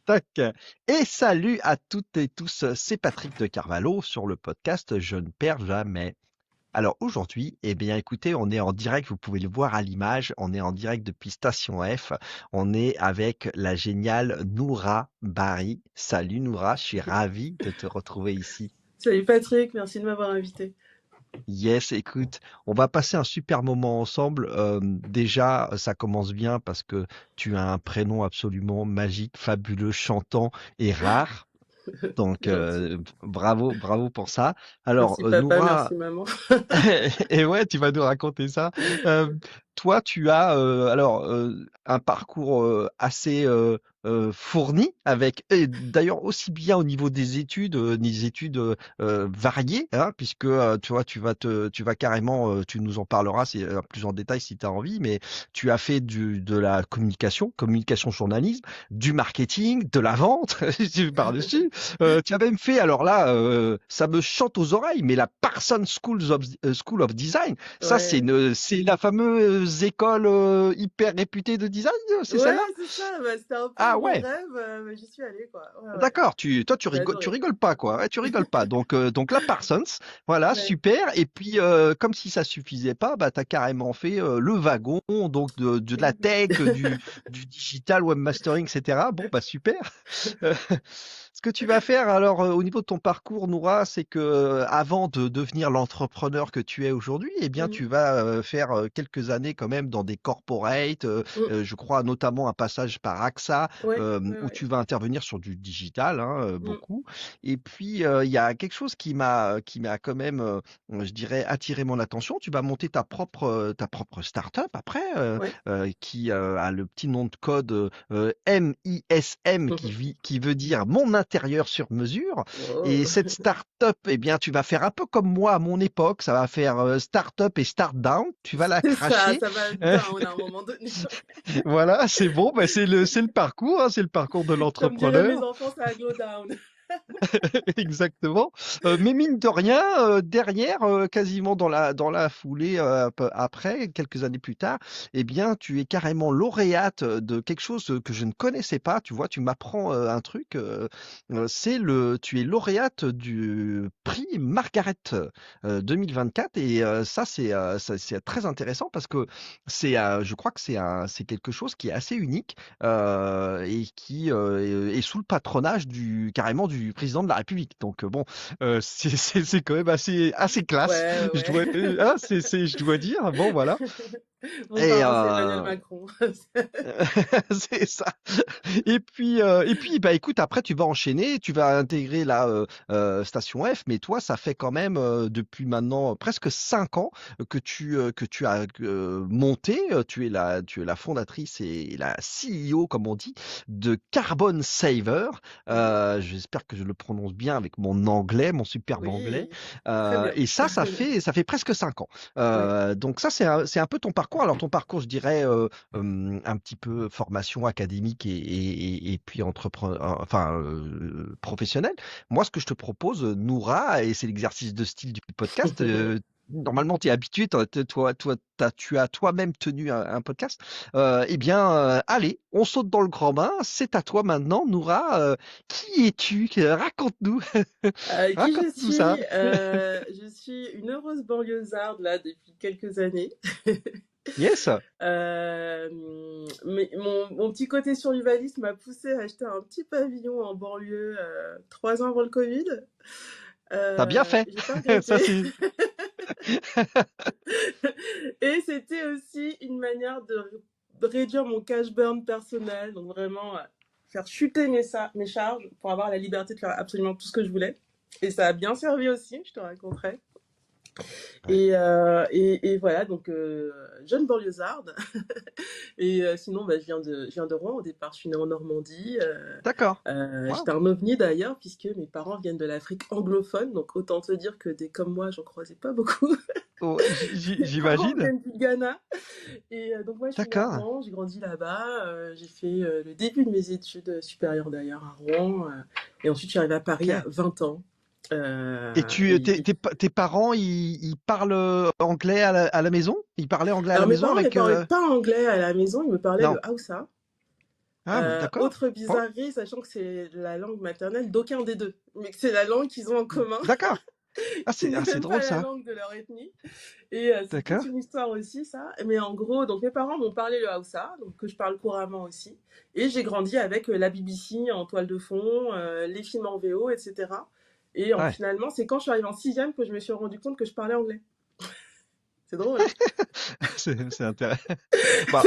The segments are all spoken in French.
Tac. Et salut à toutes et tous, c'est Patrick de Carvalho sur le podcast Je ne perds jamais. Alors aujourd'hui, eh bien écoutez, on est en direct, vous pouvez le voir à l'image, on est en direct depuis Station F, on est avec la géniale Noura Bari. Salut Noura, je suis ravi de te retrouver ici. Salut Patrick, merci de m'avoir invité. Yes, écoute, on va passer un super moment ensemble. Déjà, ça commence bien parce que tu as un prénom absolument magique, fabuleux, chantant et rare. Donc, Gentil. bravo, bravo pour ça. Alors, Merci papa, Noura, merci maman. et ouais, tu vas nous raconter ça. Euh, Toi, tu as un parcours assez fourni avec, et d'ailleurs aussi bien au niveau des études variées, hein, puisque tu vois, tu vas carrément, tu nous en parleras plus en détail si tu as envie, mais tu as fait de la communication journalisme, du marketing, de la vente, par-dessus. Tu as même fait, alors là, ça me chante aux oreilles, mais la Parsons School of Design, ça Ouais, c'est la fameuse école hyper réputée de design, c'est ouais, celle-là? c'est ça, bah, c'était un peu Ah mon ouais, rêve, mais j'y suis allée quoi. Ouais, ouais, d'accord. j'ai Tu adoré. rigoles pas quoi. Ouais, tu rigoles pas. Donc la Parsons, voilà, Ouais. super. Et puis comme si ça suffisait pas, bah t'as carrément fait le wagon, donc de la tech, du digital, webmastering, etc. Bon bah super. Ce que tu vas faire alors au niveau de ton parcours, Noura, c'est que avant de devenir l'entrepreneur que tu es aujourd'hui, eh bien Mhm. tu vas faire quelques années quand même dans des corporates. Mm. Je crois notamment un passage par AXA Ouais, ouais, où ouais. tu vas intervenir sur du digital, hein, Mm. beaucoup. Et puis il y a quelque chose qui m'a quand même, je dirais, attiré mon attention. Tu vas monter ta propre start-up après, Ouais. qui a le petit nom de code MISM qui veut dire mon intérieur sur mesure. Et Oh. cette start-up, eh bien, tu vas faire un peu comme moi à mon époque. Ça va faire start-up et start down. Tu vas la C'est ça, cracher. ça va down à un moment donné. Voilà, c'est bon. Bah, c'est le parcours, hein, c'est le parcours de Comme diraient mes l'entrepreneur. enfants, ça va go down. Exactement. Mais mine de rien, derrière, quasiment dans la foulée, après, quelques années plus tard, eh bien, tu es carrément lauréate de quelque chose que je ne connaissais pas. Tu vois, tu m'apprends un truc. Tu es lauréate du prix Margaret 2024, et c'est très intéressant parce que je crois que c'est quelque chose qui est assez unique et qui est sous le patronage carrément du président de la République. Donc bon, c'est quand même assez classe. Ouais, Je ouais, dois, je dois dire. Bon voilà. Mon Et parrain, c'est Emmanuel Macron. c'est ça. Et puis, bah écoute, après tu vas enchaîner, tu vas intégrer la station F, mais toi, ça fait quand même depuis maintenant presque 5 ans que tu as monté. Tu es la fondatrice et la CEO, comme on dit, de Carbon Saver. Mhm. J'espère que je le prononce bien avec mon anglais, mon superbe anglais. Oui, très bien. Et ça fait presque 5 ans. Ouais. Donc ça, c'est un peu ton parcours. Alors ton parcours, je dirais, un petit peu formation académique et puis professionnelle. Moi, ce que je te propose, Noura, et c'est l'exercice de style du podcast, normalement, tu es habitué, tu as toi-même tenu un podcast. Eh bien, allez, on saute dans le grand bain. C'est à toi maintenant, Noura. Qui es-tu? Raconte-nous. Qui je Raconte-nous ça. suis? Je suis une heureuse banlieusarde là depuis quelques années. Yes. Mais mon petit côté survivaliste m'a poussé à acheter un petit pavillon en banlieue 3 ans avant le Covid. T'as bien fait. J'ai pas Ça, regretté. c'est Et c'était aussi une manière de réduire mon cash burn personnel, donc vraiment faire chuter mes charges pour avoir la liberté de faire absolument tout ce que je voulais. Et ça a bien servi aussi, je te raconterai. Ouais. Et voilà, donc jeune banlieusarde. Et sinon, bah, je viens de Rouen. Au départ, je suis née en Normandie. D'accord. J'étais Wow. un ovni d'ailleurs, puisque mes parents viennent de l'Afrique anglophone. Donc autant te dire que des comme moi, j'en croisais pas beaucoup. Ouais, Mes parents j'imagine. viennent du Ghana. Et donc moi, je suis née à D'accord. Rouen, j'ai grandi là-bas. J'ai fait le début de mes études supérieures d'ailleurs à Rouen. Et ensuite, je suis arrivée à Paris à Ok. 20 ans. Et Et tes parents, ils parlent anglais à la maison? Ils parlaient anglais à la alors mes maison parents ne avec... parlaient pas anglais à la maison, ils me parlaient Non. le Hausa. Ah, d'accord. Autre Bon, bizarrerie, sachant que c'est la langue maternelle d'aucun des deux, mais que c'est la langue qu'ils ont en commun, d'accord. qui n'est C'est même drôle pas la ça. langue de leur ethnie. Et c'est toute D'accord. une histoire aussi, ça. Mais en gros, donc mes parents m'ont parlé le Hausa, donc que je parle couramment aussi. Et j'ai grandi avec la BBC en toile de fond, les films en VO, etc. Et Ouais. finalement, c'est quand je suis arrivée en sixième que je me suis rendu compte que je parlais anglais. C'est drôle, hein? C'est intéressant. Bah,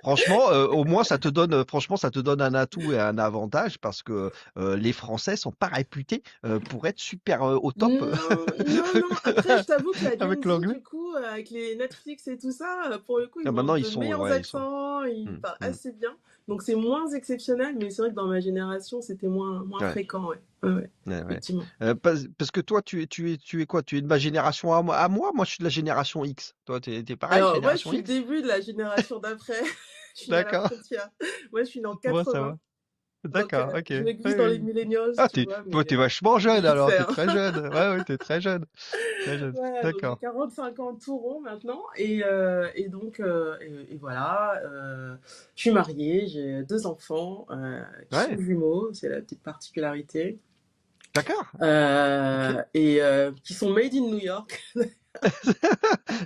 franchement, au moins ça te donne, franchement, ça te donne un atout et un avantage parce que les Français sont pas réputés pour être super au top Non, non, non. Après, je t'avoue que la Gen avec Z, l'anglais. du coup, avec les Netflix et tout ça, pour le coup, Ah, ils ont maintenant de meilleurs ouais, ils sont. accents, ils Hmm, parlent hmm. assez bien. Donc c'est moins exceptionnel, mais c'est vrai que dans ma génération, c'était moins Ouais, fréquent, ouais. Ouais, ouais, ouais, ouais. effectivement. Parce que toi, tu es quoi? Tu es de ma génération à moi? Moi, je suis de la génération X. Toi, t'es pareil, Alors, moi, je génération suis le X? début de la génération d'après. Je suis à la D'accord. frontière. Moi, je suis née en Comment ça 80. va? Donc, D'accord, ok. je Oui, me glisse dans les oui. millennials, Ah, tu vois, toi, mais t'es vachement jeune vite alors, fait, t'es hein. très jeune. Ouais, oui, t'es très jeune. Très jeune. Voilà, donc j'ai D'accord. 45 ans tout rond maintenant. Et donc, et voilà, je suis mariée, j'ai deux enfants qui sont Ouais, jumeaux, c'est la petite particularité, d'accord. Ok. et qui sont made in New York.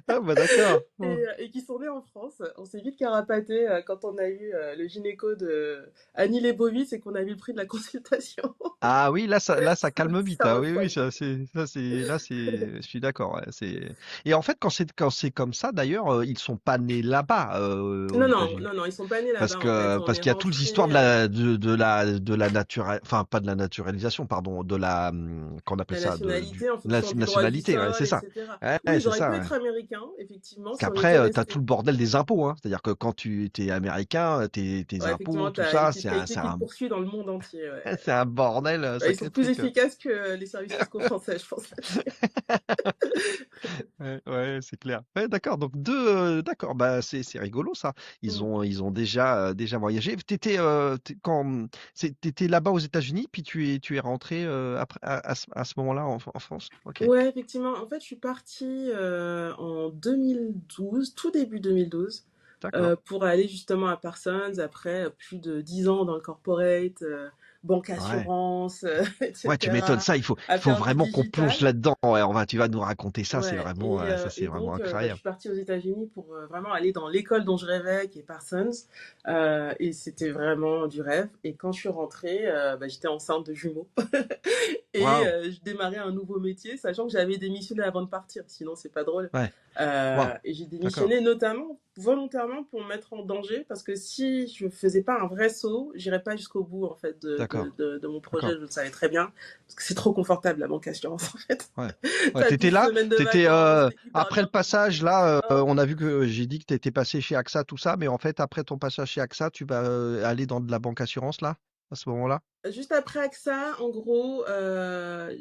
Ah, bah d'accord. Et, Bon. qui sont nés en France. On s'est vite carapaté quand on a eu le gynéco de Annie Leibovitz et qu'on a vu le prix de la consultation. Ah oui, là, ça calme vite. Ça Ah oui, oui, refroidit. je suis d'accord. Ouais, et en fait, quand c'est comme ça, d'ailleurs, ils sont pas nés là-bas, aux Non, non, États-Unis. non, non, ils sont pas nés là-bas en fait. On Parce est qu'il y a toute l'histoire rentré de la enfin, pas de la naturalisation, pardon, qu'on appelle la ça, nationalité en la fonction du droit du nationalité, ouais, sol, c'est ça. etc. Ouais, Oui, c'est j'aurais pu ça, ouais. être américain, effectivement, Parce si on était qu'après, t'as tout resté. le bordel des impôts, hein. C'est-à-dire que quand tu t'es américain, tes Ouais, impôts, effectivement, tout t'as une ça, fiscalité qui te poursuit dans le monde entier. Ouais. c'est un bordel, Bah, ils sont sacré plus truc. efficaces que les services fiscaux français, je pense là-dessus. Ouais, ouais, c'est clair. Ouais, d'accord. Donc d'accord. Bah c'est rigolo ça. Mm. Ils ont déjà voyagé. T'étais là-bas aux États-Unis, puis tu es rentré après à ce moment-là en France. Ok. Ouais, effectivement. En fait, je suis partie en 2012, tout début 2012, D'accord. pour aller justement à Parsons après plus de 10 ans dans le corporate, banque Ouais. assurance, Ouais, tu m'étonnes etc., ça. à Il faut faire du vraiment qu'on plonge digital. là-dedans. Ouais, tu vas nous raconter ça. C'est Ouais, vraiment, ça c'est et vraiment donc bah, je incroyable. suis partie aux États-Unis pour vraiment aller dans l'école dont je rêvais, qui est Parsons, et c'était vraiment du rêve. Et quand je suis rentrée, bah, j'étais enceinte de jumeaux et Waouh. je démarrais un nouveau métier, sachant que j'avais démissionné avant de partir, sinon c'est pas drôle. Ouais. Waouh. Et j'ai D'accord. démissionné notamment volontairement pour me mettre en danger, parce que si je faisais pas un vrai saut, j'irais pas jusqu'au bout en fait D'accord. de mon projet. D'accord. Je le savais très bien, parce que c'est trop confortable la banque assurance en fait. Ouais. Ouais, T'as t'étais 12 là, semaines de t'étais vacances, t'es hyper après le bien payé. passage là, Oh. on a vu que j'ai dit que t'étais passé chez AXA tout ça, mais en fait après ton passage chez AXA, tu vas aller dans de la banque assurance là, à ce moment-là? Juste après AXA, en gros,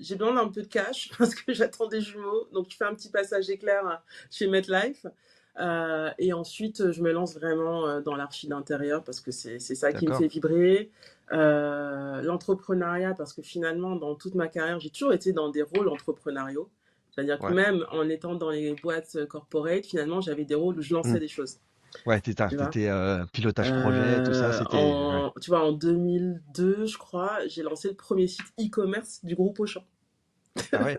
j'ai besoin d'un peu de cash parce que j'attends des jumeaux. Donc, je fais un petit passage éclair chez MetLife. Et ensuite, je me lance vraiment dans l'archi d'intérieur parce que c'est ça qui me fait D'accord. vibrer. L'entrepreneuriat, parce que finalement, dans toute ma carrière, j'ai toujours été dans des rôles entrepreneuriaux. C'est-à-dire que Ouais. même en étant dans les boîtes corporate, finalement, j'avais des rôles où je Hmm. lançais des choses. Ouais, Tu vois? t'étais pilotage projet, tout ça, c'était ouais. Tu vois, en 2002, je crois, j'ai lancé le premier site e-commerce du groupe Auchan. Ah ouais.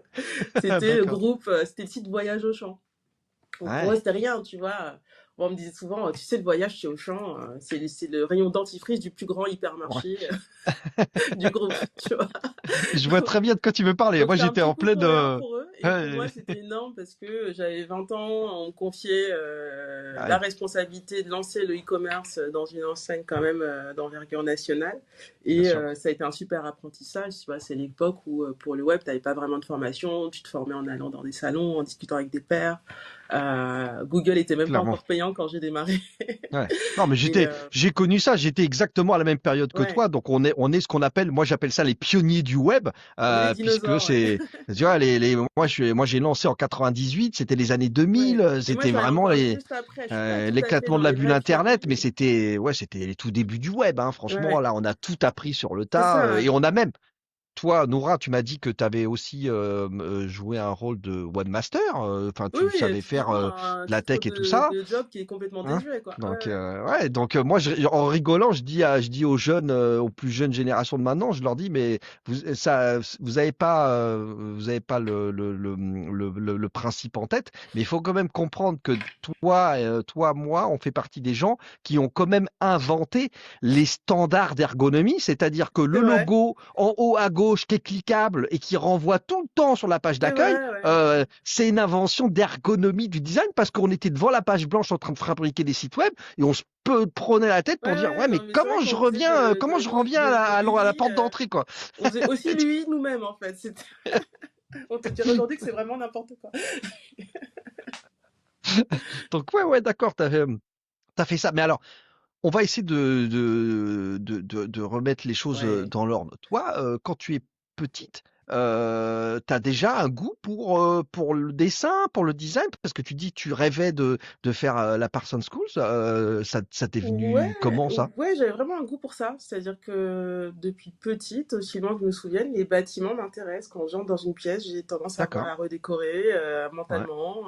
C'était le D'accord. groupe, c'était le site Voyage Auchan. Donc pour eux, Ouais. c'était rien, tu vois. Bon, on me disait souvent, tu sais, le voyage chez Auchan, c'est le rayon dentifrice du plus grand Ouais. hypermarché du groupe, tu vois. Je vois très bien de quoi tu veux parler. Donc Moi je fais un j'étais petit en coup pleine pour eux, hein, pour eux. Et pour moi, ouais. c'était énorme parce que j'avais 20 ans, on me confiait la Ouais, responsabilité de lancer le e-commerce dans une enseigne quand même d'envergure nationale. bien Et sûr. ça a été un super apprentissage. Tu vois, c'est l'époque où pour le web, tu n'avais pas vraiment de formation. Tu te formais en allant dans des salons, en discutant avec des pairs. Google était même pas Clairement. encore payant quand j'ai démarré. Ouais. Non, mais Et j'ai connu ça. J'étais exactement à la même période que ouais, toi. Donc on est ce qu'on appelle, moi j'appelle ça les pionniers du web, on est les puisque dinosaures, ouais. tu vois, moi j'ai lancé en 98. C'était les années 2000. Ouais. Et moi, je C'était suis arrivée vraiment encore juste après. Je suis pas tout à fait l'éclatement dans de la les bulle vrais Internet, mais pionniers. c'était les tout débuts du web. Hein. Franchement, Ouais, là, on a tout appris sur le c'est tas, ça, et hein. on a même toi, Noura, tu m'as dit que tu avais aussi joué un rôle de webmaster. Enfin, Oui, tu oui, savais faire typiquement un de la titre tech et tout ça. de job qui est complètement Hein. désuet, quoi. Ouais, Donc, ouais. ouais, donc moi, en rigolant, je dis aux jeunes, aux plus jeunes générations de maintenant, je leur dis, mais vous avez pas le principe en tête, mais il faut quand même comprendre que toi, moi, on fait partie des gens qui ont quand même inventé les standards d'ergonomie, c'est-à-dire que C'est le vrai, logo en haut à gauche qui est cliquable et qui renvoie tout le temps sur la page c'est d'accueil, vrai, ouais. c'est une invention d'ergonomie du design parce qu'on était devant la page blanche en train de fabriquer des sites web et on se prenait la tête pour Ouais, dire ouais ouais, mais non, mais c'est vrai qu'on faisait comment je reviens de à la l'UI, porte d'entrée quoi. on faisait aussi l'UI nous-mêmes, en fait. On te dirait aujourd'hui que c'est vraiment n'importe quoi. Donc ouais d'accord t'as fait ça mais alors on va essayer de remettre les choses Ouais. dans l'ordre. Toi, quand tu es petite, tu as déjà un goût pour le dessin, pour le design, parce que tu dis que tu rêvais de faire la Parsons School. Ça t'est Ouais, venu comment ça? ouais, j'avais vraiment un goût pour ça. C'est-à-dire que depuis petite, aussi loin que je me souvienne, les bâtiments m'intéressent. Quand j'entre dans une pièce, j'ai tendance à vouloir D'accord. la redécorer Ouais. mentalement.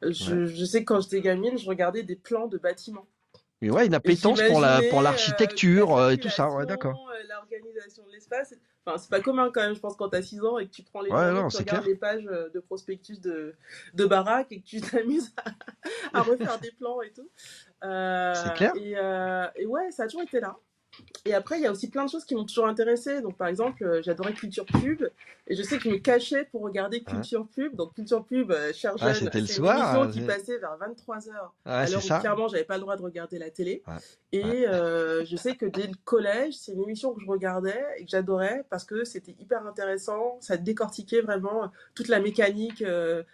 Ouais. Je sais que quand j'étais gamine, je regardais des plans de bâtiments. Et ouais, une Et appétence pour j'imaginais la l'architecture et tout ça. Ouais, circulation, d'accord. l'organisation de l'espace. Enfin, c'est pas commun quand même, je pense, quand t'as 6 ans et que tu prends les Ouais, journaux, que non, tu c'est regardes clair. les pages de prospectus de baraques et que tu t'amuses à refaire des plans et tout. C'est clair. Et ouais, ça a toujours été là. Et après, il y a aussi plein de choses qui m'ont toujours intéressée. Donc, par exemple, j'adorais Culture Pub. Et je sais que je me cachais pour regarder Hein. Culture Pub. Donc, Culture Pub, cher Ouais, jeune, c'était le c'est une soir. émission qui passait vers 23 heures, Ouais, à c'est l'heure où ça. clairement, j'avais pas le droit de regarder la télé. Ouais. Ouais. Et je sais que dès le collège, c'est une émission que je regardais et que j'adorais parce que c'était hyper intéressant. Ça décortiquait vraiment toute la mécanique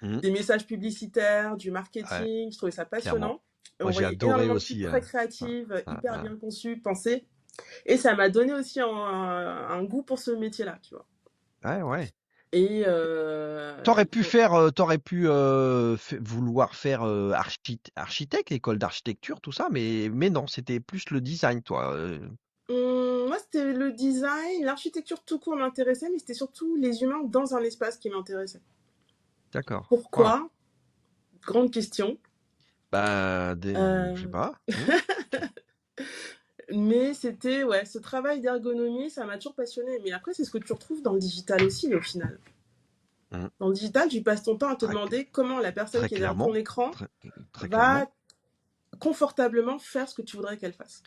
Mhm. des messages publicitaires, du Ouais, marketing. Je trouvais ça clairement. passionnant. Et Moi, on j'ai voyait adoré énormément de pubs aussi. très Ouais, créatives, ouais, hyper ouais. bien conçues, pensées. Et ça m'a donné aussi un goût pour ce métier-là, tu vois. Ouais, ouais. Et T'aurais pu vouloir faire architecte, école d'architecture, tout ça, mais non, c'était plus le design, toi. moi, c'était le design, l'architecture tout court m'intéressait, mais c'était surtout les humains dans un espace qui m'intéressait. D'accord. Waouh. Pourquoi? Grande question. Bah, je sais Euh, pas. mais c'était, ouais, ce travail d'ergonomie, ça m'a toujours passionné. Mais après, c'est ce que tu retrouves dans le digital aussi, au final. Hmm. Dans le digital, tu passes ton temps à te Très, demander comment la personne très qui est derrière ton clairement. écran Très, très va clairement. confortablement faire ce que tu voudrais qu'elle fasse.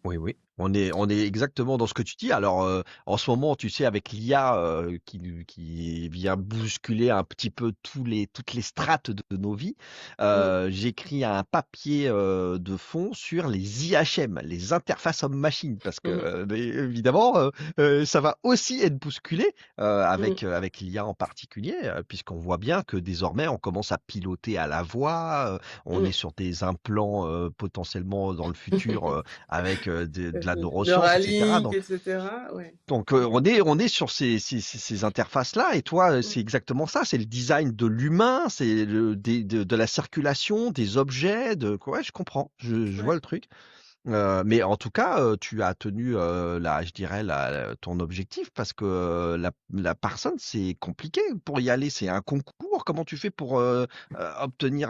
Oui, oui. On est exactement dans ce que tu dis. Alors, en ce moment, tu sais, avec l'IA qui vient bousculer un petit peu toutes les strates de nos vies, Mm, j'écris un papier de fond sur les IHM, les interfaces homme-machine, parce que, mm, mais évidemment, ça va aussi être bousculé mm, avec l'IA en particulier, puisqu'on voit bien que désormais, on commence à piloter à la voix, on est mm. sur des implants potentiellement dans le futur avec de la neuroscience, etc. Neuralink, etc. Ouais. Donc on est sur ces interfaces-là, et toi, Mm, c'est exactement ça, c'est le design de l'humain, c'est de la circulation, des objets, de quoi, ouais, je comprends, je vois ouais. le truc. Mais en tout cas, tu as tenu je dirais ton objectif parce que la personne, c'est compliqué pour y aller. C'est un concours. Comment tu fais pour obtenir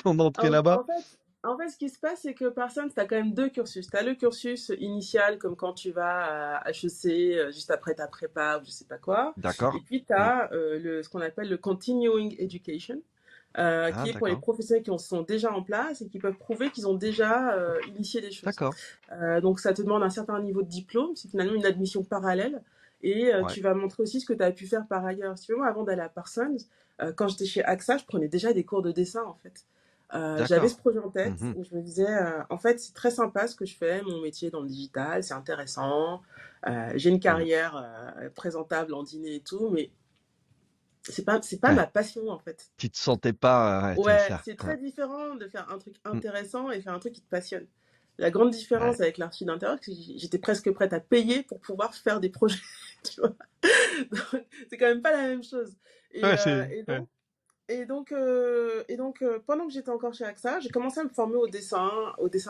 ton entrée En, là-bas? en fait, en fait, ce qui se passe, c'est que personne, tu as quand même deux cursus. Tu as le cursus initial, comme quand tu vas à HEC, juste après ta prépa ou je sais pas quoi. Et D'accord. puis, tu Mm. as ce qu'on appelle le continuing education, Ah, qui est pour les d'accord. professionnels qui sont déjà en place et qui peuvent prouver qu'ils ont déjà initié des choses. D'accord. Donc, ça te demande un certain niveau de diplôme. C'est finalement une admission parallèle. Et Ouais. tu vas montrer aussi ce que tu as pu faire par ailleurs. Si tu veux, moi, avant d'aller à Parsons, quand j'étais chez AXA, je prenais déjà des cours de dessin, en fait. J'avais ce D'accord. projet en tête Mhm. où je me disais, en fait, c'est très sympa ce que je fais, mon métier dans le digital, c'est intéressant. J'ai une Mhm. carrière présentable en dîner et tout, mais c'est pas Ouais. ma passion, en fait. Tu te sentais pas, ouais, c'est Ouais, ça. c'est Ouais. très différent de faire un truc Mm. intéressant et faire un truc qui te passionne. La grande Ouais. différence avec l'archi d'intérieur, c'est que j'étais presque prête à payer pour pouvoir faire des projets, tu vois. Donc, c'est quand même pas la même chose. Ouais, c'est. Et Ouais. donc, Pendant que j'étais encore chez AXA, j'ai commencé à me former au dessin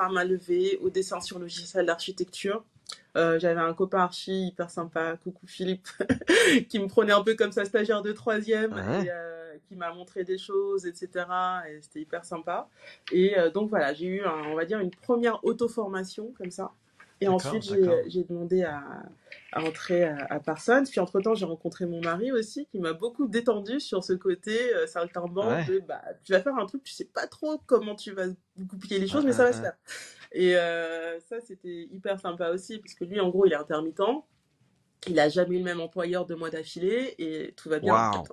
à main levée, au dessin sur logiciel d'architecture. J'avais un copain archi hyper sympa, coucou Philippe, qui me prenait un peu comme sa stagiaire de troisième et Ouais, qui m'a montré des choses, etc. Et c'était hyper sympa. Donc voilà, j'ai eu, on va dire, une première auto-formation comme ça. Et ensuite, d'accord, d'accord. j'ai demandé à entrer à Parsons. Puis entre-temps, j'ai rencontré mon mari aussi, qui m'a beaucoup détendu sur ce côté saltimbanque Ouais, de bah, tu vas faire un truc, tu sais pas trop comment tu vas goupiller les ouais, choses, mais ça ouais, va se ouais. faire. Et ça, c'était hyper sympa aussi, parce que lui, en gros, il est intermittent. Il a jamais eu le même employeur 2 mois d'affilée et tout va bien en fait. Waouh.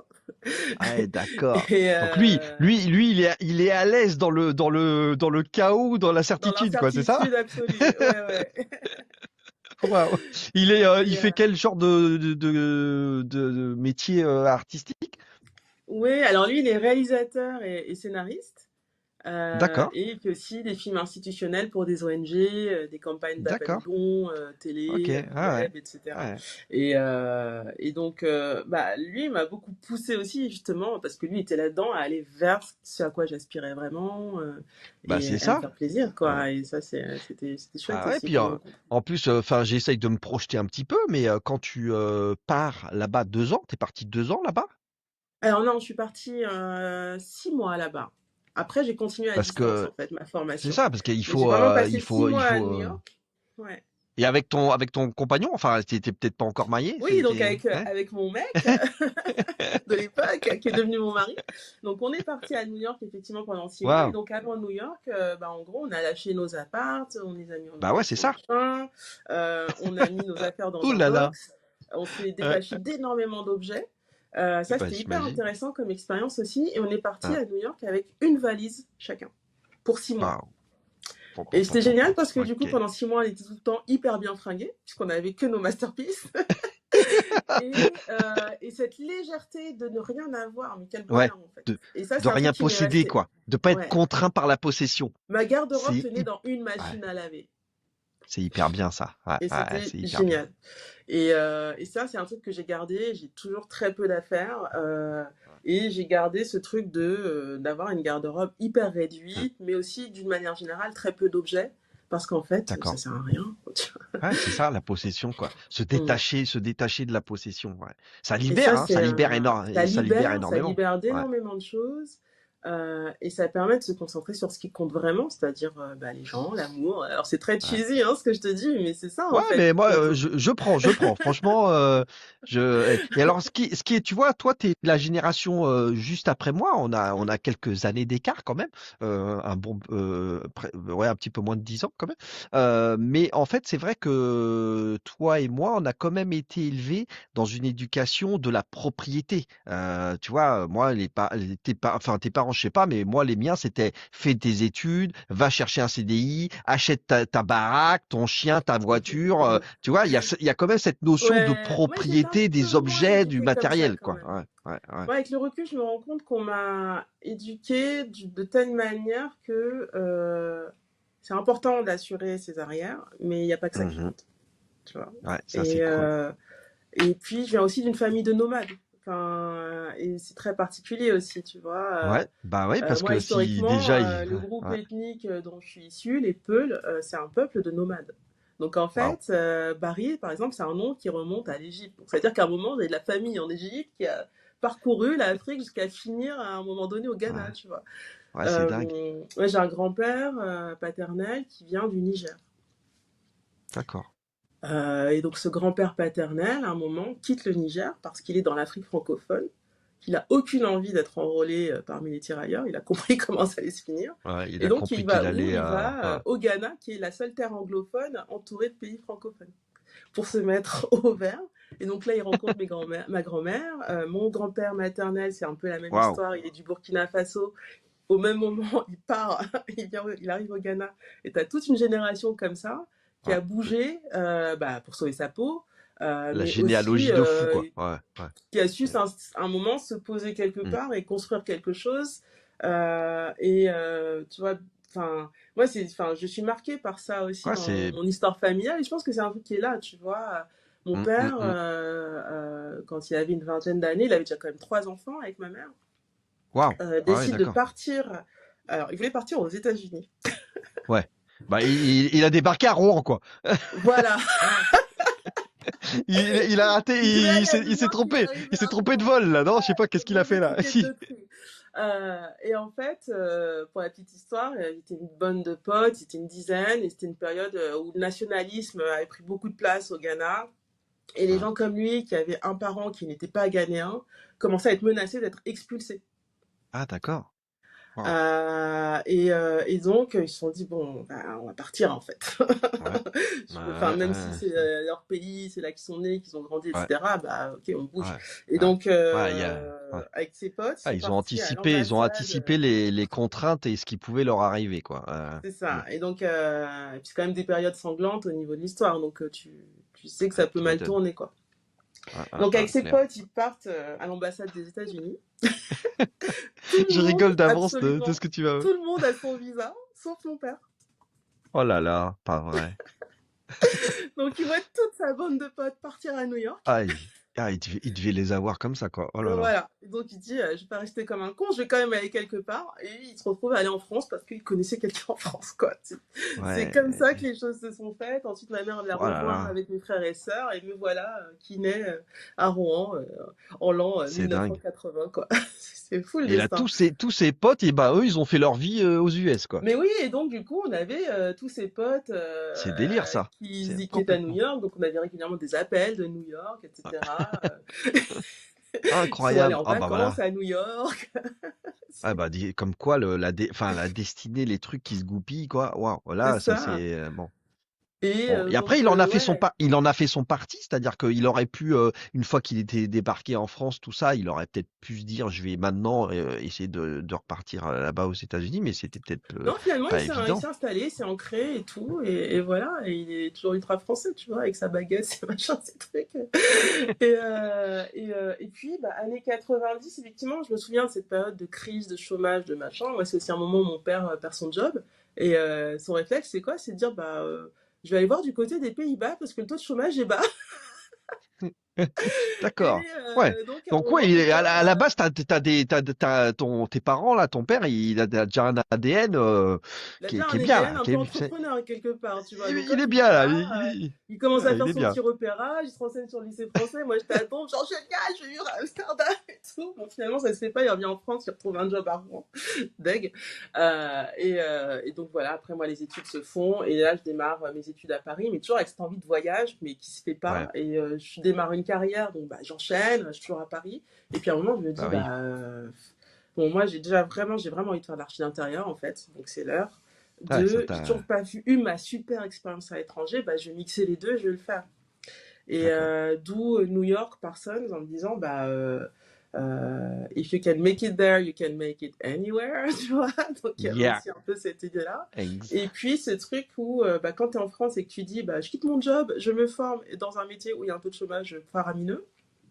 Ouais, d'accord. Et Donc il est à l'aise dans le chaos, dans dans l'incertitude, quoi, c'est ça? l'incertitude absolue, ouais, ouais. Waouh. Il Et fait quel genre de métier artistique? ouais, alors lui, il est réalisateur et scénariste. D'accord, Et puis aussi des films institutionnels pour des ONG, des campagnes d'appel aux d'accord. dons, Ok, télé, ouais, web, etc. ouais. Bah, lui, il m'a beaucoup poussé aussi, justement, parce que lui était là-dedans, à aller vers ce à quoi j'aspirais vraiment Bah c'est et à me ça. faire plaisir, Ouais. quoi. Et ça, c'était chouette Ah ouais, aussi puis comme rencontre. en plus, enfin, j'essaye de me projeter un petit peu, mais quand tu pars là-bas 2 ans, t'es parti 2 ans là-bas? Alors non, je suis partie 6 mois là-bas. Après, j'ai continué à Parce distance, que en fait, ma c'est formation. ça, parce qu'il Mais j'ai faut, vraiment euh, passé il six faut, il mois à faut. New York. Ouais. Et avec ton compagnon, enfin, t'étais peut-être pas encore marié, Oui, donc ouais? avec mon mec de l'époque, qui est devenu mon mari. Donc on est parti à New York effectivement pendant 6 mois. Et Waouh. donc avant New York, bah, en gros, on a lâché nos appartes, on les a mis en Bah ouais, c'est location ça. machin, on a mis nos affaires dans Ouh un là là. box, on s'est Ouais. détaché d'énormément d'objets. Ça, Bah c'était hyper j'imagine. intéressant comme expérience aussi. Et on est parti Ouais. à New York avec une valise chacun pour 6 mois. Waouh. Pom, pom, Et pom, c'était pom, génial pom. parce que du coup, Ok. pendant 6 mois, on était tout le temps hyper bien fringués, puisqu'on avait que nos masterpieces. Et cette légèreté de ne rien avoir, mais quel Ouais. bonheur en fait. De, Et ça, de c'est un rien truc qui m'est posséder, resté. quoi. De pas être Ouais. contraint par la possession. Ma garde-robe C'est tenait hyp- dans une ouais. machine à laver. C'est hyper bien ça. Ouais, Et ouais, c'était c'est hyper bien. génial. Et ça, c'est un truc que j'ai gardé. J'ai toujours très peu d'affaires. Et j'ai gardé ce truc d'avoir une garde-robe hyper Hmm. réduite, mais aussi d'une manière générale très peu d'objets. Parce qu'en fait, ça D'accord. sert à rien. Ouais, c'est ça, la possession, quoi. Mm. Se détacher de la possession, ouais. Ça Et libère, ça, hein, ça libère ça énormément. libère Ouais. d'énormément de choses. Et ça permet de se concentrer sur ce qui compte vraiment, c'est-à-dire bah, les gens, l'amour. Alors c'est très Ouais. cheesy hein, ce que je te dis, mais c'est ça Ouais, en fait mais qui moi, compte. je prends. Franchement, et alors, ce qui est, tu vois, toi, t'es la génération juste après moi. On a quelques années d'écart quand même, ouais, un petit peu moins de 10 ans quand même. Mais en fait, c'est vrai que toi et moi, on a quand même été élevés dans une éducation de la propriété. Tu vois, moi, enfin, tes parents, je sais pas, mais moi, les miens, c'était fais tes études, va chercher un CDI, achète ta baraque, ton chien, ta voiture. Tu vois, il y a quand même cette notion de Ouais, moi j'ai été un propriété des peu moins objets, du éduquée comme ça matériel, quand quoi. même. Ouais, ouais, ouais. Moi avec le recul, je me rends compte qu'on m'a éduquée de telle manière que c'est important d'assurer ses arrières, mais il n'y a pas que ça qui Mhm. compte, tu vois. Ouais, ça c'est Et, cool. euh, Et puis, je viens aussi d'une famille de nomades. Enfin, et c'est très particulier aussi, tu vois. Ouais, bah ouais, parce Moi, que si historiquement, déjà, le groupe ouais, ethnique dont je suis issue, les Peuls, c'est un peuple de nomades. Donc en waouh, fait, Bari, par exemple, c'est un nom qui remonte à l'Égypte. Donc c'est-à-dire qu'à un moment, j'ai de la famille en Égypte qui a parcouru l'Afrique jusqu'à finir à un moment donné au Ghana, ouais, tu vois. ouais, c'est dingue. Ouais, j'ai un grand-père paternel qui vient du Niger. D'accord. Et donc ce grand-père paternel, à un moment, quitte le Niger parce qu'il est dans l'Afrique francophone. Il n'a aucune envie d'être enrôlé parmi les tirailleurs. Il a compris comment ça allait se finir. Ouais, il Et a donc il compris qu'il va où? allait. Il va Ouais. au Ghana, qui est la seule terre anglophone entourée de pays francophones, pour se mettre au vert. Et donc là, il rencontre ma grand-mère. Mon grand-père maternel, c'est un peu la même Waouh. histoire. Il est du Burkina Faso. Au même moment, il part, il arrive au Ghana. Et tu as toute une génération comme ça qui Ouais. a bougé bah, pour sauver sa peau, La mais aussi généalogie de fou, quoi. Ouais, ouais. qui a su C'est- un moment se poser quelque Hmm. part et construire quelque chose. Tu vois, enfin, enfin, je suis marquée par ça aussi Ouais, dans c'est. mon histoire familiale et je pense que c'est un truc qui est là, tu vois. Mon Hmm, hmm, père, hmm. quand il avait une vingtaine d'années, il avait déjà quand même 3 enfants avec ma mère. Waouh. Ah ouais, décide de d'accord. partir. Alors, il voulait partir aux États-Unis. Ouais. Bah, il a débarqué à Rouen, quoi. Voilà. Il a raté, Il devait aller à New il s'est York, il est trompé. arrivé Il s'est à trompé de Rouen. vol, là, non? Je sais pas, qu'est-ce qu'il a fait, Mauvais là? ticket de Si. loterie. Et en fait, pour la petite histoire, il était une bande de potes, c'était une dizaine, et c'était une période où le nationalisme avait pris beaucoup de place au Ghana. Et les Ah, gens comme lui, qui avaient un parent qui n'était pas ghanéen, commençaient à être menacés d'être expulsés. ah, d'accord. Waouh. Et donc, ils se sont dit, bon, bah, on va partir en fait. Ouais. Enfin, Ouais, même si ouais, c'est leur pays, c'est là qu'ils sont nés, qu'ils ont grandi, ouais, etc., bah, ok, on bouge. ouais, Et ouais. donc, Ouais, ouais. avec ses potes, ils Ah, sont partis à ils ont l'ambassade. anticipé les contraintes et ce qui pouvait leur arriver, quoi. C'est Mm. ça. Et donc, et puis c'est quand même des périodes sanglantes au niveau de l'histoire, donc tu sais que ça Ouais, peut tu mal m'étonnes. tourner, quoi. Donc, avec ses Clair. potes, ils partent à l'ambassade des États-Unis. Tout le Je monde, rigole d'avance de ce absolument, que tu vas. tout le monde a son visa, sauf mon père. Oh là là, pas vrai. Donc, il voit toute sa bande de potes partir à New York. Ah, il devait les avoir comme ça, quoi. Oh là là. Voilà. Donc, il dit, je vais pas rester comme un con, je vais quand même aller quelque part. Et il se retrouve à aller en France parce qu'il connaissait quelqu'un en France, quoi. C'est Ouais. comme ça que les choses se sont faites. Ensuite, ma mère l'a Oh là rejoint là. avec mes frères et sœurs. Et me voilà qui naît à Rouen en l'an C'est dingue. 1980, quoi. C'est fou le Et là, destin. tous ses potes, et bah, eux, ils ont fait leur vie aux US, quoi. Mais oui, et donc du coup, on avait tous ces potes C'est délire, ça. C'est qui étaient à New complètement York, donc on avait régulièrement des appels de New York, etc. Ils sont allés incroyable. en Ah bah vacances voilà. à New York. Ah bah comme quoi enfin, la destinée, les trucs qui se goupillent, quoi. Waouh. C'est Là, ça ça. c'est bon. Et Bon. Et après, donc, ouais. il en a fait son parti, c'est-à-dire qu'il aurait pu, une fois qu'il était débarqué en France, tout ça, il aurait peut-être pu se dire, je vais maintenant essayer de repartir là-bas aux États-Unis, mais c'était peut-être Non, finalement, pas il évident. s'est installé, il s'est ancré et tout. Et voilà, et il est toujours ultra français, tu vois, avec sa baguette, ses machins, ses trucs. Et puis, bah, années 90, effectivement, je me souviens de cette période de crise, de chômage, de machin. Moi, c'est aussi un moment où mon père perd son job. Et son réflexe, c'est quoi? C'est de dire, bah, je vais aller voir du côté des Pays-Bas parce que le taux de chômage est bas. Et D'accord. Ouais. donc, à un Donc ouais, moment, mon père, à la base, tes parents là, ton père, il a déjà un ADN il a déjà qui un est bien ADN là, un peu entrepreneur quelque part, tu vois. Donc il quand est il est bien là, là, il commence à il faire est son bien. petit repérage, il se renseigne sur le lycée français. Moi, j'étais à Donf, genre génial, je vais vivre à Amsterdam et tout. Bon, finalement, ça se fait pas. Il revient en France, il retrouve un job à Rouen. Deg. Et donc voilà, après moi, les études se font. Et là, je démarre mes études à Paris, mais toujours avec cette envie de voyage, mais qui se fait pas. Ouais, Et je démarre une carrière, donc bah, j'enchaîne, je suis toujours à Paris. Et puis à un moment, je me dis, bah oui. bah. Bon, moi, j'ai vraiment envie de faire de l'archi d'intérieur, en fait. Donc, c'est l'heure. Ouais, ça J'ai toujours t'a. pas eu ma super expérience à l'étranger. Bah, je vais mixer les deux, je vais le faire. Et D'accord. d'où New York Parsons en me disant, bah, if you can make it there, you can make it anywhere, tu vois. Donc, il y avait Yeah. aussi un peu cette idée-là. Ex- Et puis, ce truc où, bah, quand tu es en France et que tu dis, bah, je quitte mon job, je me forme dans un métier où il y a un peu de chômage faramineux,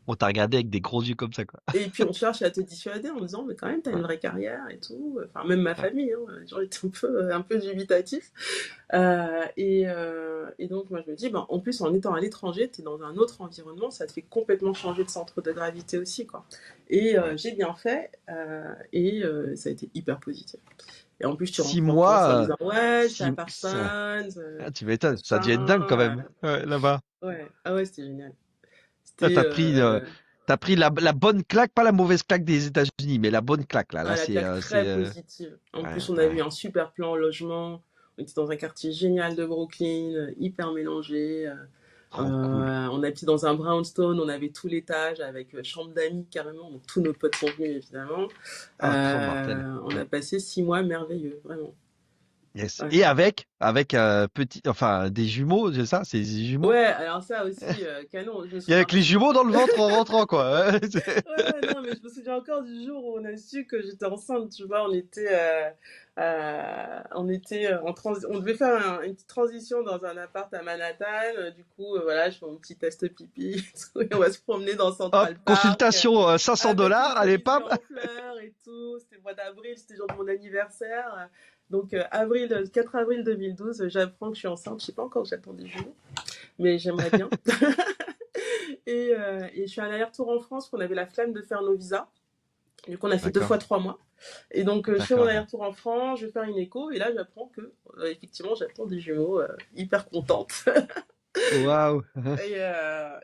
On t'a regardé avec des gros yeux comme ça, quoi. et puis on cherche à te dissuader en disant, mais quand même, t'as une Ouais, vraie carrière et tout. Enfin, même ma ouais. famille, hein, les gens étaient un peu dubitatifs. Et donc, moi, je me dis, ben, en plus, en étant à l'étranger, t'es dans un autre environnement, ça te fait complètement changer de centre de gravité aussi, quoi. Et Ouais. j'ai bien fait, et ça a été hyper positif. Et en plus, tu Six rentres en France en mois, disant, ouais, j'étais à Parsons, ah, tu m'étonnes, ça a dû être dingue quand machin. même, là-bas. Ouais, ah ouais, c'était génial. Ah, C'était t'as pris la bonne claque, pas la mauvaise claque des États-Unis, mais la bonne claque, là. Là, la claque c'est, très positive. En ouais, plus, on avait eu ouais. un super plan logement. On était dans un quartier génial de Brooklyn, hyper mélangé. Trop cool. On habitait dans un brownstone, on avait tout l'étage avec chambre d'amis carrément. Donc tous nos potes sont venus évidemment. Ah, trop mortel. On a passé 6 mois merveilleux, vraiment. Yes. Ouais. Et avec enfin, des jumeaux, c'est ça? C'est des jumeaux? Ouais, alors ça aussi, canon. Je me Et souviens avec les encore du jumeaux dans le ventre en rentrant, quoi. Ouais, Ouais, ouais, non, mais je me souviens encore du jour où on a su que j'étais enceinte, tu vois, on était on devait faire une petite transition dans un appart à Manhattan, du coup, voilà, je fais mon petit test pipi, et tout, et on va se promener dans Hop, Central Park, consultation 500 avec les dollars, allez, cerisiers pam. en fleurs et tout, c'était le mois d'avril, c'était le jour de mon anniversaire, donc 4 avril 2012, j'apprends que je suis enceinte, je sais pas encore que j'attends des jumeaux, mais j'aimerais bien. Et je suis un aller-retour en France, qu'on avait la flemme de faire nos visas. Du coup, on a fait deux D'accord, fois 3 mois. Et donc, je fais mon d'accord. aller-retour en France, je vais faire une écho, et là, j'apprends que, effectivement, j'attends des jumeaux, hyper contente. Waouh.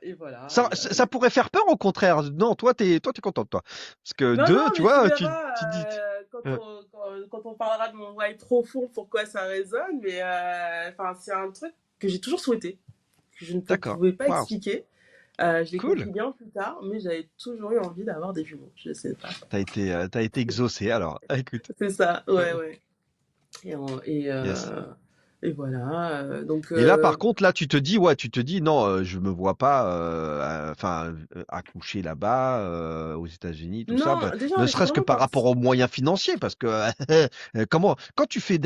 Et voilà. Ça pourrait faire peur au contraire. Non, toi, t'es contente, toi. Parce que Non, non, deux, tu mais tu vois, verras tu dis. Euh, quand on parlera de mon why profond, pourquoi ça résonne. Mais enfin, c'est un truc que j'ai toujours souhaité, que je ne te d'accord. pouvais pas Waouh, expliquer. Je l'ai cool. compris bien plus tard, mais j'avais toujours eu envie d'avoir des jumeaux. Je sais pas. T'as été exaucé alors. Ah, écoute. C'est ça, ouais, Euh, ouais. Et, on- et, Yes. euh, et voilà. Donc, Et là, par contre, là, tu te dis, non, je me vois pas, enfin, accoucher là-bas, aux États-Unis, tout ça, non, bah, déjà, ne on était serait-ce que vraiment par rapport parti. aux moyens financiers, parce que comment, quand tu fais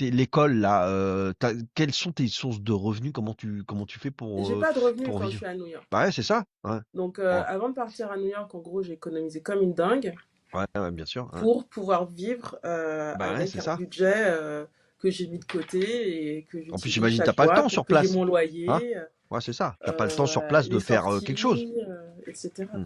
l'école là, quelles sont tes sources de revenus? Comment tu fais J'ai pas de revenus pour quand je vivre? suis à New York. Bah ouais, c'est ça. Ouais. Donc, Bon. avant de partir à New York, en gros, j'ai économisé comme une dingue Ouais, ouais, bien sûr. Ouais. pour pouvoir vivre Bah ouais, avec c'est un ça. budget que j'ai mis de côté et que En plus, j'utilise j'imagine t'as chaque pas le mois temps pour sur payer place, mon hein? loyer, Ouais, c'est ça. T'as pas le temps sur voilà, place de les faire quelque chose. sorties, etc. Hmm.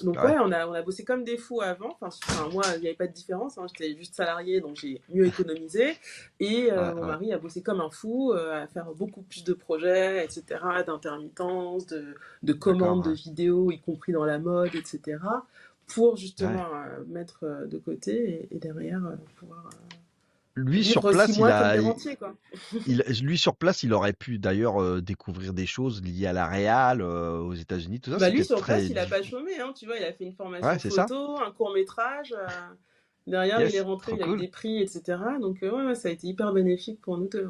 Donc Ouais, ouais, on a bossé comme des fous avant. Enfin, moi, il n'y avait pas de différence, hein. J'étais juste salarié, donc j'ai mieux économisé. Et ouais, mon ouais. mari a bossé comme un fou à faire beaucoup plus de projets, etc., d'intermittence, de D'accord. commandes de vidéos, y compris dans la mode, etc., pour Ouais. Ouais. justement mettre de côté et derrière pouvoir Lui sur vivre six place, mois comme des rentiers, quoi. lui sur place, il aurait pu d'ailleurs découvrir des choses liées à la réal aux États-Unis, tout ça. Bah lui, C'était sur place, très il a pas difficile. chômé, hein, tu vois, il a fait une Ouais, formation c'est ça. photo, un court-métrage. Derrière, il est Yes, rentré, trop il a eu cool. des prix, etc. Donc, ouais, ouais, ça a été hyper bénéfique pour nous deux,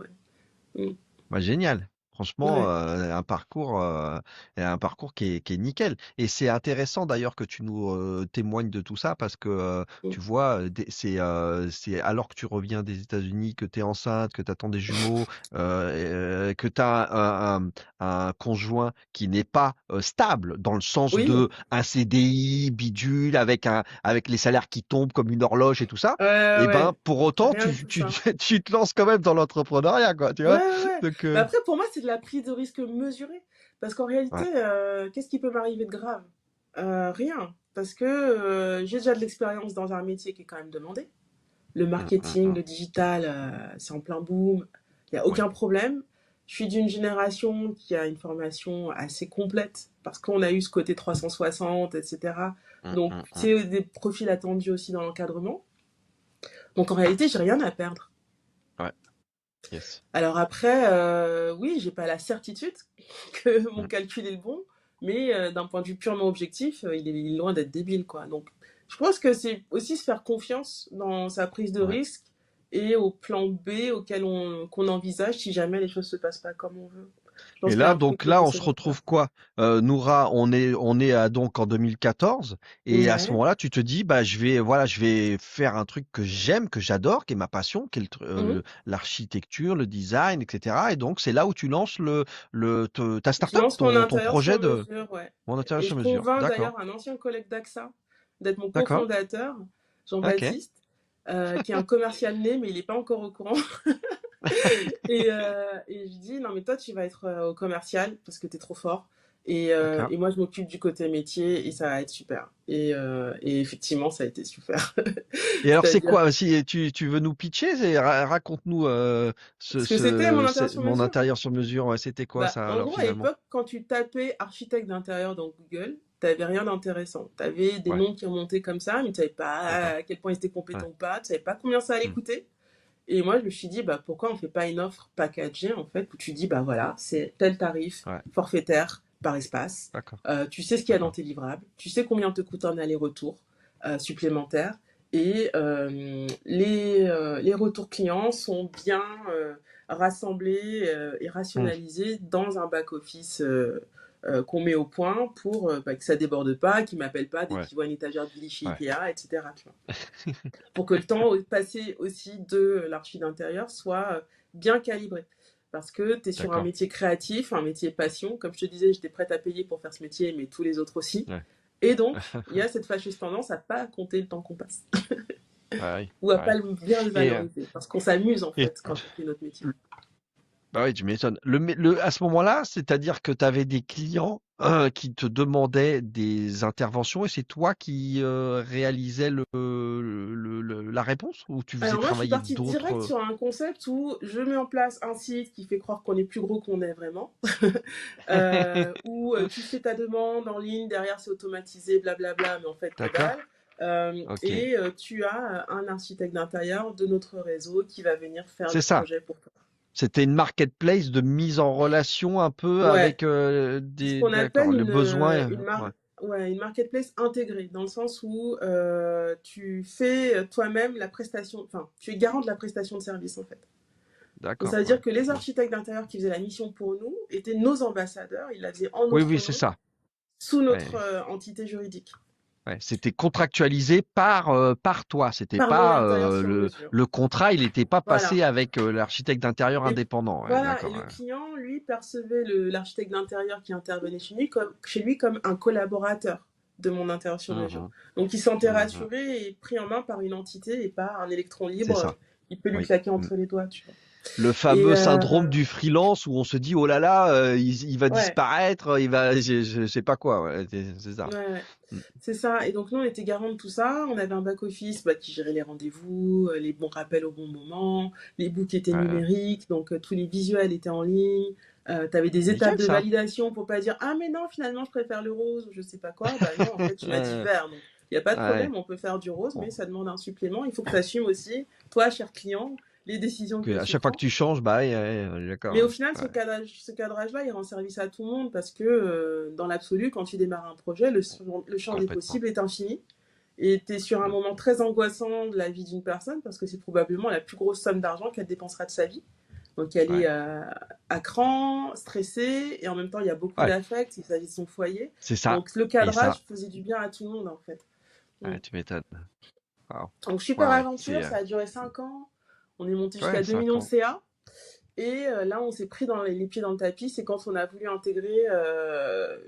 ouais. Bah, génial. Mm. Franchement, Ouais. un parcours qui est nickel. Et c'est intéressant d'ailleurs que tu nous témoignes de tout ça parce que Mm. tu vois, c'est alors que tu reviens des États-Unis, que tu es enceinte, que tu attends des jumeaux, que tu as un conjoint qui n'est pas stable dans le sens Oui, de un CDI bidule avec les salaires qui tombent comme une horloge et tout ça. Et ben, ouais, pour autant, rien de tout ça. tu te lances quand même dans l'entrepreneuriat, quoi, tu Ouais, vois? ouais, ouais. Donc, Mais après, pour moi, c'est de la prise de risque mesurée. Parce qu'en réalité, ouais. qu'est-ce qui peut m'arriver de grave? Rien. Parce que j'ai déjà de l'expérience dans un métier qui est quand même demandé. Le marketing, Mmh. le digital, c'est en plein boom. Il n'y a Ouais. aucun problème. Je suis d'une génération qui a une formation assez complète parce qu'on a eu ce côté 360, etc. Mmh, Donc, mmh, mmh. c'est des profils attendus aussi dans l'encadrement. Donc, en réalité, j'ai rien à perdre. Ouais. Yes. Alors après, oui, j'ai pas la certitude que mon Mmh. calcul est le bon, mais d'un point de vue purement objectif, il est loin d'être débile, quoi. Donc, je pense que c'est aussi se faire confiance dans sa prise de Ouais. risque et au plan B qu'on envisage si jamais les choses se passent pas comme on veut. Je pense Et qu'il y a là, un peu donc ce là, côté on se secondaire. retrouve quoi? Noura, donc en 2014, et à ce Ouais. moment-là, tu te dis, bah, je vais faire un truc que j'aime, que j'adore, qui est ma passion, qui est Mhm. l'architecture, le design, etc. Et donc, c'est là où tu lances ta Je startup, lance mon ton intérieur sur projet de mesure, ouais. mon intérieur Et je sur mesure. convainc D'accord. d'ailleurs un ancien collègue d'AXA d'être mon D'accord. cofondateur, Ok. Jean-Baptiste, qui est un commercial né, mais il n'est pas encore au courant. Et je dis, non, mais toi, tu vas être au commercial parce que tu es trop fort. D'accord. Et moi, je m'occupe du côté métier et ça va être super. Et effectivement, ça a été super. Et alors, c'est C'est-à-dire, quoi, si tu veux nous pitcher, raconte-nous ce que c'était mon intérieur sur mon mesure. intérieur sur mesure. Ouais, c'était quoi Bah, ça en alors gros, à finalement? l'époque, quand tu tapais architecte d'intérieur dans Google, t'avais rien d'intéressant. T'avais des Ouais, noms qui remontaient comme ça, mais tu savais pas d'accord. à quel point ils étaient Ouais. compétents ou pas, tu savais pas combien ça allait Hmm. coûter. Et moi, je me suis dit, bah, pourquoi on fait pas une offre packagée, en fait, où tu dis, bah voilà, c'est tel tarif Ouais, forfaitaire par espace. d'accord, Tu sais ce qu'il y a dans d'accord. tes livrables, tu sais combien te coûte un aller-retour supplémentaire. Et les retours clients sont bien rassemblés et Hmm. rationalisés dans un back-office qu'on met au point pour bah, que ça déborde pas, qu'ils ne m'appellent pas dès Ouais, qu'ils voient une étagère de Billy chez ouais. Ikea, etc. Tu vois, pour que le temps passé aussi de l'archi d'intérieur soit bien calibré. Parce que tu es sur un D'accord. métier créatif, un métier passion. Comme je te disais, j'étais prête à payer pour faire ce métier, mais tous les autres aussi. Ouais. Et donc, il y a cette fâcheuse tendance à pas compter le temps qu'on passe. Ouais, Ou à pas ouais. bien le Et, valoriser. Parce qu'on s'amuse, en et fait, quand on fait notre métier. Bah oui, tu m'étonnes. À ce moment-là, c'est-à-dire que tu avais des clients qui te demandaient des interventions et c'est toi qui réalisais la réponse ou tu faisais Alors moi, je suis travailler partie d'autres. direct sur un concept où je mets en place un site qui fait croire qu'on est plus gros qu'on est vraiment, où tu fais ta demande en ligne, derrière c'est automatisé, blablabla, mais en fait que D'accord? dalle. Ok. Et tu as un architecte d'intérieur de notre réseau qui va venir faire C'est le ça. projet pour toi. C'était une marketplace de mise en relation un peu Ouais, avec c'est ce des. qu'on appelle D'accord, le besoin. Ouais. une marketplace intégrée, dans le sens où tu fais toi-même la prestation, enfin, tu es garant de la prestation de service en fait. Donc ça D'accord, veut ouais. dire que les Ok. architectes d'intérieur qui faisaient la mission pour nous étaient nos ambassadeurs, ils la faisaient en Oui, notre oui, c'est nom, ça. sous notre Ouais. entité juridique, Ouais, c'était contractualisé par toi. C'était par mon pas intérieur sur mesure. le contrat, il n'était pas Voilà. passé avec l'architecte d'intérieur Et, indépendant. Ouais, voilà. Et d'accord. le Ouais. client, lui, percevait l'architecte d'intérieur qui intervenait chez lui comme un collaborateur de mon intérieur sur mesure. Mhm, Donc il sentait mhm. rassuré et pris en main par une entité et pas un électron C'est libre, ça. il peut lui Oui. claquer Mm. entre les doigts, tu vois. Le Et fameux syndrome du freelance où on se dit oh là là, il va ouais, disparaître, il va, je sais pas quoi. Ouais, c'est ça. ouais, ouais. Mm. C'est ça. Et donc, nous, on était garant de tout ça. On avait un back-office qui gérait les rendez-vous, les bons rappels au bon moment, les books étaient Ouais, ouais. numériques, donc tous les visuels étaient en ligne. Tu avais des étapes Nickel de ça. validation pour pas dire ah, mais non, finalement, je préfère le rose ou je sais pas quoi. Bah non, en fait, tu m'as dit Ouais, vert. Donc, il n'y a pas de ouais. problème, on peut faire du rose, mais Bon. ça demande un supplément. Il faut que tu assumes aussi, toi, cher client, les décisions que À tu chaque fois que prends. tu changes, bah ouais, ouais, on est d'accord. Mais au Ouais. final, Ouais. ce cadrage-là, il rend service à tout le monde parce que dans l'absolu, quand tu démarres un projet, le champ des Complètement. possibles est infini. Et tu es sur un Mm. moment très angoissant de la vie d'une personne parce que c'est probablement la plus grosse somme d'argent qu'elle dépensera de sa vie. Donc elle est Ouais. à cran, stressée, et en même temps il y a beaucoup Ouais. d'affect, il s'agit de son foyer. C'est ça. Donc le Et cadrage ça, faisait du bien à tout le monde en fait. Mm. ouais, tu m'étonnes. Wow. Donc super Ouais, ouais. aventure, C'est ça a duré 5 ans. On est monté ouais, jusqu'à 2 5 millions de ans. CA. Et là, on s'est pris dans les pieds dans le tapis. C'est quand on a voulu intégrer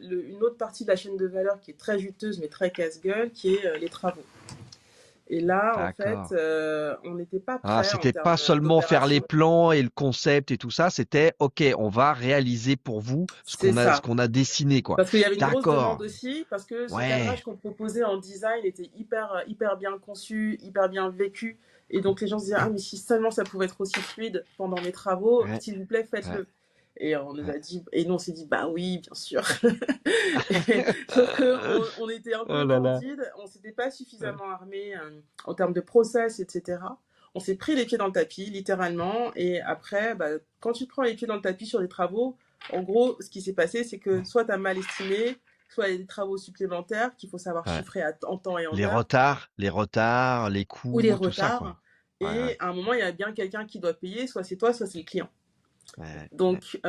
une autre partie de la chaîne de valeur qui est très juteuse mais très casse-gueule, qui est les travaux. Et là, en fait, D'accord. on n'était pas Ah, prêt en c'était termes pas seulement faire les d'opération. plans et le concept et tout ça, c'était OK, on va réaliser pour vous C'est ce ça. qu'on a dessiné, quoi. Parce qu'il y avait une grosse demande D'accord. aussi, parce que ce Ouais. cadrage qu'on proposait en design était hyper bien conçu, hyper bien vécu. Et donc les gens se disaient, ah mais si seulement ça pouvait être aussi fluide pendant mes travaux, Ouais, s'il vous plaît, ouais, faites-le. Et on nous ouais. a dit, et nous on s'est dit, bah oui, bien sûr. Et, sauf qu'on était un Oh peu là là. candide, on s'était pas Ouais. suffisamment armé en termes de process, etc. On s'est pris les pieds dans le tapis, littéralement. Et après, bah, quand tu te prends les pieds dans le tapis sur des travaux, en gros, ce qui s'est passé, c'est que soit tu as mal estimé, soit il y a des travaux supplémentaires qu'il faut savoir Ouais. chiffrer en temps et en heure, Les retards, les ou les coûts, tout ça, quoi. retards. Ouais, ouais, Et à un moment, il y a bien quelqu'un qui doit payer, soit c'est toi, soit c'est le client. ouais, ouais. Donc,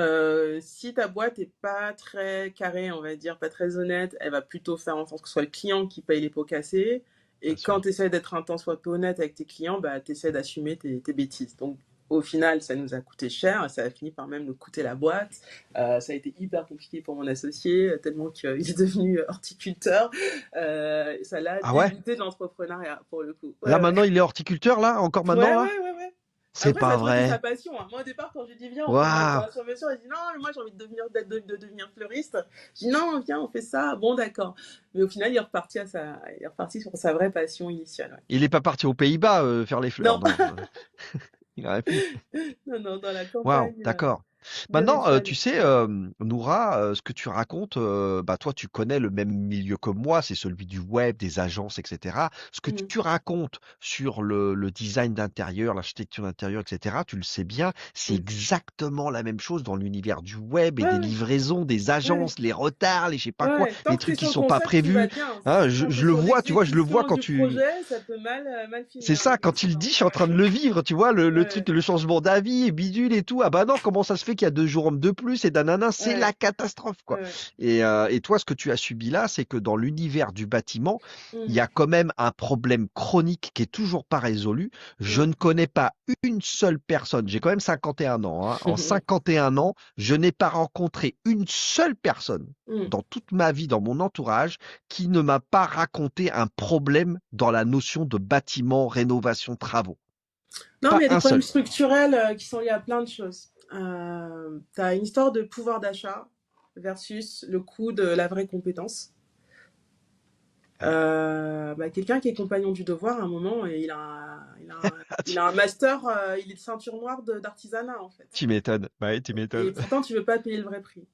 si ta boîte est pas très carrée, on va dire, pas très honnête, elle va plutôt faire en sorte que ce soit le client qui paye les pots cassés. Bien Et quand sûr. tu essaies d'être un temps soit peu honnête avec tes clients, bah, tu essaies d'assumer tes bêtises. Donc, au final, ça nous a coûté cher et ça a fini par même nous coûter la boîte. Ça a été hyper compliqué pour mon associé, tellement qu'il est devenu horticulteur. Ça l'a Ah ouais? dégoûté de l'entrepreneuriat, pour le coup. Là, Ouais, ouais. maintenant, il est horticulteur, là? Encore maintenant, Ouais, là? ouais, ouais, ouais. C'est Après, ça pas a toujours été sa vrai. passion, hein. Moi, au départ, quand je lui dis, viens, on fait de la Waouh! décoration maison, il dit, non, mais moi, j'ai envie de de devenir fleuriste. Je dis, non, viens, on fait ça. Bon, d'accord. Mais au final, il est reparti sur sa vraie passion initiale. Ouais. Il est pas parti aux Pays-Bas faire les fleurs, Non, non. Il aurait pu. non, non, dans la Waouh, campagne d'accord. de Maintenant, rituel. tu sais, Noura, ce que tu racontes, bah toi, tu connais le même milieu que moi, c'est celui du web, des agences, etc. Ce que Mm, tu racontes sur le design d'intérieur, l'architecture d'intérieur, etc., tu le sais bien, c'est mm. exactement la même chose dans l'univers du web et Ouais, des ouais, livraisons, des ouais. agences, les retards, les je sais pas Ouais, quoi, ouais. les Tant que tu es trucs qui sur le sont pas concept, tout va prévus. bien. Hein, Quand tu je es le sur vois, tu vois, je le vois l'exécution quand du tu, projet, ça peut mal c'est finir, ça, quand il effectivement. dit, je suis en train de le vivre, tu vois, le Ouais, truc, le changement d'avis et bidule et tout. Ah bah non, comment ça se fait qu'il y a 2 jours de plus et nanana, c'est la ouais, catastrophe, quoi. ouais, ouais. Et toi, ce que tu as subi là, c'est que dans l'univers du bâtiment, il y Mm, a quand même un problème chronique qui est toujours pas résolu. Je mm. ne connais pas une seule personne, j'ai quand même 51 ans, hein. En 51 ans, je n'ai pas rencontré une seule personne Mm. dans toute ma vie, dans mon entourage, qui ne m'a pas raconté un problème dans la notion de bâtiment, rénovation, travaux. Non, mais Pas il y a des un problèmes seul. structurels qui sont liés à plein de choses. tu as une histoire de pouvoir d'achat versus le coût de la vraie compétence. Ouais. Quelqu'un qui est compagnon du devoir, à un moment, et il a un master, il est de ceinture noire d'artisanat, en fait. Tu m'étonnes. Ouais, tu Et m'étonnes. pourtant, tu veux pas payer le vrai prix.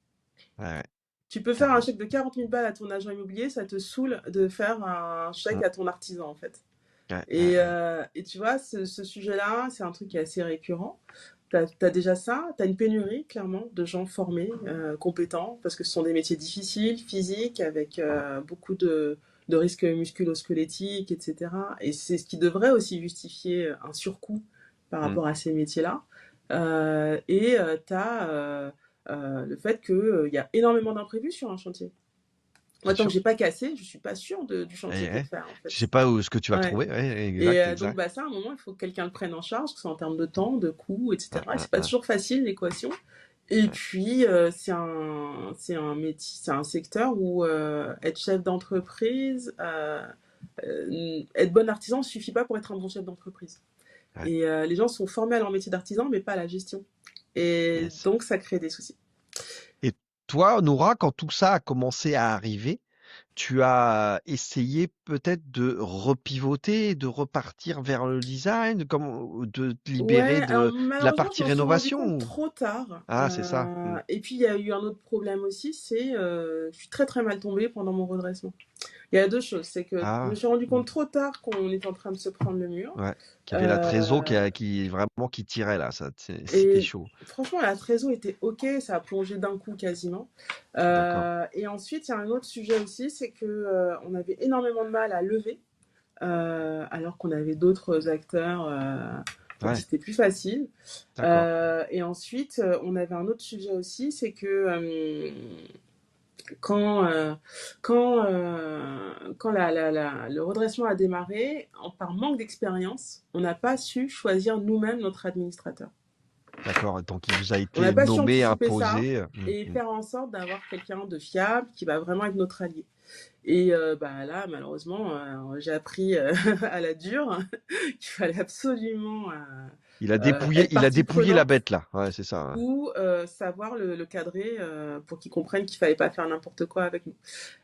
Ouais, ouais, Tu peux faire un carrément. chèque de 40 000 balles à ton agent immobilier, ça te saoule de faire un chèque Mm. à ton artisan, en fait. Ouais, ouais, ouais. Et tu vois, ce sujet-là, c'est un truc qui est assez récurrent. T'as déjà ça, t'as une pénurie, clairement, de gens formés, compétents, parce que ce sont des métiers difficiles, physiques, avec beaucoup de risques musculo-squelettiques, etc. Et c'est ce qui devrait aussi justifier un surcoût par Mm. rapport à ces métiers-là. T'as le fait qu'il y a énormément d'imprévus sur un chantier. Bien Moi, tant que sûr. j'ai pas cassé, je suis pas sûre du Et, chantier qui est ouais. fait, en Tu sais fait. pas où ce que tu vas Ouais. trouver. Ouais, Et exact, donc, exact. ça, à un moment, il faut que quelqu'un le prenne en charge, que ce soit en termes de temps, de coût, Ouais, etc. Et ouais, c'est pas ouais, toujours facile, l'équation. Et ouais. puis, c'est un métier, c'est un secteur où être chef d'entreprise, être bon artisan ne suffit pas pour être un bon chef d'entreprise. Ouais. Et les gens sont formés à leur métier d'artisan, mais pas à la gestion. Et Yes. donc, ça crée des soucis. Et toi, Noura, quand tout ça a commencé à arriver, tu as essayé peut-être de repivoter, de repartir vers le design, de te libérer Ouais, alors de la malheureusement, je partie m'en suis rendu rénovation compte trop tard. Ah, c'est ça. Mm. Et puis, il y a eu un autre problème aussi, c'est je suis très très mal tombée pendant mon redressement. Il y a deux choses, c'est que je me Ah, suis rendu mm. compte trop tard qu'on était en train de se prendre le mur. Ouais. Qu'il y avait la trésor Euh, qui vraiment qui tirait là, ça, c'était et chaud. franchement, la trésor était ok, ça a plongé d'un coup quasiment. D'accord. Et ensuite, il y a un autre sujet aussi, c'est que on avait énormément de mal à lever, alors qu'on avait d'autres acteurs pour qui Ouais, c'était plus facile. d'accord. Et ensuite, on avait un autre sujet aussi, c'est que quand, euh, quand le redressement a démarré, par manque d'expérience, on n'a pas su choisir nous-mêmes notre administrateur. D'accord. Donc il vous a On n'a été pas su nommé, anticiper ça imposé. et Mm. faire en sorte d'avoir quelqu'un de fiable qui va vraiment être notre allié. Là, malheureusement, j'ai appris à la dure qu'il fallait absolument être Il a partie dépouillé la prenante bête là. Ouais, c'est ça. Ouais. ou savoir le cadrer pour qu'ils comprennent qu'il fallait pas faire n'importe quoi avec nous.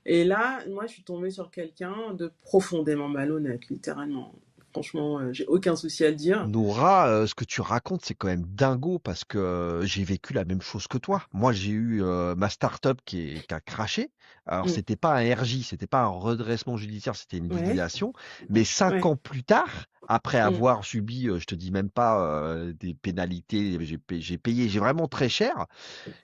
Et là, moi, je suis tombée sur quelqu'un de profondément malhonnête, littéralement. Franchement, j'ai aucun souci à le dire. Noura, ce que tu racontes, c'est quand même dingo parce que j'ai vécu la même chose que toi. Moi, j'ai eu ma start-up qui a craché. Alors, Mm. c'était pas un RJ, c'était pas un redressement judiciaire, c'était une Ouais, liquidation. Mais cinq ouais. ans plus tard, après Mm. avoir subi, je te dis même pas des pénalités, j'ai payé, j'ai vraiment très cher.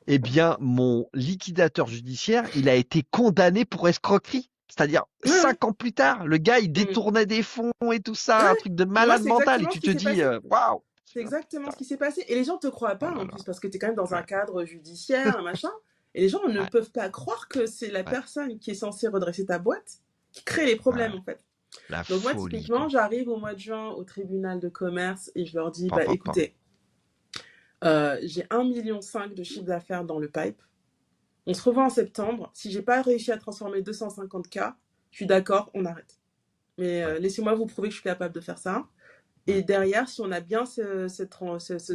Eh bien, mon liquidateur judiciaire, il a été condamné pour escroquerie. C'est-à-dire, Ouais, ouais. 5 ans plus tard, le gars, il Mm. détournait des fonds et tout ça, un Ouais. truc de Et moi, malade c'est mental. Et exactement ce tu qui te s'est dis, passé. waouh! C'est Ah, exactement putain, ce qui s'est passé. Et les gens te croient oh pas là en là. plus parce que tu es quand même dans un Ouais, cadre judiciaire, un machin. Et les gens ne ouais, peuvent pas croire que c'est la ouais, personne qui est censée redresser ta boîte qui crée les problèmes ouais. en fait. La Donc moi, folie, typiquement, quoi. j'arrive au mois de juin au tribunal de commerce et je leur dis, Pam, bah pam, pam. écoutez, j'ai 1,5 million de chiffre d'affaires dans le pipe. On se revoit en septembre. Si j'ai pas réussi à transformer 250K, je suis d'accord, on arrête. Mais Ouais, laissez-moi vous prouver que je suis capable de faire ça. ouais. Et derrière, si on a bien ce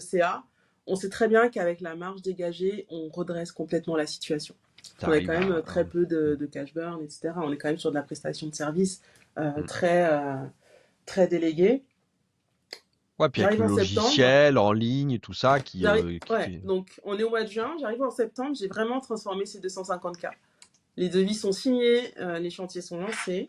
CA, on sait très bien qu'avec la marge dégagée, on redresse complètement la situation. Parce qu'on a quand T'arrives même à. très peu de cash burn, etc. On est quand même sur de la prestation de service Mm. très déléguée. Ouais, puis avec J'arrive le en septembre. logiciel en ligne, tout ça, qui Ouais, fait. donc on est au mois de juin. J'arrive en septembre. J'ai vraiment transformé ces 250K. Les devis sont signés, les chantiers sont lancés.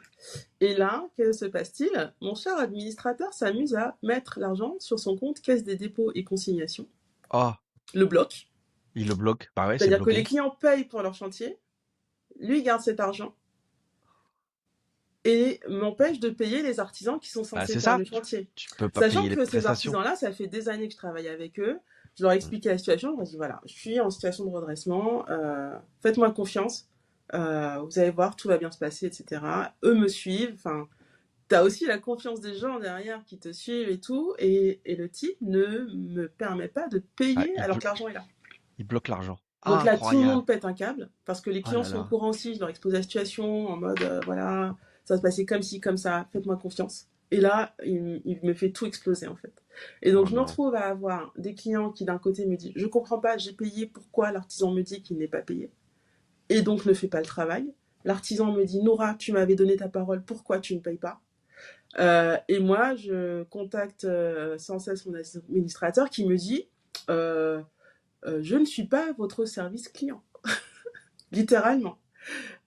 Et là, que se passe-t-il? Mon cher administrateur s'amuse à mettre l'argent sur son compte caisse des dépôts et consignations, Oh, le bloc. il le bloque. Bah ouais, c'est C'est-à-dire que les bloqué. clients payent pour leur chantier, lui garde cet argent et m'empêche de payer les artisans qui sont Bah, censés c'est faire ça. le chantier. Tu peux pas Sachant payer les que ces prestations. artisans-là, ça fait des années que je travaille avec eux. Je leur ai Mm. expliqué la situation. Je leur ai dit voilà, je suis en situation de redressement. Faites-moi confiance. Vous allez voir, tout va bien se passer, etc. Eux me suivent. Enfin, t'as aussi la confiance des gens derrière qui te suivent et tout. Et le type ne me permet pas de Ah, payer alors que l'argent est là. il bloque l'argent. Donc là, tout le Incroyable. monde pète un câble parce que les Oh clients là sont au là. courant aussi. Je leur expose la situation en mode voilà, ça va se passer comme ci, comme ça, faites-moi confiance. Et là, il me fait tout exploser en fait. Et donc Oh je me non. retrouve à avoir des clients qui d'un côté me disent, je comprends pas, j'ai payé, pourquoi l'artisan me dit qu'il n'est pas payé et donc ne fait pas le travail. L'artisan me dit, Nora, tu m'avais donné ta parole, pourquoi tu ne payes pas? Et moi, je contacte sans cesse mon administrateur qui me dit, euh, je ne suis pas votre service client, littéralement.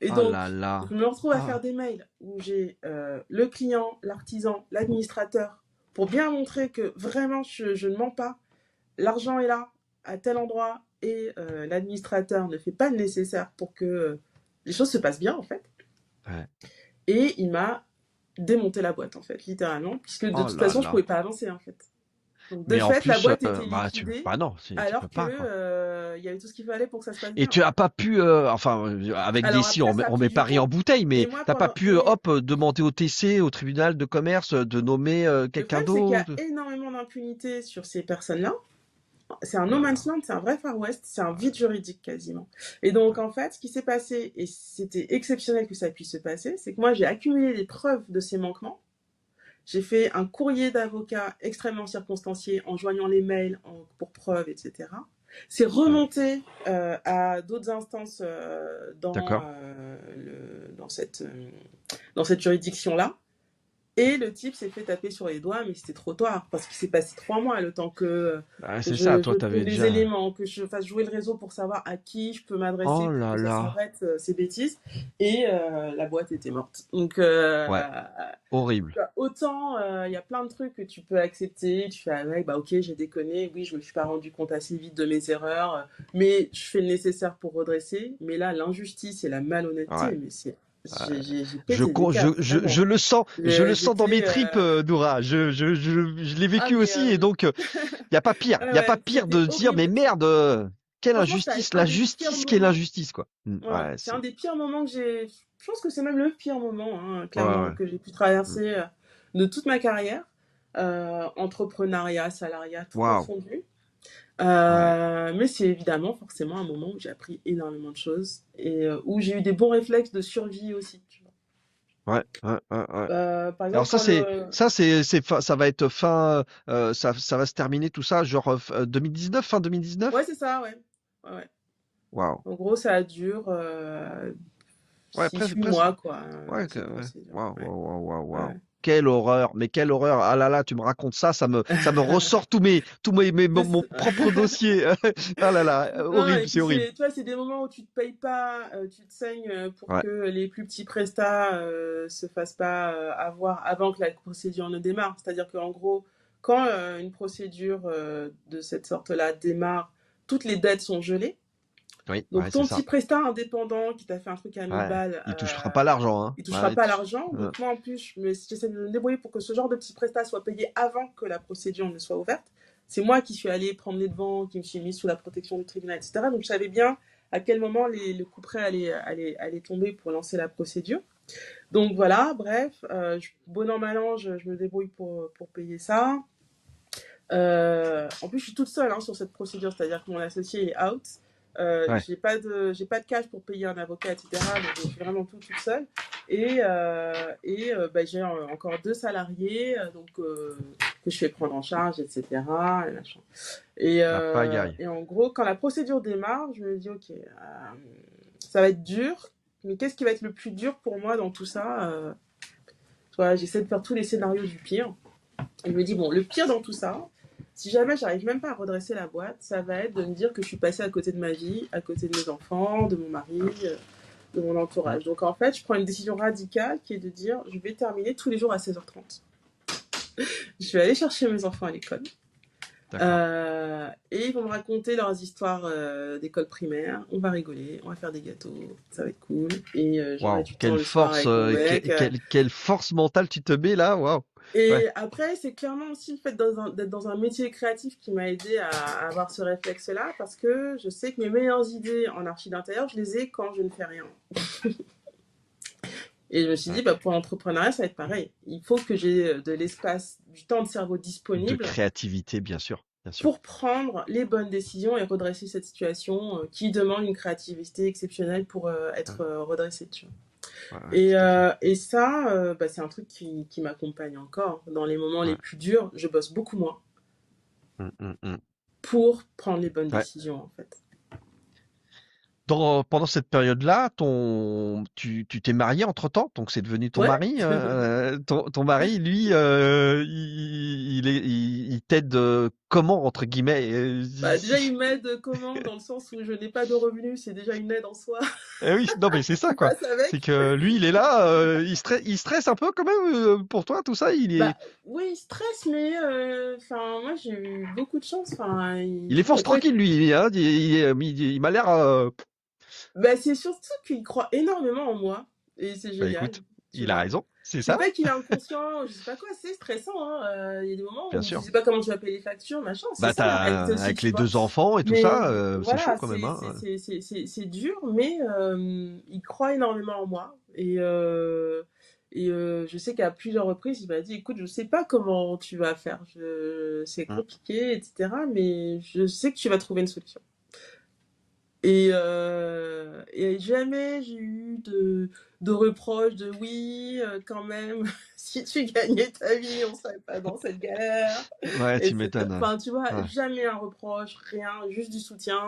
Et Oh là donc, là. je me retrouve à faire Ah. des mails où j'ai le client, l'artisan, l'administrateur, pour bien montrer que vraiment, je ne mens pas. L'argent est là, à tel endroit, et l'administrateur ne fait pas le nécessaire pour que les choses se passent bien, en fait. Ouais. Et il m'a démonté la boîte, en fait, littéralement, puisque de Oh toute là façon, je là. pouvais pas avancer, en fait. Donc, de Mais en fait, la plus, boîte était bah liquidée, bah non, tu peux alors que pas quoi. il y avait tout ce qu'il fallait pour que ça se passe Et bien, tu en as fait. pas pu, enfin, avec des Alors si, après, ça a on pris met du Paris en temps. bouteille, Et mais moi, t'as pas pendant. pu, Mais hop, demander au TC, au tribunal de commerce, de nommer le quelqu'un problème, c'est qu'il y a d'autre. énormément d'impunité sur ces personnes-là. C'est un Oh no là man's là. land, c'est un vrai Far West, c'est un vide juridique quasiment. Et donc, en fait, ce qui s'est passé, et c'était exceptionnel que ça puisse se passer, c'est que moi, j'ai accumulé les preuves de ces manquements. J'ai fait un courrier d'avocat extrêmement circonstancié en joignant les mails pour preuve, etc. C'est Ouais. remonté à d'autres instances D'accord. dans cette juridiction-là. Et le type s'est fait taper sur les doigts, mais c'était trop tard, parce qu'il s'est passé 3 mois le temps que Ah, c'est ça. je Toi, trouve t'avais les déjà. éléments, que je fasse jouer le réseau pour savoir à qui je peux Oh m'adresser pour là que ça là. s'arrête, ces bêtises. Et la boîte était morte. Donc, Ouais. Horrible. autant il y a plein de trucs que tu peux accepter, tu fais avec, bah ok, j'ai déconné, oui, je me suis pas rendu compte assez vite de mes erreurs, mais je fais le nécessaire pour redresser. Mais là, l'injustice et la Ouais. malhonnêteté, mais c'est. Ouais. J'ai pété des câbles, Je vraiment. je le sens dans mes J'étais. tripes, Noura. Je l'ai Ah, vécu mais. aussi, et donc, il y a pas pire. Ouais, Il y a pas ouais, pire c'était de dire, mais horrible. merde, quelle Franchement, c'était injustice, un des pires l'injustice, quelle moments. injustice, quoi. Ouais, Ouais, c'est un c'est. des pires moments que j'ai. Je pense que c'est même le pire moment, hein, Ouais, clairement, ouais. que j'ai pu Mm. traverser de toute ma carrière. Entrepreneuriat, salariat, tout Waouh. confondu. Ouais. Mais c'est évidemment forcément un moment où j'ai appris énormément de choses et où j'ai eu des bons réflexes de survie aussi. Tu vois. Ouais, ouais, ouais, ouais. Par Alors exemple, quand le. ça va être fin, ça va se terminer tout ça, genre 2019, fin Ouais, 2019? c'est ça, ouais. Ouais, ouais. Waouh. En gros, ça dure Ouais, 6-8 presque. mois, quoi, Ouais, cette ouais. procédure. Waouh, Ouais. waouh, waouh, waouh, waouh. Ouais. Quelle horreur, mais quelle horreur. Ah là là, tu me racontes ça, ça me ressort mon propre dossier. Ah là là, Non, et horrible, c'est puis horrible. c'est, tu vois, c'est des moments où tu te payes pas, tu te saignes pour Ouais, que les plus petits prestats se fassent pas avoir avant que la procédure ne démarre. C'est-à-dire qu'en gros, quand une procédure de cette sorte-là démarre, toutes les dettes sont gelées. oui, ouais, Donc c'est ton petit ça. prestat indépendant qui t'a fait un truc à 1000 Ouais, balles, il touchera pas l'argent, hein. il touchera Ouais, pas l'argent. euh, Donc moi en plus, j'essaie de me débrouiller pour que ce genre de petit prestat soit payé avant que la procédure ne soit ouverte. C'est moi qui suis allée prendre les devants, qui me suis mise sous la protection du tribunal, etc. Donc je savais bien à quel moment le coup près allait tomber pour lancer la procédure. Donc voilà, bref, bon an, mal an, je me débrouille pour payer ça. En plus, je suis toute seule hein, sur cette procédure, c'est-à-dire que mon associé il est out. ouais. J'ai pas de cash pour payer un avocat, etc. Donc je suis vraiment toute seule. Bah, j'ai encore 2 salariés que je fais prendre en charge, etc. Et, machin. La pagaille. Et en gros, quand la procédure démarre, je me dis, ok, ça va être dur, mais qu'est-ce qui va être le plus dur pour moi dans tout ça j'essaie de faire tous les scénarios du pire. Et je me dis, bon, le pire dans tout ça, si jamais j'arrive même pas à redresser la boîte, ça va être de me dire que je suis passée à côté de ma vie, à côté de mes enfants, de mon mari, de mon Mm. entourage. Donc en fait, je prends une décision radicale qui est de dire, je vais terminer tous les jours à 16h30. Je vais aller chercher mes enfants à l'école. D'accord. Et ils vont me raconter leurs histoires d'école primaire. On va rigoler, on va faire des gâteaux, ça va être cool. Et j'aurai Waouh, du temps le soir avec mon mec. quelle force mentale tu te mets là, waouh. Ouais, Et après, c'est clairement aussi le fait d'être dans un métier créatif qui m'a aidé à avoir ce réflexe-là, parce que je sais que mes meilleures idées en archi d'intérieur, je les ai quand je ne fais rien. Et je me suis dit, ouais. bah, pour l'entrepreneuriat, ça va être pareil. Il faut que j'ai de l'espace, du temps de cerveau De disponible créativité, bien sûr, bien sûr. pour prendre les bonnes décisions et redresser cette situation qui demande une créativité exceptionnelle pour Ouais. être redressée. Tu vois. Ouais, ouais, tout à fait. Et ça, bah, c'est un truc qui m'accompagne encore. Dans les moments les Ouais. plus durs, je bosse beaucoup moins Mm. pour prendre les bonnes Ouais. décisions, en fait. Pendant cette période-là, tu t'es marié entre-temps, donc c'est devenu ton Ouais. mari. Ton mari, lui, il t'aide comment, entre guillemets? Bah, déjà, il m'aide comment? Dans le sens où je n'ai pas de revenus, c'est déjà une aide en soi Eh oui, non mais c'est ça qui quoi. passe C'est avec. que lui, il est là, il stresse un peu quand même pour toi, tout ça. Bah, oui, il stresse, mais enfin, moi, j'ai eu beaucoup de chance. Enfin, Il est il y force a pas... tranquille lui. Hein, il m'a l'air. Bah, c'est surtout qu'il croit énormément en moi, et c'est Bah génial, écoute, tu il a vois. raison, c'est C'est ça, pas qu'il est inconscient, je sais pas quoi, c'est stressant, hein. Il y a des moments bien où tu sûr. sais pas comment tu vas payer les factures, machin. C'est Bah ça la réalité t'as aussi, avec tu les vois. 2 enfants et tout Mais ça, c'est chaud voilà, quand même. Hein. c'est dur, mais il croit énormément en moi. Je sais qu'à plusieurs reprises, il m'a dit, écoute, je sais pas comment tu vas faire, c'est Mm. compliqué, etc. Mais je sais que tu vas trouver une solution. Et jamais j'ai eu de reproches de oui, quand même, si tu gagnais ta vie, on serait pas dans cette galère, Ouais, tu etc. m'étonnes. Enfin, tu vois, Ouais. jamais un reproche, rien, juste du soutien.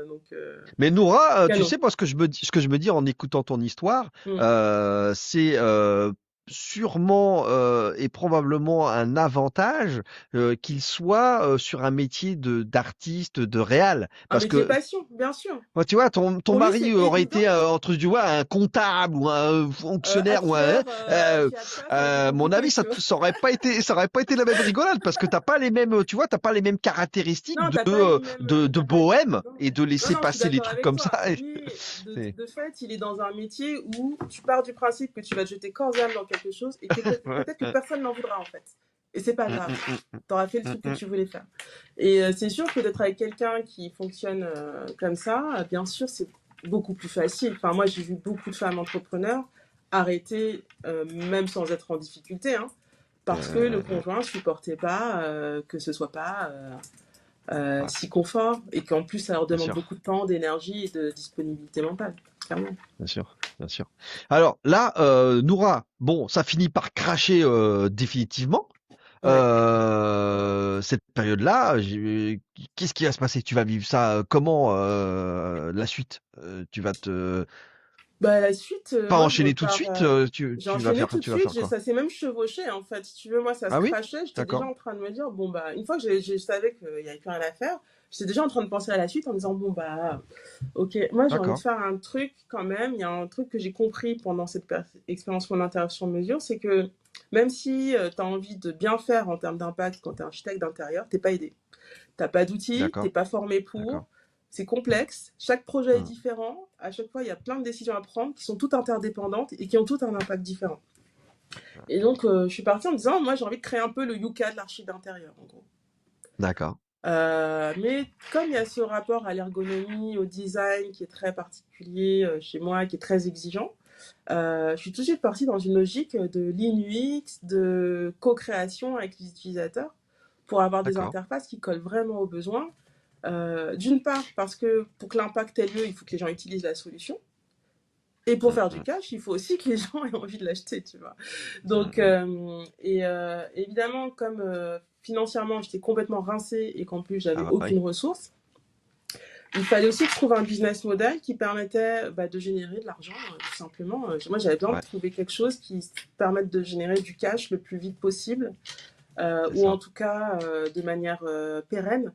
Donc, Mais Noura, tu canon. sais, moi, ce que je me dis en écoutant ton histoire, Mm. c'est sûrement et probablement un avantage qu'il soit sur un métier d'artiste, de réal. Un Parce métier que, passion, bien sûr. moi, tu vois, ton Pour lui, mari c'est aurait évident. été, entre tu vois, un comptable ou un fonctionnaire ou un, Acteur, chez AXA, ça aurait été mon avis, compliqué, tu vois. ça aurait pas été la même rigolade parce que t'as pas les mêmes, tu vois, t'as pas les mêmes caractéristiques Non, t'as pas les mêmes de caractères. bohème Non, et de non, laisser non, je suis passer les d'accord trucs avec comme ça. toi. Lui, C'est- de fait, il est dans un métier où tu pars du principe que tu vas te jeter corps et âme dans quelque chose et que Ouais, peut-être que ouais. personne n'en voudra en fait. Et c'est pas Mm, grave. mm, mm, T'auras fait le mm, truc que mm. tu voulais faire. Et c'est sûr que d'être avec quelqu'un qui fonctionne comme ça, bien sûr, c'est beaucoup plus facile. Enfin, moi, j'ai vu beaucoup de femmes entrepreneurs arrêter, même sans être en difficulté, hein, parce que le Ouais, conjoint supportait pas que ce soit pas ouais, si confort et qu'en plus ça leur bien demande beaucoup sûr, de temps, d'énergie et de disponibilité mentale, clairement. bien sûr, bien sûr. Alors là, Noura, bon, ça finit par cracher définitivement. Ouais. Cette période-là, qu'est-ce qui va se passer? Tu vas vivre ça comment la suite? Tu vas te Bah la suite, pas moi je enchaîner tout de repars. suite. J'ai enchaîné tout de Tu vas suite, faire quoi? ça s'est même chevauché en fait. Si tu veux, moi ça se Ah oui? crachait, j'étais déjà D'accord, en train de me dire, bon bah, une fois que je savais qu'il n'y avait plus rien à faire, j'étais déjà en train de penser à la suite en me disant, bon bah, ok, moi j'ai envie de d'accord, faire un truc quand même. Il y a un truc que j'ai compris pendant cette expérience mon intérieur sur mesure, c'est que même si tu as envie de bien faire en termes d'impact quand tu es architecte d'intérieur, t'es pas aidé. T'as pas d'outils, t'es d'accord, pas formé d'accord. pour, c'est complexe, chaque projet est Hmm. différent, à chaque fois il y a plein de décisions à prendre qui sont toutes interdépendantes et qui ont toutes un impact différent. Et donc je suis partie en me disant, moi j'ai envie de créer un peu le Yuka de l'archi d'intérieur en gros. D'accord, Mais comme il y a ce rapport à l'ergonomie, au design qui est très particulier chez moi, qui est très exigeant, je suis tout de suite partie dans une logique de lean UX, de co-création avec les utilisateurs pour avoir des d'accord. interfaces qui collent vraiment aux besoins. D'une part, parce que pour que l'impact ait lieu, il faut que les gens utilisent la solution. Et pour Hmm, faire du hmm, cash, il faut aussi que les gens aient envie de l'acheter, tu vois. hmm, Donc, hmm. évidemment, comme financièrement, j'étais complètement rincée et qu'en plus, j'avais Ah bah oui, aucune ressource, il fallait aussi que je trouve un business model qui permettait bah, de générer de l'argent, tout simplement. Moi, j'avais besoin de ouais, trouver quelque chose qui permette de générer du cash le plus vite possible, c'est ou en ça. tout cas de manière pérenne.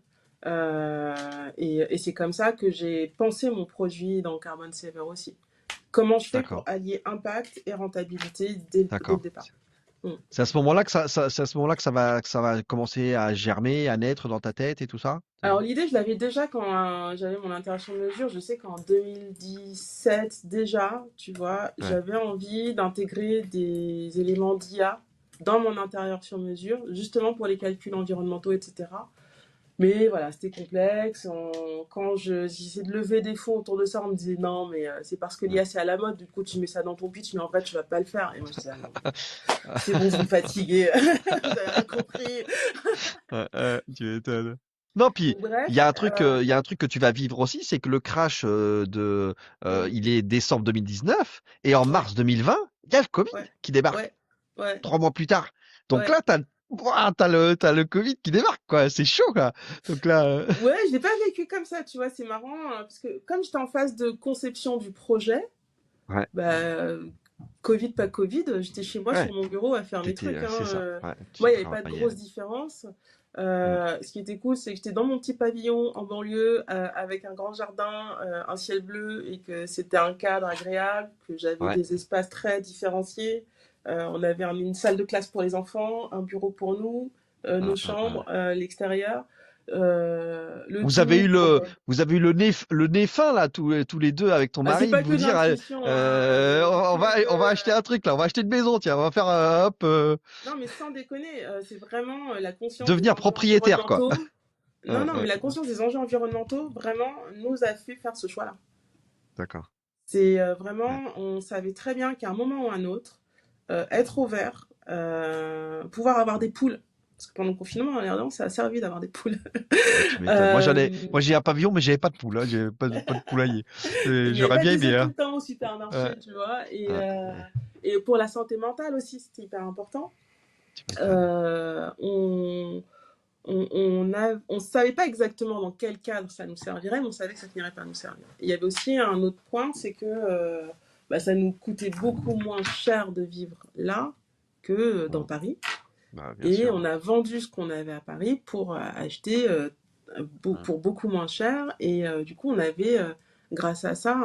Et c'est comme ça que j'ai pensé mon produit dans Carbon Saver aussi. Comment je fais pour D'accord, allier impact et rentabilité dès le d'accord. départ. Mm. C'est à ce moment-là que c'est à ce moment-là que ça va commencer à germer, à naître dans ta tête et tout ça? Alors l'idée, je l'avais déjà quand j'avais mon interaction de mesure. Je sais qu'en 2017 déjà, tu vois, Ouais, j'avais envie d'intégrer des éléments d'IA dans mon intérieur sur mesure, justement pour les calculs environnementaux, etc. Mais voilà, c'était complexe. Quand j'essayais de lever des fonds autour de ça, on me disait non, mais c'est parce que ouais. l'IA c'est à la mode, du coup tu mets ça dans ton pitch, mais en fait tu vas pas le faire. Et moi je disais, ah non, c'est bon, vous me fatiguez, vous avez rien compris. Ouais, tu m'étonnes. Non, puis Donc il y bref, a un truc, il y a un truc que tu vas vivre aussi, c'est que le crash mmh, il est décembre 2019 et en ouais, mars 2020, il y a le Covid ouais, qui débarque ouais, ouais, 3 mois plus tard. Donc ouais. là, ouah, t'as le Covid qui débarque, quoi. C'est chaud, quoi. Donc là, Ouais, je l'ai pas vécu comme ça, tu vois? C'est marrant, parce que comme j'étais en phase de conception du projet, ouais, bah, Covid, pas Covid, j'étais chez moi ouais, sur mon bureau à faire mes trucs, c'est hein, ça. Ouais, tu moi, il y avait pas de travaillais. grosse différence. Mm, Ce qui était cool, c'est que j'étais dans mon petit pavillon en banlieue, avec un grand jardin, un ciel bleu et que c'était un cadre agréable, que j'avais ouais, des espaces très différenciés. On avait une salle de classe pour les enfants, un bureau pour nous, nos mm. chambres, l'extérieur, le Vous avez tout eu pour, vous avez eu le nez fin là, tous les deux avec ton ah, c'est mari, de pas que vous de dire, l'intuition, hein, on tous les deux. on va acheter un truc là, on va acheter une maison, tiens, on va faire hop, Non, mais sans déconner, c'est vraiment la conscience des devenir enjeux propriétaire quoi. environnementaux. Non, non, mais Ouais, la conscience des enjeux environnementaux, vraiment, nous a fait faire ce choix-là. d'accord. C'est Ouais. vraiment, on savait très bien qu'à un moment ou à un autre, être au vert, pouvoir avoir des poules. Parce que pendant le confinement, en regardant, ça a servi d'avoir des poules. Ouais, tu m'étonnes. Euh, Moi j'ai un pavillon, mais j'avais pas de poule, hein, j'avais pas de poulailler. il n'y avait J'aurais pas bien des œufs aimé, tout hein. le temps au Ouais, supermarché, tu vois. ouais, Et pour la santé mentale aussi, c'était hyper important. tu m'étonnes. Euh, on, on savait pas exactement dans quel cadre ça nous servirait, mais on savait que ça finirait par nous servir. Et il y avait aussi un autre point, c'est que bah, ça nous coûtait beaucoup moins cher de vivre là que dans Mm. Paris. Bah, bien Et sûr. on a vendu ce qu'on avait à Paris pour acheter Mm. pour beaucoup moins cher. Et du coup, on avait, grâce à ça,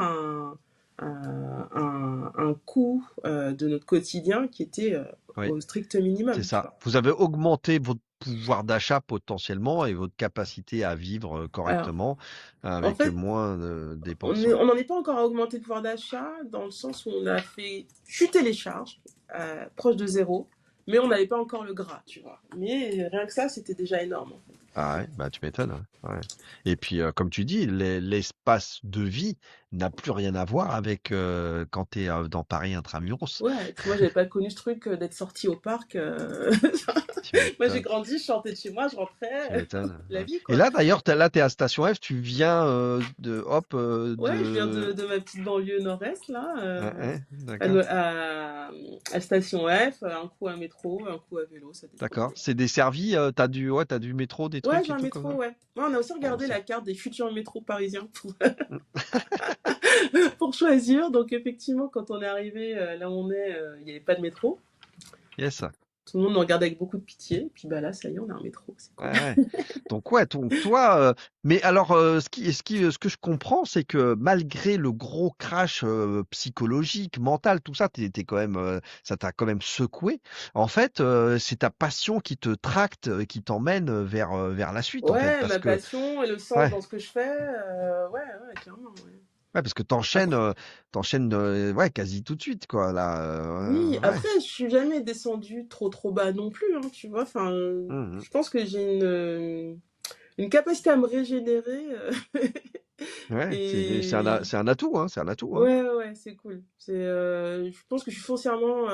un coût de notre quotidien qui était Oui, au strict c'est minimum, tu ça. vois. Vous avez augmenté votre pouvoir d'achat potentiellement et votre capacité à vivre Alors, correctement en avec fait, moins de dépenses. Ouais. on n'en est pas encore à augmenter le pouvoir d'achat dans le sens où on a fait chuter les charges, proche de zéro, mais on n'avait pas encore le gras, tu vois. Mais rien que ça, c'était déjà énorme, en fait. Ah ouais, bah tu m'étonnes. Ouais. Ouais. Et puis comme tu dis, l'espace de vie n'a plus rien à voir avec quand tu es dans Paris intramuros. Ouais, et puis moi, j'avais pas connu ce truc d'être sortie au parc. Tu Moi, j'ai m'étonnes. grandi, je sortais de chez moi, je Tu rentrais, m'étonnes. la Ouais. vie, Et quoi. là d'ailleurs, là t'es à Station F, tu viens de hop Ouais, je viens de de ma petite banlieue nord-est, là, ouais, ouais, d'accord. à Station F, un coup à métro, un coup à vélo, ça dépend des D'accord. jours. C'est desservi, t'as du métro, des Ouais, trucs j'ai et un tout comme métro, ça? ouais. Ouais, on a aussi Bon, regardé c'est la carte des futurs métros parisiens pour, pour choisir. Donc, effectivement, quand on est arrivé là où on est, il n'y avait pas de métro. yes. Tout le monde nous regardait avec beaucoup de pitié. Et puis, bah là, ça y est, on a un métro, c'est Ouais, cool. ouais. Donc ouais, toi, mais alors ce que je comprends, c'est que malgré le gros crash psychologique, mental, tout ça, t'es quand même, ça t'a quand même secoué. En fait, c'est ta passion qui te tracte, qui t'emmène vers la suite, en fait, Ouais, parce ma que passion et le sens ouais, dans ce que je fais, ouais, ouais, clairement. Ouais. ouais, parce que Après, t'enchaînes, ouais, quasi tout de suite, quoi, là, oui, ouais. après, je suis jamais descendue trop bas non plus, hein, tu vois. Enfin, Mhm. je pense que j'ai une capacité à me régénérer. Ouais, Et c'est un atout, hein, c'est un atout, hein. ouais, ouais, ouais, c'est cool. Je pense que je suis foncièrement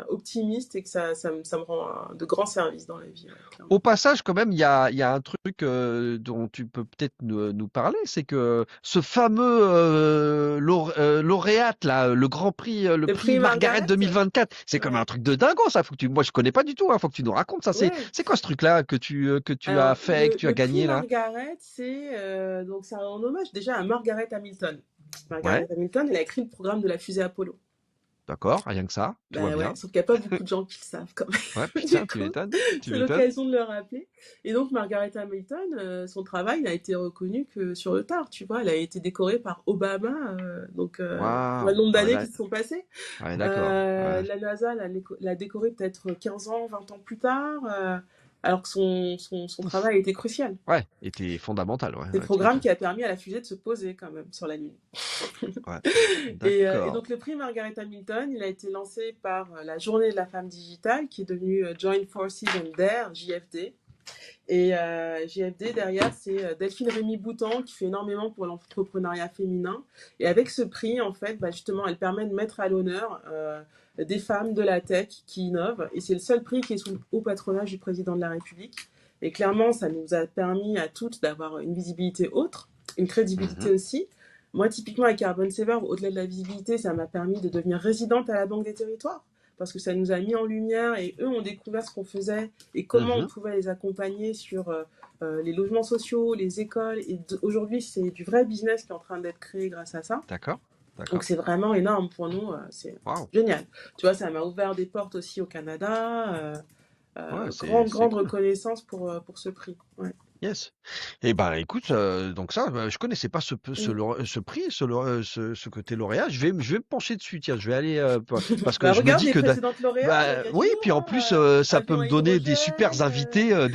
optimiste et que ça me rend de grands services dans la vie, ouais, clairement. Au passage, quand même, il y a un truc dont tu peux peut-être nous parler, c'est que ce fameux lauréate là, le Le prix prix Margaret Margaret, 2024, c'est comme un ouais, truc de dingo ça. Moi, je connais pas du tout. Hein, faut que tu nous racontes ça. ouais. C'est quoi ce truc-là que tu as Alors, fait, que tu as le prix gagné là? Margaret, c'est en hommage déjà à Margaret Hamilton. Margaret Ouais, Hamilton, elle a écrit le programme de la fusée Apollo. d'accord, rien que ça, tout va Bah ouais, bien. sauf qu'il n'y a pas beaucoup de gens qui le savent quand Ouais, même. putain, Du tu coup, m'étonnes, tu c'est m'étonnes. l'occasion de le rappeler. Et donc, Margaret Hamilton, son travail n'a été reconnu que sur le tard, tu vois. Elle a été décorée par Obama, tu vois le Waouh, nombre d'années qui se sont passées. ouais, d'accord. Ouais. La NASA l'a décorée peut-être 15 ans, 20 ans plus tard, alors que son travail a été crucial. Ouais, était fondamental, ouais, C'est le ouais, tu programme m'étonnes. qui a permis à la fusée de se poser quand même sur la Lune. Ouais, Et d'accord. donc le prix Margaret Hamilton, il a été lancé par la Journée de la femme digitale, qui est devenue Joint Forces and Dare, JFD. Et JFD, derrière, c'est Delphine Rémy-Boutan, qui fait énormément pour l'entrepreneuriat féminin. Et avec ce prix, en fait, bah, justement, elle permet de mettre à l'honneur des femmes de la tech qui innovent. Et c'est le seul prix qui est sous le haut patronage du président de la République. Et clairement, ça nous a permis à toutes d'avoir une visibilité autre, une crédibilité Mhm. aussi. Moi, typiquement, avec Carbon Saver, au-delà de la visibilité, ça m'a permis de devenir résidente à la Banque des Territoires parce que ça nous a mis en lumière et eux ont découvert ce qu'on faisait et comment on Mhm. pouvait les accompagner sur les logements sociaux, les écoles. Et aujourd'hui, c'est du vrai business qui est en train d'être créé grâce à ça. D'accord. Donc D'accord. c'est vraiment énorme pour nous, c'est Waouh. génial. Tu vois, ça m'a ouvert des portes aussi au Canada. Ouais, c'est Grande cool. reconnaissance pour ce prix. Ouais. Yes. Et ben écoute, donc ça, je connaissais pas Mm. ce prix, ce côté lauréat. Je vais me pencher dessus, tiens, je vais aller parce que Bah, je me regarde dis les que précédentes lauréates, il y a du oui, lourd, puis en hein. plus ça peut Avion me à donner hydrogène. des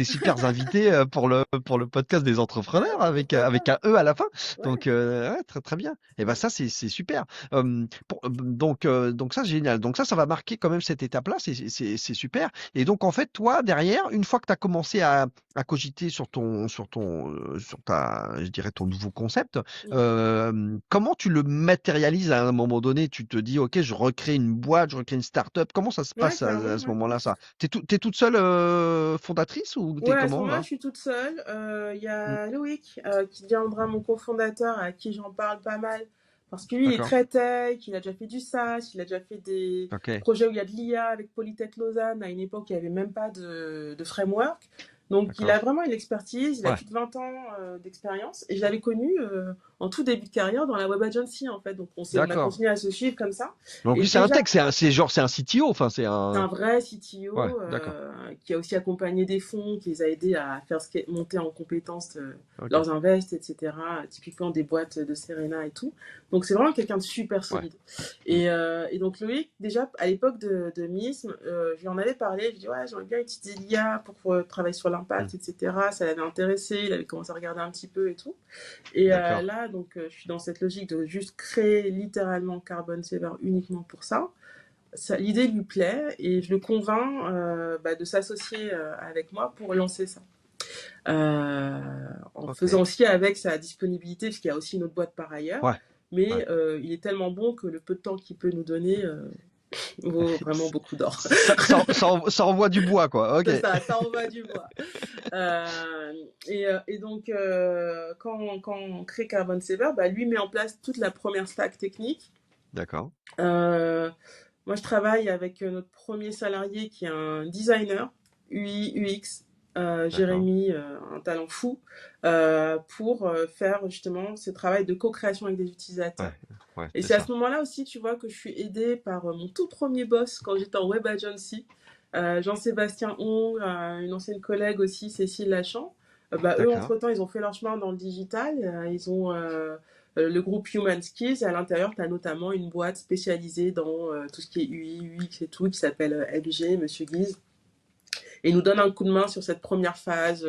supers invités pour le podcast des entrepreneurs Pourquoi avec pas? un E à la fin. Ouais. Donc ouais, très très bien. Et ben Mm. ça c'est super. Donc ça génial. Donc ça va marquer quand même cette étape-là, c'est super. Et donc en fait toi derrière, une fois que tu as commencé à cogiter sur je dirais ton nouveau concept. Mm. Comment tu le matérialises à un moment donné? Tu te dis, OK, je recrée une boîte, je recrée une start-up. Comment ça se Ouais, passe clairement, à ce ouais. moment-là, ça? T'es toute seule fondatrice ou t'es Ouais, à ce comment moment-là, là? je suis toute seule. Il y Hmm, a Loïc qui deviendra mon cofondateur, à qui j'en parle pas mal. Parce que lui, il est d'accord. très tech, il a déjà fait du SaaS, il a déjà fait des OK, projets où il y a de l'IA avec Polytech Lausanne. À une époque, il n'y avait même pas de framework. Donc, il a d'accord. vraiment une expertise, il a Ouais, plus de 20 ans d'expérience. Et je l'avais connu en tout début de carrière dans la web agency, en fait. Donc, on a d'accord. continué à se suivre comme ça. Donc Et lui, c'est un déjà, tech, c'est un CTO, enfin c'est un vrai ouais, CTO d'accord. qui a aussi accompagné des fonds, qui les a aidés à faire monter en compétences OK, leurs invests, etc. Typiquement des boîtes de Serena et tout. Donc c'est vraiment quelqu'un de super ouais. solide. Hmm, Et donc Loïc, déjà à l'époque de MISM, je lui en avais parlé. Je lui ai dit ouais, j'aimerais bien utiliser l'IA pour travailler sur hmm, l'impact, etc. Ça l'avait intéressé, il avait commencé à regarder un petit peu et tout. Et d'accord. là, donc, je suis dans cette logique de juste créer littéralement Carbon Saver uniquement pour ça. L'idée lui plaît et je le convainc de s'associer avec moi pour lancer ça. En faisant OK. aussi avec sa disponibilité, parce qu'il y a aussi une autre boîte par ailleurs. Ouais, ouais. Mais il est tellement bon que le peu de temps qu'il peut nous donner vaut vraiment beaucoup d'or. Ça envoie du bois, quoi. OK. C'est ça envoie du bois. Et donc, quand on crée Carbon Saver, lui met en place toute la première stack technique. D'accord. Euh, Moi, je travaille avec notre premier salarié qui est un designer UI, UX, D'accord. Jérémy, un talent fou, pour faire justement ce travail de co-création avec des utilisateurs. Ouais, ouais, Et c'est c'est à ce ça. moment-là aussi, tu vois, que je suis aidée par mon tout premier boss quand j'étais en web agency, Jean-Sébastien Hong, une ancienne collègue aussi, Cécile Lachamp. Eux, D'accord. entre-temps, ils ont fait leur chemin dans le digital. Ils ont le groupe Human Skills. Et à l'intérieur, tu as notamment une boîte spécialisée dans tout ce qui est UI, UX et tout, qui s'appelle LG, Monsieur Guise. Et il nous donne un coup de main sur cette première phase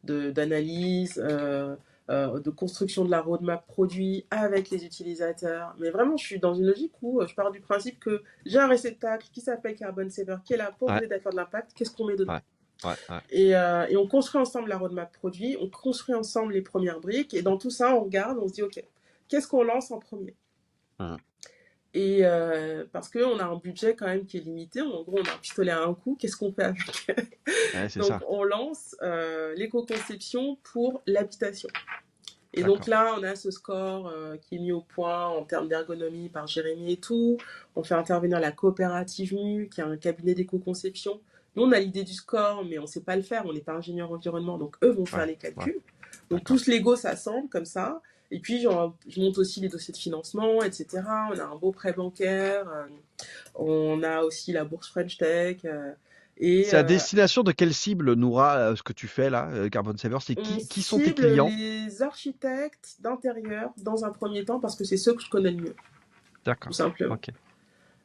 d'analyse, de construction de la roadmap produit avec les utilisateurs. Mais vraiment, je suis dans une logique où je pars du principe que j'ai un réceptacle qui s'appelle Carbon Saver, qui est là pour vous Ouais, aider à faire de l'impact. Qu'est-ce qu'on met dedans? ouais, ouais, ouais. Et on construit ensemble la roadmap produit, on construit ensemble les premières briques. Et dans tout ça, on regarde, on se dit, OK, qu'est-ce qu'on lance en premier? Hmm. Et parce qu'on a un budget quand même qui est limité, en gros on a un pistolet à un coup, qu'est-ce qu'on fait avec? Ouais, c'est Donc ça. on lance l'éco-conception pour l'habitation. Et donc D'accord. là, on a ce score qui est mis au point en termes d'ergonomie par Jérémy et tout. On fait intervenir la coopérative MU, qui est un cabinet d'éco-conception. Nous, on a l'idée du score, mais on ne sait pas le faire. On n'est pas ingénieur environnement, donc eux vont faire Ouais, les ouais, calculs. Donc d'accord. tous Lego s'assemblent comme ça. Et puis, je monte aussi les dossiers de financement, etc. On a un beau prêt bancaire. On a aussi la bourse French Tech. Et C'est à destination de quelle cible, Noura, ce que tu fais là, Carbon Saver? C'est on qui sont tes cible clients? les architectes d'intérieur dans un premier temps parce que c'est ceux que je connais le mieux, tout D'accord. simplement. Ok.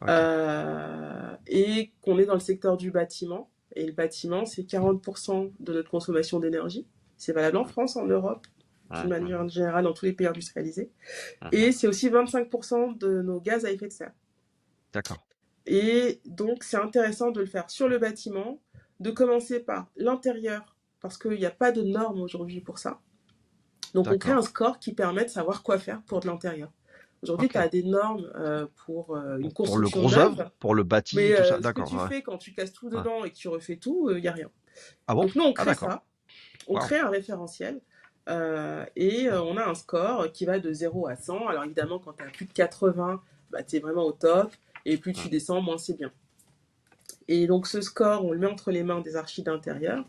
Ok. Et qu'on est dans le secteur du bâtiment. Et le bâtiment, c'est 40% de notre consommation d'énergie. C'est valable en France, en Europe, d'une Mhm, manière mhm, générale, dans tous les pays industrialisés. mhm. Et c'est aussi 25% de nos gaz à effet de serre. D'accord. Et donc, c'est intéressant de le faire sur le bâtiment, de commencer par l'intérieur, parce qu'il n'y a pas de normes aujourd'hui pour ça. Donc, on crée D'accord. un score qui permet de savoir quoi faire pour de l'intérieur. Aujourd'hui, tu Ok. as des normes pour une Pour le construction gros œuvre, neuve, pour le bâti, mais tout ça. ce que D'accord. tu Ouais. fais quand tu casses tout Ouais. dedans et que tu refais tout, il n'y a rien. Ah bon? Donc, nous, on Ah crée d'accord. ça. On Waouh. crée un référentiel et on a un score qui va de 0 à 100. Alors évidemment, quand tu as plus de 80, bah, tu es vraiment au top. Et plus tu Ouais, descends, moins c'est bien. Et donc ce score, on le met entre les mains des archis d'intérieur.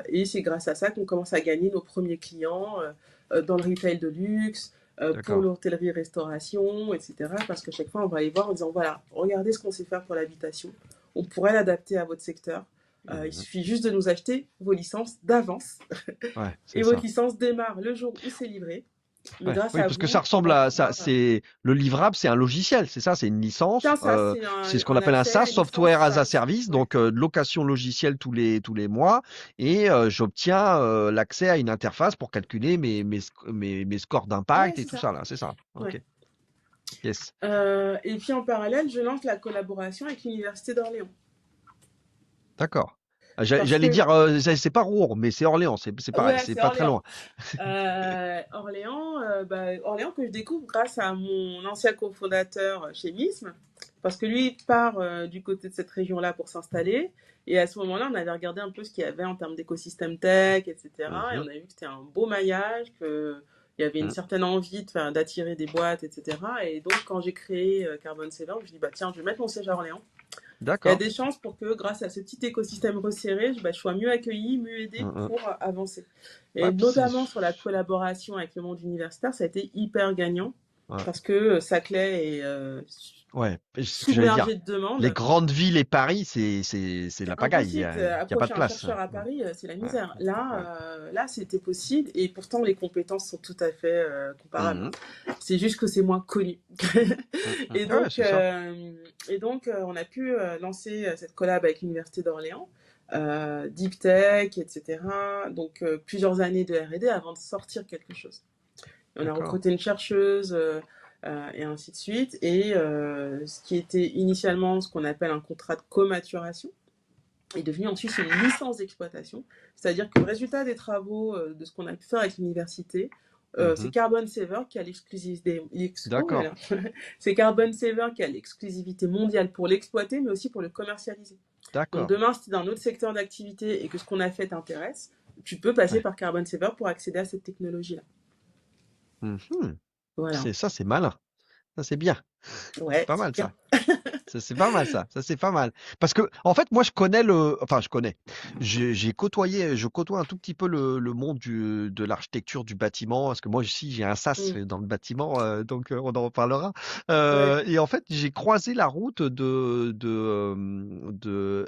Et c'est grâce à ça qu'on commence à gagner nos premiers clients dans le retail de luxe, pour d'accord. l'hôtellerie-restauration, etc. Parce que chaque fois, on va aller voir en disant, voilà, regardez ce qu'on sait faire pour l'habitation. On pourrait l'adapter à votre secteur. Il Mhm. suffit juste de nous acheter vos licences d'avance. Ouais, c'est Et votre ça. licence démarre le jour où c'est livré. Mais Ouais. grâce Oui, à parce que ça vous, on ressemble va à ça. pouvoir... C'est le livrable, c'est un logiciel, c'est ça, c'est une licence. Tiens, ça, c'est C'est ce qu'on un appelle un accès SaaS, à une licence Software as a SaaS. Service, Ouais, donc location logicielle tous les mois, et j'obtiens l'accès à une interface pour calculer mes scores ouais d'impact et c'est tout ça. ça là, c'est ça. Ouais. Ok. Yes. Et puis en parallèle, je lance la collaboration avec l'Université d'Orléans. D'accord. Parce J'allais que, dire, c'est pas Rouen, mais c'est Orléans, c'est pareil, ouais, c'est c'est pas très Orléans. loin. Orléans que je découvre grâce à mon ancien cofondateur chez MISM, parce que lui il part du côté de cette région-là pour s'installer. Et à ce moment-là, on avait regardé un peu ce qu'il y avait en termes d'écosystème tech, etc. Et on Mhm, a vu que c'était un beau maillage, qu'il y avait une mhm. certaine envie d'attirer des boîtes, etc. Et donc, quand j'ai créé Carbon Saver, je me suis dit, bah, tiens, je vais mettre mon siège à Orléans. Il y a D'accord. des chances pour que, grâce à ce petit écosystème resserré, je sois mieux accueilli, mieux aidé Mhm. pour avancer. Et Ouais, puis notamment sur la collaboration avec le monde universitaire, ça a été hyper gagnant ouais. parce que Saclay est Ouais, c'est ce que j'allais dire. submergé de Les demandes. grandes villes et Paris, c'est C'est la pagaille. impossible. Il y a pas de Approcher un place. chercheur à Ouais, Paris, c'est la ouais, misère. ouais. Là, c'était possible et pourtant les compétences sont tout à fait comparables. Mhm, C'est juste que c'est moins connu. mhm. et Ouais, donc, c'est ça. euh, on a pu lancer cette collab avec l'Université d'Orléans, Deep Tech, etc. Donc, plusieurs années de R&D avant de sortir quelque chose. On a D'accord. recruté une chercheuse et ainsi de suite. Et ce qui était initialement ce qu'on appelle un contrat de comaturation est devenu ensuite une licence d'exploitation. C'est-à-dire que le résultat des travaux de ce qu'on a pu faire avec l'université, c'est Mhm. Carbon Saver qui a l'exclusivité. Oh là D'accord. là. C'est Carbon Saver qui a l'exclusivité mondiale pour l'exploiter, mais aussi pour le commercialiser. Donc D'accord. demain, si tu es dans un autre secteur d'activité et que ce qu'on a fait t'intéresse, tu peux passer Ouais. par Carbon Saver pour accéder à cette technologie-là. Mhm. Voilà. C'est malin. Ça, c'est bien. C'est Ouais, pas c'est mal, bien. ça. Ça, c'est pas mal ça, c'est pas mal. Parce que en fait, moi enfin je connais, je côtoie un tout petit peu le monde de l'architecture du bâtiment, parce que moi aussi j'ai un sas Mm. dans le bâtiment, donc on en reparlera. Ouais. Et en fait, j'ai croisé la route de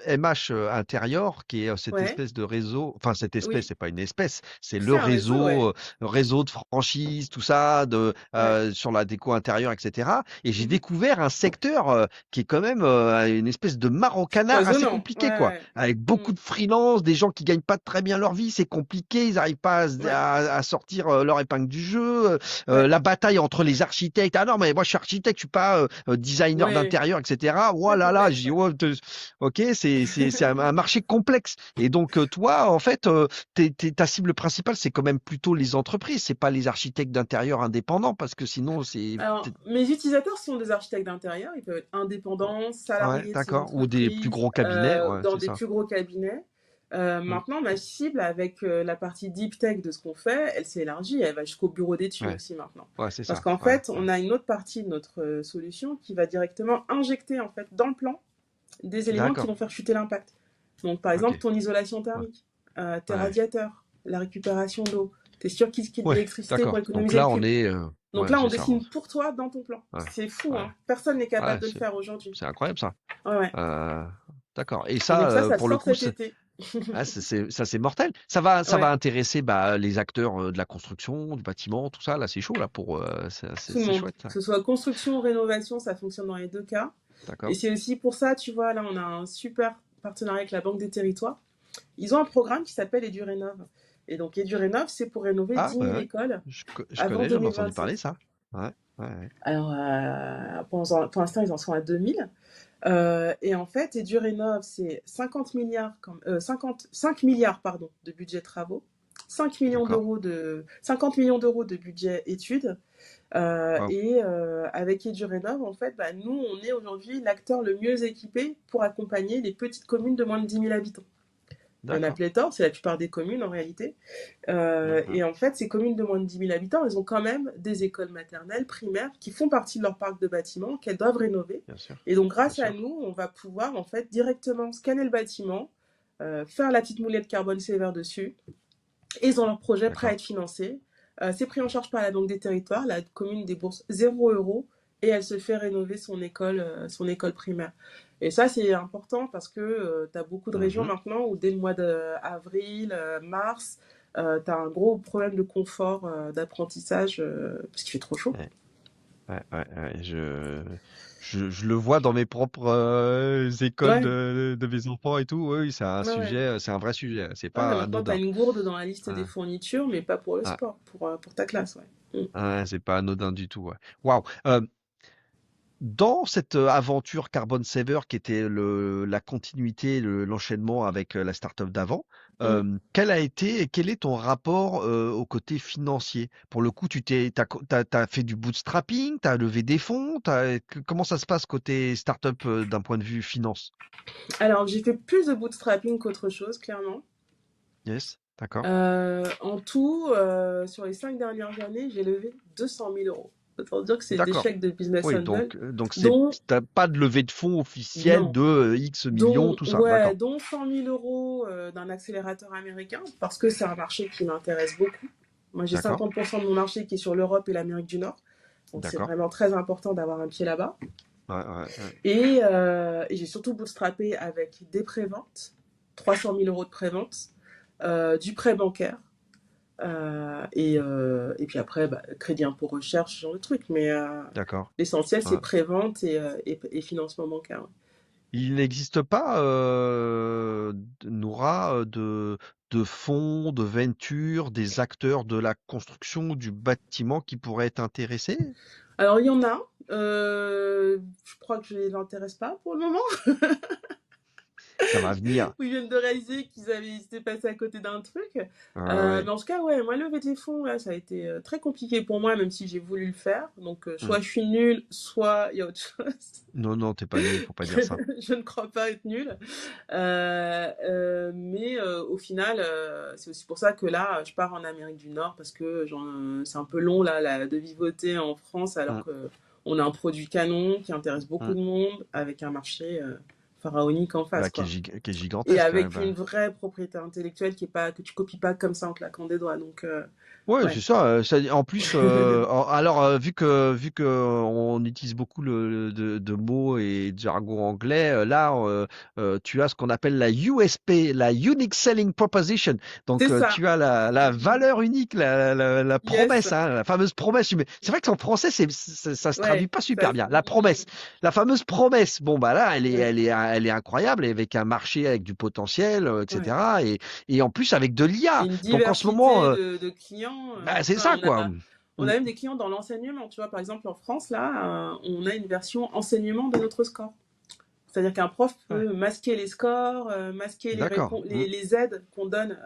MH Intérieur, qui est cette Ouais. espèce de réseau, enfin cette espèce, Oui. c'est pas une espèce, c'est le C'est un réseau, ouais. réseau de franchise, tout ça, Ouais. sur la déco intérieure, etc. Et j'ai Mhm. découvert un secteur qui est quand même une espèce de marocanard assez Foisonnant. compliqué, quoi. Ouais, Avec ouais. beaucoup de freelance, des gens qui gagnent pas très bien leur vie, c'est compliqué, ils n'arrivent pas Ouais. à sortir leur épingle du jeu. Ouais. La bataille entre les architectes. Ah non, mais moi je suis architecte, je suis pas designer Ouais. d'intérieur, etc. Oh Très là là, je complexe, dis, ouais. oh, ok, c'est un marché complexe. Et donc toi, en fait, ta cible principale, c'est quand même plutôt les entreprises, c'est pas les architectes d'intérieur indépendants, parce que sinon c'est Alors, mes utilisateurs sont des architectes d'intérieur. Ils peuvent être indépendants, ouais, salariés de ces d'accord. Ou des plus entreprises, gros cabinets, ouais, dans c'est des ça. plus gros cabinets. Mm. Maintenant, ma cible avec la partie deep tech de ce qu'on fait, elle s'est élargie. Elle va jusqu'au bureau d'études Ouais, aussi maintenant. ouais, c'est Parce ça. qu'en Ouais, fait, ouais. on a une autre partie de notre solution qui va directement injecter en fait dans le plan des éléments qui D'accord. vont faire chuter l'impact. Donc, par Ok. exemple, ton isolation Ouais, thermique, tes ouais, radiateurs, la récupération d'eau. Tu es sûr qu'il quitte ouais, l'électricité pour d'accord. Donc économiser le là, on cube. est, Donc ouais, là, on c'est ça. dessine pour toi dans ton plan. Ouais, C'est fou, ouais, hein. Personne n'est ouais, capable de le faire aujourd'hui. c'est incroyable ça. Ouais, ouais. Euh, d'accord. Et Et ça, donc ça pour le sort coup, cet été. ça c'est mortel. Ça va Ouais, intéresser bah, les acteurs de la construction, du bâtiment, tout ça. Là, c'est chaud là pour. tout le C'est monde. chouette Que ça. ce soit construction ou rénovation, ça fonctionne dans les deux cas. Et D'accord. c'est aussi pour ça, tu vois, là, on a un super partenariat avec la Banque des Territoires. Ils ont un programme qui s'appelle EduRénov. Et donc, EduRénov, c'est pour rénover Ah, 10 ouais, 000 ouais. écoles Je avant connais, j'en ai entendu parler 2027. ça. Ouais, ouais, ouais. Alors, pour l'instant, ils en sont à 2000. Et en fait, EduRénov, c'est 50 milliards, 5 milliards pardon, de budget travaux, D'accord. 50 millions d'euros de budget études. Wow. Et avec EduRénov, en fait, bah, nous, on est aujourd'hui l'acteur le mieux équipé pour accompagner les petites communes de moins de 10 000 habitants. Il y en a D'accord, pléthore, c'est la plupart des communes en réalité. d'accord, Et en fait, ces communes de moins de 10 000 habitants, elles ont quand même des écoles maternelles, primaires, qui font partie de leur parc de bâtiments, qu'elles doivent rénover. bien sûr, Et donc, bien grâce à sûr, nous, on va pouvoir en fait directement scanner le bâtiment, faire la petite moulette carbone sévère dessus, et ils ont leur projet prêt à d'accord. être financé. C'est pris en charge par la Banque des Territoires, la commune débourse 0 € et elle se fait rénover son école primaire. Et ça, c'est important parce que tu as beaucoup de régions Mhm. maintenant où dès le mois d'avril, mars, tu as un gros problème de confort, d'apprentissage, parce qu'il fait trop chaud. Ouais, ouais, ouais, ouais, je le vois dans mes propres écoles Ouais, de mes enfants et tout. Oui, oui, ouais, ouais. c'est un vrai sujet. C'est Ouais, pas maintenant, tu as anodin. une gourde dans la liste des Ouais, fournitures, mais pas pour le ouais, sport, pour ta classe, ouais. ouais, c'est pas anodin du tout. Ouais. Waouh. Dans cette aventure Carbon Saver qui était la continuité, l'enchaînement avec la startup d'avant, Mm. quel est ton rapport au côté financier? Pour le coup, t'as fait du bootstrapping, t'as levé des fonds, comment ça se passe côté startup d'un point de vue finance? Alors, j'ai fait plus de bootstrapping qu'autre chose, clairement. Yes, d'accord. En tout, sur les 5 dernières années, j'ai levé 200 000 euros. Autant dire que c'est des D'accord. chèques de business Oui, angel, donc dont, t'as pas de levée de fonds officielle non, de X millions, dont, tout ça. ouais, D'accord, dont 100 000 euros d'un accélérateur américain, parce que c'est un marché qui m'intéresse beaucoup. Moi, j'ai d'accord, 50% de mon marché qui est sur l'Europe et l'Amérique du Nord. Donc, c'est d'accord. vraiment très important d'avoir un pied là-bas. Ouais, ouais, ouais. Et j'ai surtout bootstrappé avec des préventes, 300 000 euros de prévente, du prêt bancaire. Et puis après, bah, crédit impôt recherche, ce genre de trucs. Mais D'accord. l'essentiel, c'est Ouais. prévente et financement bancaire. Ouais. Il n'existe pas, Noura, de fonds, de ventures, des acteurs de la construction du bâtiment qui pourraient être intéressés? Alors, il y en a. Je crois que je ne les intéresse pas pour le moment. Ça va venir. Où ils viennent de réaliser ils étaient passés à côté d'un truc. Ouais, Mais ouais. en tout cas, ouais, moi, lever des fonds, là, ça a été très compliqué pour moi, même si j'ai voulu le faire. Donc, Mm. soit je suis nulle, soit il y a autre chose. Non, non, t'es pas nul, faut pas dire ça. Je ne crois pas être nulle. Mais au final, c'est aussi pour ça que là, je pars en Amérique du Nord parce que c'est un peu long là, de vivoter en France alors Mm, que on a un produit canon qui intéresse beaucoup mm. de monde avec un marché pharaonique en face, Bah, quoi. qui est Et gigantesque, ouais, avec bah. une vraie propriété intellectuelle qui est pas que tu copies pas comme ça en claquant des doigts. Donc Ouais, ouais. c'est ça. En plus, alors vu que on utilise beaucoup de mots et de jargon anglais, là, tu as ce qu'on appelle la USP, la Unique Selling Proposition. C'est Donc, ça. tu as la valeur unique, la Yes. promesse, hein, la fameuse promesse. Mais c'est vrai qu'en français, ça se traduit Ouais. pas Ça, super bien. La promesse, la fameuse promesse. Bon, bah là, ouais. elle est incroyable, et avec un marché avec du potentiel, Ouais. etc. Et en plus avec de Et l'IA. une Donc en ce moment. diversité de clients. Bah, c'est Enfin, ça, quoi. on Mmh. a même des clients dans l'enseignement. Tu vois, par exemple, en France, là, on a une version enseignement de notre score. C'est-à-dire qu'un prof Ouais, peut masquer les scores, masquer d'accord. Mmh. les aides qu'on donne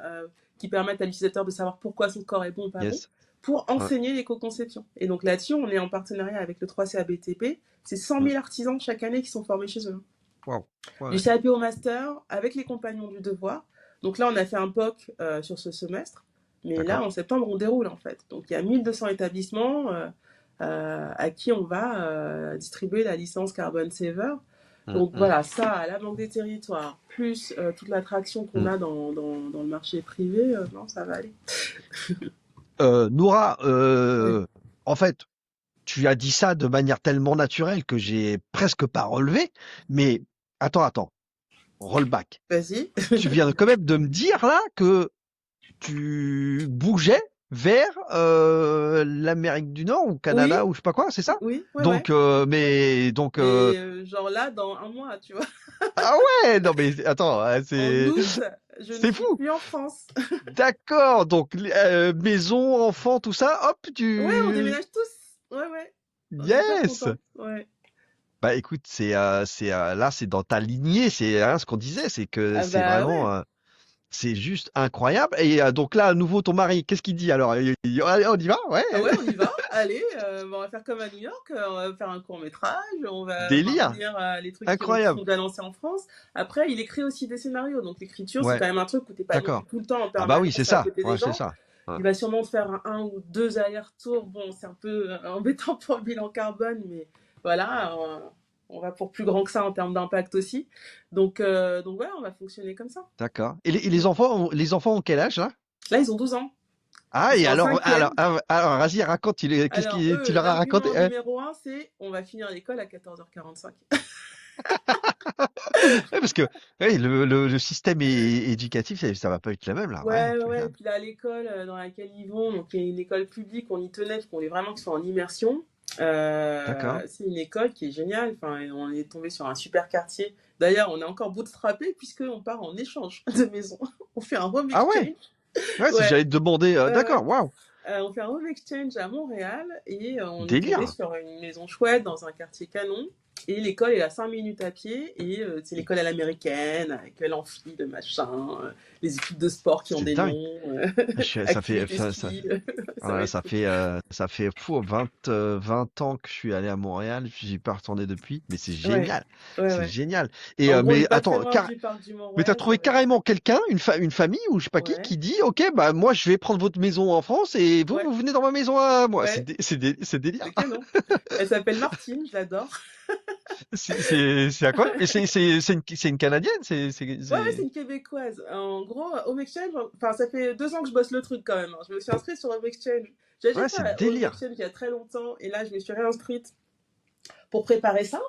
qui permettent à l'utilisateur de savoir pourquoi son score est bon ou pas bon, Yes. pour Ouais. enseigner l'éco-conception. Et donc là-dessus, on est en partenariat avec le 3CABTP. C'est 100 Mmh. 000 artisans chaque année qui sont formés chez eux. Waouh. Du Ouais. CAP au master avec les compagnons du devoir. Donc là, on a fait un POC sur ce semestre. Mais là, D'accord. en septembre, on déroule en fait. Donc il y a 1200 établissements à qui on va distribuer la licence Carbon Saver. Mmh, Donc mmh, voilà, ça, à la Banque des Territoires, plus toute l'attraction qu'on mmh. a dans le marché privé, non, ça va aller. Noura, Ouais. en fait, tu as dit ça de manière tellement naturelle que j'ai presque pas relevé. Mais attends, roll back. Vas-y. Tu viens quand même de me dire là que tu bougeais vers l'Amérique du Nord ou Oui, Canada ou je sais pas quoi, c'est ça? oui, ouais, ouais. Donc, donc, Mais genre là, dans un mois, tu vois. ah ouais, non mais attends, En août, je ne c'est suis fou. plus en France. D'accord, donc maison, enfant, tout ça, hop, Ouais, on tu... déménage tous. Ouais, ouais. On est hyper Yes! contents. Ouais. Bah écoute, là, c'est dans ta lignée, c'est hein, ce qu'on disait, c'est que Ah c'est bah vraiment, ouais. c'est juste incroyable. Et donc là, à nouveau, ton mari, qu'est-ce qu'il dit alors? Allez, on y va? Ouais, Ah ouais, on y va, allez, on va faire comme à New York, on va faire un court métrage, on va délire, maintenir les trucs qui sont incroyable. déjà lancés en France. Après, il écrit aussi des scénarios, donc l'écriture, c'est Ouais, quand même un truc où t'es pas non plus d'accord. tout le temps en Ah bah oui, c'est permanence à ça. côté des Ouais, c'est gens. ça. Ouais. Il va sûrement te faire un ou deux allers-retours. Bon, c'est un peu embêtant pour le bilan carbone, mais voilà, on va pour plus grand que ça en termes d'impact aussi. Donc voilà, on va fonctionner comme ça. D'accord. Et les enfants ont quel âge là? Là, ils ont 12 ans. Ah, Ils et sont en alors, cinquième. vas-y, raconte, qu'est-ce Alors, qu'il tu eux, leur as raconté? l'argument numéro un, c'est on va finir l'école à 14h45. Ouais, parce que ouais, le système éducatif, ça va pas être le même là. Ouais, Ouais, ouais, tu ouais. Et m'étonnes. puis là, l'école dans laquelle ils vont, donc il y a une école publique, on y tenait parce qu'on voulait vraiment qu'ils soient en immersion. D'accord. C'est une école qui est géniale. Enfin, on est tombé sur un super quartier. D'ailleurs, on est encore bootstrappé puisqu'on part en échange de maison. On fait un home Ah ouais, exchange. ouais, si Ouais, j'allais te demander, ouais. d'accord, waouh, On fait un home exchange à Montréal et on est tombé délire. sur une maison chouette dans un quartier canon. Et l'école est à 5 minutes à pied et c'est l'école à l'américaine avec l'amphi, le machin, les équipes de sport qui ont C'est des dingue. noms, Ça fait, activités ski, ça va voilà, être cool. ça fait fou, 20 ans que je suis allé à Montréal, j'y pas retourné depuis, mais Ouais, ouais, c'est ouais. génial. En gros, on Mais est pas très attends, loin du parc du mais t'as Mont-Royal, ça trouvé va être carrément chouette. quelqu'un, une famille ou je sais pas qui Ouais, dit, ok, bah moi je vais prendre votre maison en France et vous, ouais, vous venez dans ma maison à moi. ouais, C'est délire. c'est canon. Elle s'appelle Martine, je l'adore. C'est à quoi? Mais c'est une Canadienne, Ouais, ouais, c'est une Québécoise. En gros, Home Exchange, enfin, ça fait 2 ans que je bosse le truc quand même, hein. Je me suis inscrite sur Home Exchange. J'ai déjà Ouais, fait c'est Home délire. Exchange il y a très longtemps et là, je me suis réinscrite pour préparer ça.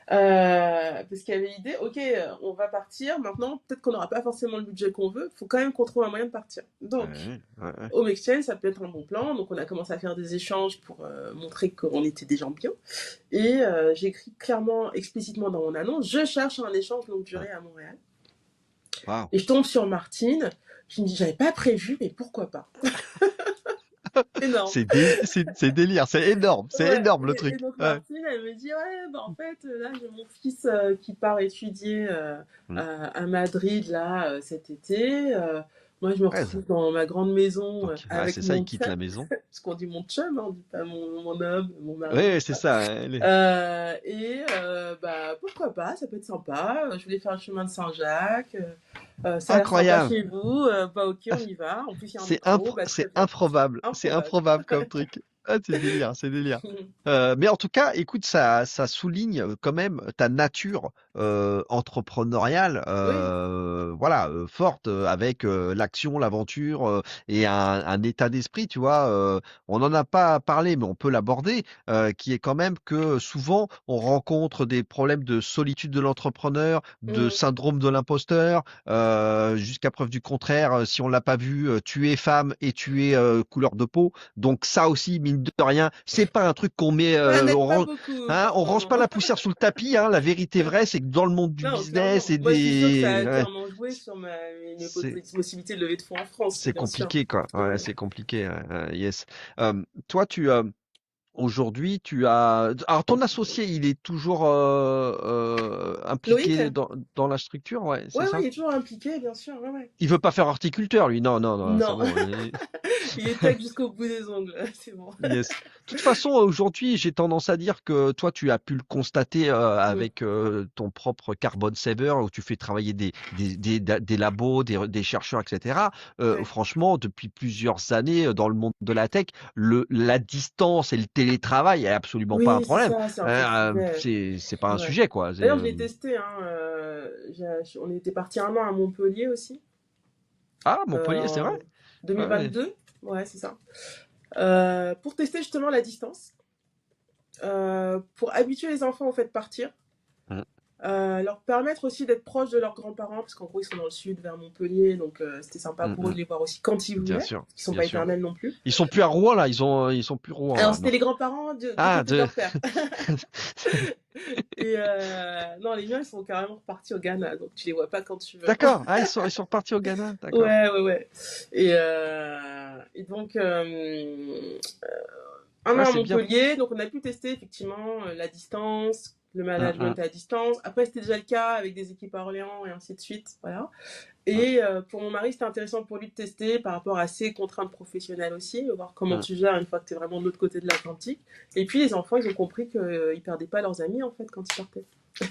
Parce qu'il y avait l'idée, ok, on va partir. Maintenant, peut-être qu'on n'aura pas forcément le budget qu'on veut. Il faut quand même qu'on trouve un moyen de partir. Donc, Ouais, ouais, ouais. Home Exchange, ça peut être un bon plan. Donc, on a commencé à faire des échanges pour montrer qu'on était des gens bien. Et j'ai écrit clairement, explicitement dans mon annonce, je cherche un échange longue Ouais. durée à Montréal. Waouh. Et je tombe sur Martine. Je me dis, j'avais pas prévu, mais pourquoi pas. Énorme. C'est délire, c'est Ouais, énorme le et truc. donc Ouais. Martine, elle me dit, ouais, bah en fait, là, j'ai mon fils qui part étudier Mm. à Madrid, là, cet été. Moi, je me Ouais, retrouve dans ma grande maison donc, ouais, avec c'est ça, il mon quitte chum, la maison. parce qu'on dit mon chum, hein, on dit pas mon homme, mon mari. Ouais, c'est ça. Bah, pourquoi pas, ça peut être sympa. Je voulais faire le chemin de Saint-Jacques. Ça a l'air sympa Incroyable. chez vous. Bah, ok, on y va. En plus, il y a un métro. Bah, très C'est bien. c'est Improbable. improbable comme truc. Ah, c'est délire, c'est délire. Mais en tout cas, écoute, ça souligne quand même ta nature entrepreneuriale, Oui. voilà, forte, avec l'action, l'aventure et un état d'esprit, tu vois. On n'en a pas parlé, mais on peut l'aborder, qui est quand même que souvent on rencontre des problèmes de solitude de l'entrepreneur, de Mm. syndrome de l'imposteur, jusqu'à preuve du contraire, si on l'a pas vu, tu es femme et tu es couleur de peau. Donc ça aussi, mine de rien, c'est pas un truc qu'on met, Ça n'aide pas beaucoup. hein, Non, on non, range non. pas la poussière sous le tapis. Hein. La vérité vraie, c'est que dans le monde du Non, business clairement. et Moi, je suis sûre que ça des, a ouais, clairement joué sur mes c'est possibilités de lever de fonds en France, c'est bien sûr. compliqué quoi. Ouais, Ouais. c'est compliqué. Yes. Toi, aujourd'hui, tu as. Alors, ton associé, il est toujours Loïc? impliqué dans la structure, ouais, c'est Ouais, ouais, ça? il est toujours impliqué, bien sûr. Ouais, ouais. Il veut pas faire horticulteur, lui. Non, non, non, c'est Non. bon. Il est tech jusqu'au bout des ongles. C'est bon. Yes. De toute façon, aujourd'hui, j'ai tendance à dire que toi, tu as pu le constater Mm. avec ton propre Carbon Saver, où tu fais travailler des labos, des chercheurs, etc. Ouais. Franchement, depuis plusieurs années, dans le monde de la tech, la distance et le télétravail est absolument pas un Oui, c'est problème. ça, c'est un vrai sujet. C'est pas un Ouais. sujet, quoi. D'ailleurs, je l'ai testé, hein. On était parti un an à Montpellier aussi, Ah, Montpellier, c'est vrai? en Ouais. 2022. Ouais, c'est ça. Pour tester justement la distance, pour habituer les enfants au fait de partir, Mm, leur permettre aussi d'être proches de leurs grands-parents, parce qu'en gros, ils sont dans le sud, vers Montpellier, donc c'était sympa mm, pour eux mm. de les voir aussi quand ils Bien voulaient, sûr, parce qu'ils sont bien pas sûr. éternels non plus. Ils sont plus à Rouen, là. Ils sont plus Rouen, Alors, là, c'était non? les grands-parents du Ah, côté de leur père. Et non, les miens, ils sont carrément repartis au Ghana, donc tu les vois pas quand tu veux. D'accord. Ah, ils sont repartis au Ghana. D'accord. Ouais, ouais, ouais. Et donc, un Ouais, an à c'est bien. Montpellier, donc on a pu tester effectivement la distance, le Hum, hum. management à distance. Après, c'était déjà le cas avec des équipes à Orléans et ainsi de suite. Voilà. Et pour mon mari, c'était intéressant pour lui de tester par rapport à ses contraintes professionnelles aussi, voir comment Hum. tu gères une fois que tu es vraiment de l'autre côté de l'Atlantique. Et puis les enfants, ils ont compris qu'ils ne perdaient pas leurs amis en fait quand ils partaient.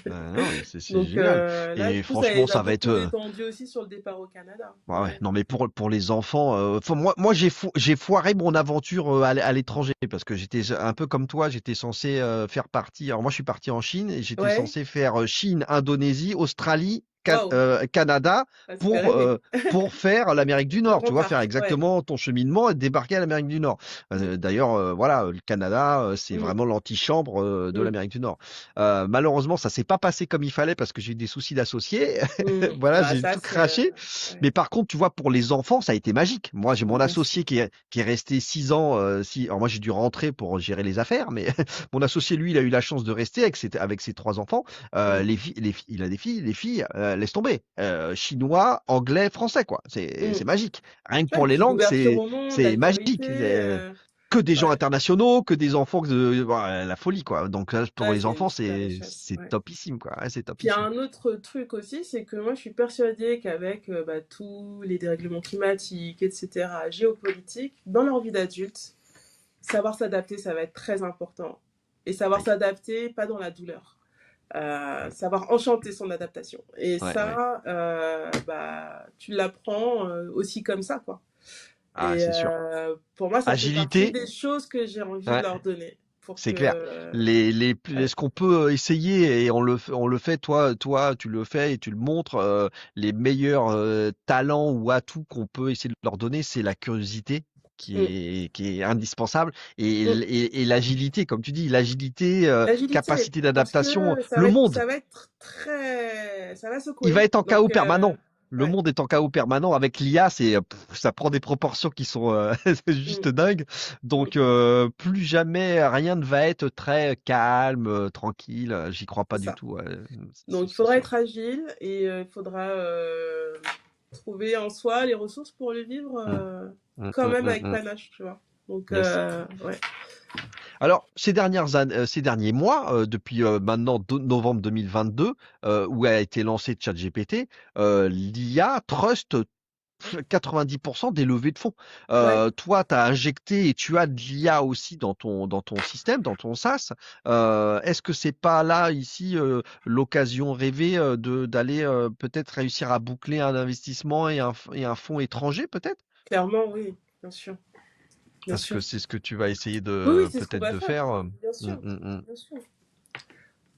Non, mais c'est Donc génial. là, du Et coup, ça franchement, les a ça va beaucoup être. détendus aussi sur le départ au Canada. Ouais, ouais. Ouais. Non, mais pour les enfants, enfin, moi j'ai foiré mon aventure à l'étranger parce que j'étais un peu comme toi, j'étais censé faire partie. Alors moi, je suis parti en Chine et j'étais Ouais. censé faire Chine, Indonésie, Australie, Waouh. Canada Ah, ça fait pour rêver. faire l'Amérique du Le Nord. Tu grand vois, faire arc. Ouais. exactement ton cheminement et débarquer à l'Amérique du Nord. Mm, D'ailleurs, voilà, le Canada, c'est mm, vraiment l'antichambre de mm, l'Amérique du Nord. Malheureusement, ça s'est pas passé comme il fallait parce que j'ai eu des soucis d'associés. mm. Voilà, Bah, j'ai ça, tout c'est. craché. Ouais. Mais par contre, tu vois, pour les enfants, ça a été magique. Moi, j'ai Ah, mon bien sûr. associé qui est resté 6 ans. Alors moi, j'ai dû rentrer pour gérer les affaires, mais mon associé, lui, il a eu la chance de rester avec ses 3 enfants. Mm, Il a des filles, les filles, laisse tomber. Chinois, anglais, français, quoi. C'est mm. magique. Rien que Ouais, et pour les puis langues, l'ouverture au monde, la c'est curiosité. magique. Que des gens Ouais, internationaux, que des enfants, voilà, la folie, quoi. Donc pour ouais, les c'est une enfants, super richesse. c'est Ouais. topissime, quoi. Ouais, c'est Puis il y a topissime. un autre truc aussi, c'est que moi je suis persuadée qu'avec bah, tous les dérèglements climatiques, etc., géopolitiques, dans leur vie d'adulte, savoir s'adapter, ça va être très important. Et savoir Oui. s'adapter, pas dans la douleur. Ouais, Savoir enchanter son adaptation. Et ouais, ouais. ça, bah, tu l'apprends aussi comme ça, quoi. Ah, Et c'est sûr. pour moi, ça fait partie Agilité, des choses que j'ai envie de ouais, leur donner. Pour c'est clair. que. Ce Ouais, qu'on peut essayer et on le fait, toi, tu le fais et tu le montres. Les meilleurs talents ou atouts qu'on peut essayer de leur donner, c'est la curiosité mm, qui est indispensable mm. et l'agilité, comme tu dis, l'agilité, L'agilité, capacité parce d'adaptation. que Le monde. ça va être très. Ça va Il va secouer. être en chaos Donc, permanent. Le ouais. monde est en chaos permanent. Avec l'IA, ça prend des proportions qui sont Mm, juste dingues. Donc, mm. plus jamais rien ne va être très calme, tranquille. J'y crois pas C'est du ça. tout. Ouais. Donc, il C'est faudra sûr. être agile et il faudra trouver en soi les ressources pour le vivre Mm, mm, quand mm, même mm, avec mm. panache, tu vois. Donc, Yes. ouais. Alors, ces derniers mois, depuis maintenant novembre 2022, où a été lancé ChatGPT, l'IA trust 90% des levées de fonds. Ouais, Toi, tu as injecté et tu as de l'IA aussi dans ton système, dans ton SaaS. Est-ce que c'est pas là, ici, l'occasion rêvée d'aller peut-être réussir à boucler un investissement et un fonds étranger, peut-être? clairement, oui, bien sûr. Bien Parce sûr. que c'est ce que tu vas essayer Oui, oui, de c'est ce qu'on peut-être va de faire. faire. Bien Mm, sûr. mm, mm. Bien sûr.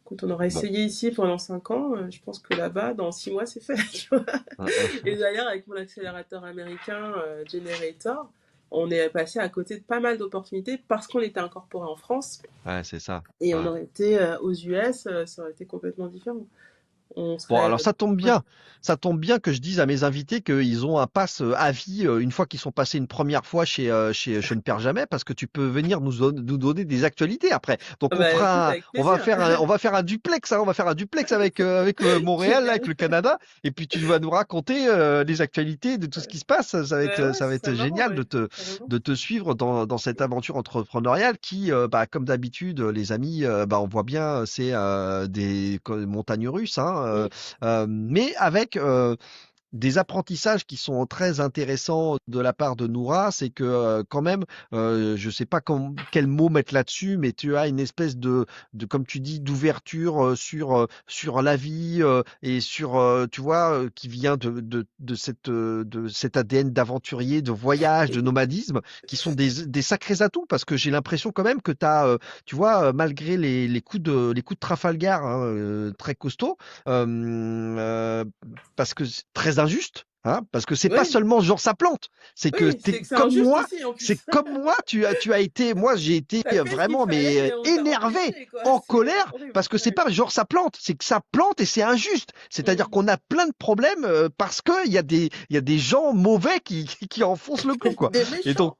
Quand on aura Bon. essayé ici pendant 5 ans, je pense que là-bas, dans 6 mois, c'est fait. Tu vois. Mm, mm. Et d'ailleurs, avec mon accélérateur américain Generator, on est passé à côté de pas mal d'opportunités parce qu'on était incorporé en France Ouais, c'est ça. et on Ouais. aurait été aux US, ça aurait été complètement différent. On Bon, serait. alors ça tombe Ouais. bien. Ça tombe bien que je dise à mes invités qu'ils ont un pass à vie une fois qu'ils sont passés une première fois chez Je ne perds jamais, parce que tu peux venir nous donner des actualités après. Donc Ah bah écoute, avec plaisir. on va faire un duplex, hein, on va faire un duplex avec Montréal, là, avec Génial. le Canada, et puis tu vas nous raconter les actualités de tout ce Ouais. qui se passe. Bah ouais, Ça va ce serait être marrant, génial ouais, carrément. de te suivre dans cette aventure entrepreneuriale qui, bah, comme d'habitude, les amis, bah, on voit bien, c'est des montagnes russes, hein. Mm. Mais avec des apprentissages qui sont très intéressants de la part de Noura, c'est que quand même, je sais pas quel mot mettre là-dessus, mais tu as une espèce comme tu dis, d'ouverture sur la vie et sur, tu vois, qui vient de cet ADN d'aventurier, de voyage, de nomadisme, qui sont des sacrés atouts, parce que j'ai l'impression quand même que tu as, tu vois, malgré les coups de Trafalgar, hein, très costauds, euh, euh, parce que c'est très injuste, hein, parce que c'est pas Oui, seulement genre ça plante, c'est que oui, t'es c'est comme injuste moi, aussi en c'est plus. comme moi, tu as été, moi j'ai été T'as fait ce qu'il vraiment fallait, mais mais on t'a énervé, empêché, quoi. en C'est colère, horrible. parce que c'est Ouais. pas genre ça plante, c'est que ça plante et c'est injuste. C'est-à-dire Mm. qu'on a plein de problèmes parce que il y a des gens mauvais qui enfoncent le clou, quoi. Des Et méchants.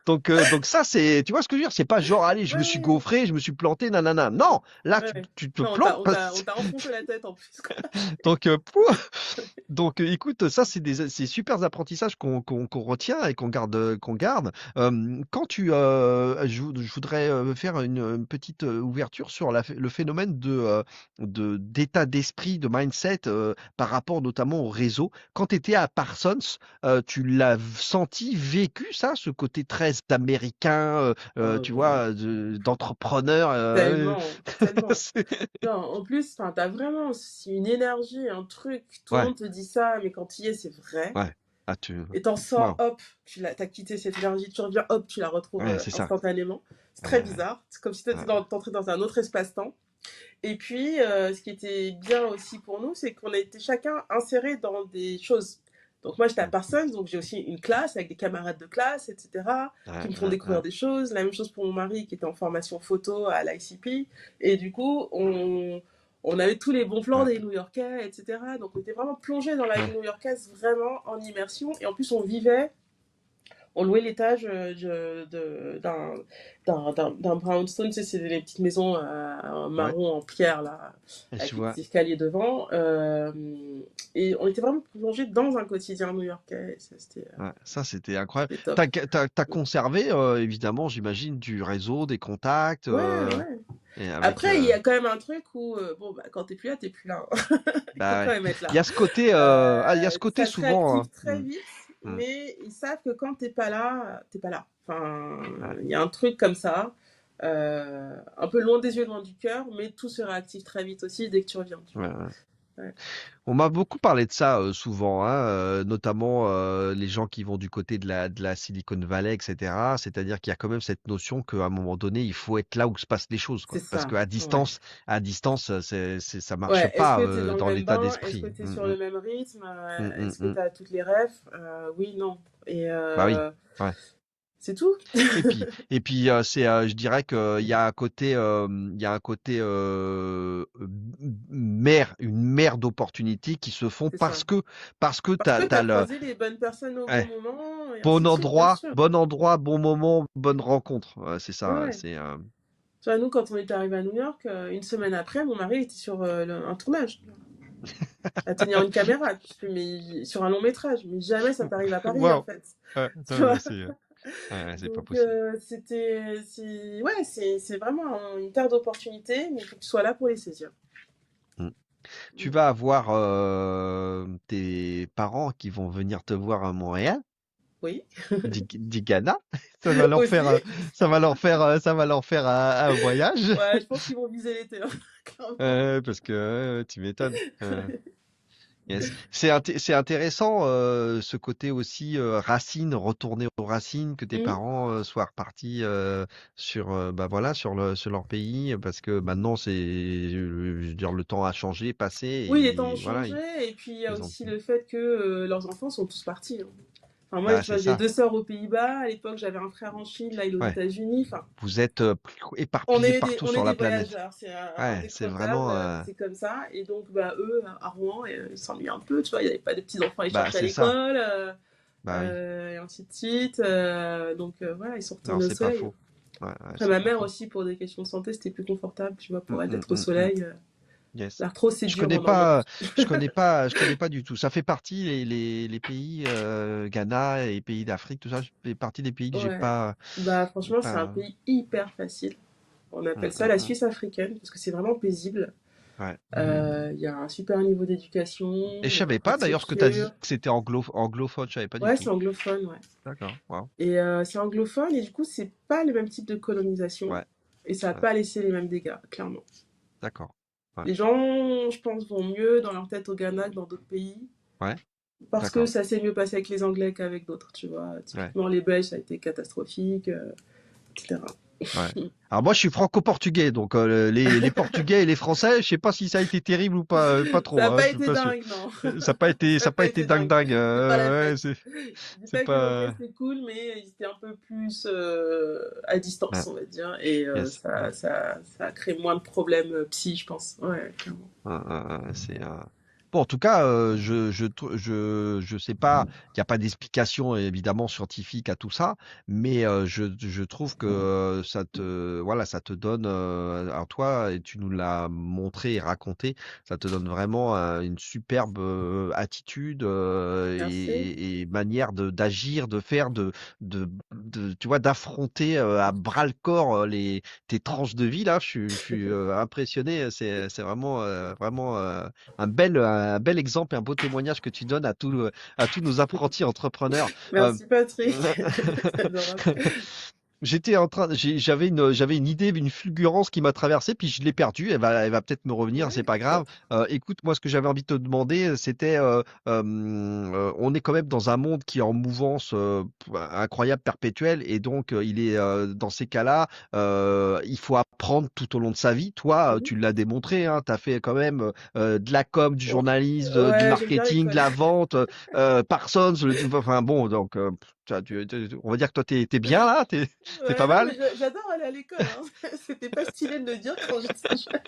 donc ça c'est, tu vois ce que je veux dire, c'est pas genre allez je Ouais, me suis ouais. gaufré, je me suis planté, nanana. Non, là Ouais, ouais. tu te Non, plantes. on t'a enfoncé la tête en plus, quoi. Donc, écoute, ça c'est des super apprentissages qu'on retient et qu'on garde. Quand je voudrais faire une petite ouverture sur le phénomène d'état d'esprit, de mindset par rapport notamment au réseau. Quand tu étais à Parsons, tu l'as senti, vécu ça, ce côté très américain, Oh tu oui, vois, d'entrepreneur. tellement, tellement. c'est- Non, en plus, enfin, t'as vraiment aussi une énergie, un truc, tout le Ouais, monde te dit ça, mais quand tu y es, c'est vrai. ouais. Ah, Et t'en sors, Waouh. hop, t'as quitté cette énergie, tu reviens, hop, tu la retrouves Ouais, c'est ça. instantanément. C'est très Ouais, bizarre. C'est comme si ouais, t'entrais dans un autre espace-temps. Et puis, ce qui était bien aussi pour nous, c'est qu'on a été chacun inséré dans des choses. Donc moi, j'étais à mm, Parsons, donc j'ai aussi une classe avec des camarades de classe, etc., qui ouais, me font ouais, découvrir ouais, des choses. La même chose pour mon mari qui était en formation photo à l'ICP. Et du coup, on avait tous les bons plans ouais, des New-Yorkais, etc. Donc on était vraiment plongé dans la vie ouais. new-yorkaise, vraiment en immersion. Et en plus, on louait l'étage d'un brownstone, tu sais, c'est les petites maisons Ouais, marron en pierre, là, avec je les vois. petits escaliers devant. Et on était vraiment plongé dans un quotidien new-yorkais. Ouais, ça, c'était incroyable. C'était top. T'as conservé, évidemment, j'imagine, du réseau, des contacts, Ouais, ouais. et avec, Après, il y a quand même un truc où, bon, bah, quand t'es plus là, hein. Il faut bah quand ouais. même être Il y là. a ce côté, il y a ce côté Ça se souvent, réactive hein. très vite, Mm. mais ils savent que quand t'es pas là, t'es pas là. Enfin, Ouais, il y a un truc comme ça, un peu loin des yeux, loin du cœur, mais tout se réactive très vite aussi dès que tu reviens, tu ouais, vois. ouais. Ouais, On m'a beaucoup parlé de ça souvent, hein, notamment les gens qui vont du côté de la Silicon Valley, etc. C'est-à-dire qu'il y a quand même cette notion qu'à un moment donné, il faut être là où se passent les choses, c'est quoi. Parce ça. qu'à Ouais. distance, ça marche Ouais, est-ce pas que tu es dans le dans même l'état bain? Est-ce que d'esprit. tu es sur le même rythme? Mm, mm, Est-ce que mm. tu as toutes les refs? Oui, non. Et Bah oui. Ouais. c'est tout. Je dirais qu'il y a un côté, il y a un côté une mer d'opportunités qui se font C'est ça. parce que Parce que tu t'as as le croisé les bonnes personnes au bon ouais, moment, et ainsi de suite, bien sûr. bon endroit, bon moment, bonne rencontre. Ouais, c'est Ouais, ça. ouais. Tu vois, nous, quand on est arrivé à New York, une semaine après, mon mari était sur un tournage, à tenir une caméra. Je fais, mais sur un long métrage, mais jamais ça t'arrive à Paris, en Waouh. fait. Ouais, Tu non, mais vois? c'est pas Donc, possible. ouais, c'est vraiment une terre d'opportunités, mais il faut que tu sois là pour les saisir. Mm. Tu Mm. vas avoir tes parents qui vont venir te voir à Montréal. Oui, Du Ghana. Ça va leur faire, aussi. ça va leur faire un voyage. Ouais, je pense qu'ils vont viser l'été, hein, clairement. Parce que tu m'étonnes. Yes. C'est intéressant ce côté aussi racines, retourner aux racines, que tes Mm. parents soient repartis sur bah voilà sur leur pays parce que maintenant je veux dire le temps a changé, passé Oui, les temps ont et voilà changé, et puis il y a ils ont aussi le fait que leurs enfants sont tous partis, hein. Enfin, moi, bah tu c'est vois, j'ai ça. 2 sœurs aux Pays-Bas. À l'époque, j'avais un frère en Chine. Là, il est aux Ouais. États-Unis. Enfin, Vous êtes éparpillés partout on est sur la des planète. voyageurs. C'est Ouais, c'est indécrottable. vraiment C'est comme ça. Et donc, bah, eux, à Rouen, ils s'ennuient un peu. Tu vois, il n'y avait pas de petits enfants à les bah chercher à c'est ça. l'école. Bah oui. Et ainsi de suite. Donc, voilà, ils sont Non, retournés au c'est pas soleil. faux. Ouais, Après, c'est ma pas mère faux. aussi, pour des questions de santé, c'était plus confortable, tu vois, Mm, pour elle mm, d'être au mm, mm. soleil. Yes. L'arthrose, c'est Je dur connais en Normandie. pas, je connais pas du tout. Ça fait partie les pays Ghana et pays d'Afrique, tout ça. Ça fait partie des pays que Ouais. Bah, j'ai franchement, c'est un pas. pays hyper facile. On appelle Mm, ça mm, la mm. Suisse africaine, parce que c'est vraiment paisible. Ouais. Il y a un super niveau d'éducation, Et je de savais pas d'ailleurs ce que tu as dit infrastructure. que c'était anglophone. Je savais pas du Ouais, c'est tout. anglophone, ouais. D'accord. Wow. Et c'est anglophone, et du coup, c'est pas le même type de colonisation. Ouais. Et ça n'a Ouais. pas laissé les mêmes dégâts, clairement. D'accord. Ouais. Les gens, je pense, vont mieux dans leur tête au Ghana que dans d'autres pays. Ouais. Parce que D'accord. ça s'est mieux passé avec les Anglais qu'avec d'autres, tu vois. Ouais. Typiquement, les Belges, ça a été catastrophique, etc. Ouais. Alors moi je suis franco-portugais, donc les Portugais et les Français, je sais pas si ça a été terrible ou pas, pas Ça trop, n'a hein, pas je suis été pas sûr. dingue, non. Ça Ça a n'a pas pas été été dingue dingue. dingue. C'était pas la fête. Ouais, Je dis c'est pas que l'anglais pas. c'était cool, mais ils étaient un peu plus à distance, Ouais, on va dire. Et yes. ça a créé moins de problèmes psy, je pense. Ouais, clairement. C'est Bon, en tout cas, je sais pas, il n'y a pas d'explication évidemment scientifique à tout ça, mais je trouve que voilà, ça te donne, alors toi, et tu nous l'as montré et raconté, ça te donne vraiment une superbe attitude Merci. et manière d'agir, de faire, tu vois, d'affronter à bras le corps tes tranches de vie là. Je suis impressionné. C'est vraiment, vraiment. Un bel exemple et un beau témoignage que tu donnes à tous nos apprentis entrepreneurs. Euh, Merci Patrick. C'est adorable. j'avais une idée, une fulgurance qui m'a traversé, puis je l'ai perdue. Elle va peut-être me revenir, Ouais, c'est pas grave. peut-être. Écoute, moi, ce que j'avais envie de te demander, c'était, on est quand même dans un monde qui est en mouvance incroyable, perpétuelle, et donc il est dans ces cas-là, il faut apprendre tout au long de sa vie. Toi, Mhm. tu l'as démontré, hein, tu as fait quand même de la com, du Ouais, journalisme, du ouais, j'aime bien marketing, de l'école. la vente, Parsons, enfin bon, donc on va dire que toi, t'es bien là, t'es pas Ouais, non, mais mal. j'adore aller à l'école, hein. C'était pas stylé de le dire quand j'étais jeune.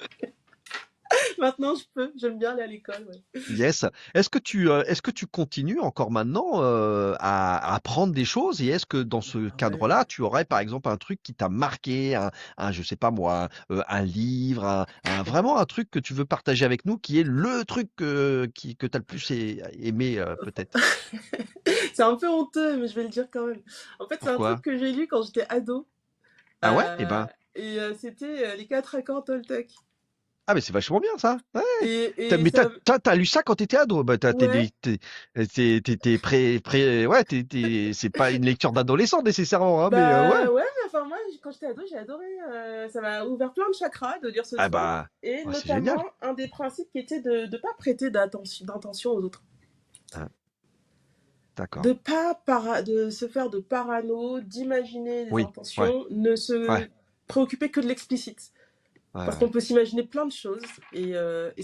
Maintenant, je peux. J'aime bien aller à l'école, ouais. Yes. Est-ce que tu continues encore maintenant à apprendre des choses et est-ce que dans ce Ah cadre-là, ouais. tu aurais par exemple un truc qui t'a marqué, je sais pas moi, un livre, vraiment un truc que tu veux partager avec nous qui est le truc que tu as le plus aimé peut-être? C'est un peu honteux, mais je vais le dire quand même. En fait, c'est un truc Pourquoi? que j'ai lu quand j'étais ado. Ah ouais? Eh ben, C'était les quatre accords Toltec. ah mais c'est vachement bien ça. Ouais. Et Mais ça, t'as lu ça quand t'étais ado. Bah, ouais, t'es ouais, c'est pas une lecture d'adolescent nécessairement, hein, mais ouais. bah ouais, mais enfin moi, quand j'étais ado, j'ai adoré. Ça m'a ouvert plein de chakras de lire ce Ah truc. bah, Et ouais, c'est génial. notamment, un des principes qui était de ne pas prêter d'intention aux autres. Ah, d'accord. De se faire de parano, d'imaginer des Oui, ouais, intentions, ne se ouais, préoccuper que de l'explicite. ouais, Parce ouais, qu'on peut s'imaginer plein de choses et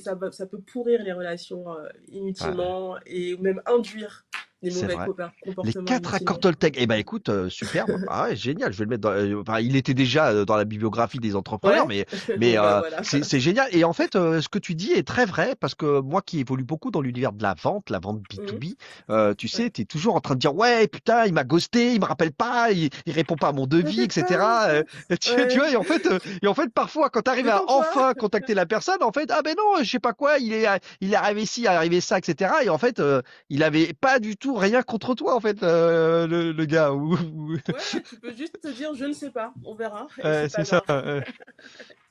ça peut pourrir les relations ouais. inutilement et même induire des C'est mauvais vrai. Les comportements 4 accords inutilement. Toltec. Eh ben écoute, superbe. Ah ouais, génial. Je vais le mettre dans. Enfin, il était déjà dans la bibliographie des entrepreneurs, Ouais. mais Bon bah voilà. c'est génial. Et en fait, ce que tu dis est très vrai parce que moi qui évolue beaucoup dans l'univers de la vente Mhm. B2B, tu sais, Ouais. t'es toujours en train de dire ouais, putain, il m'a ghosté, il me rappelle pas, il répond pas à mon devis, T'inquiète pas en etc. fait. Tu Ouais. vois, et en fait, parfois, quand tu arrives à Détends-toi. enfin contacter la personne, en fait, ah ben non, je sais pas quoi, il est arrivé ci, il est arrivé ça, etc. Et en fait, il avait pas du tout rien contre toi en fait le gars Ouais, tu peux juste te dire je ne sais pas, on verra et c'est c'est pas ça. grave.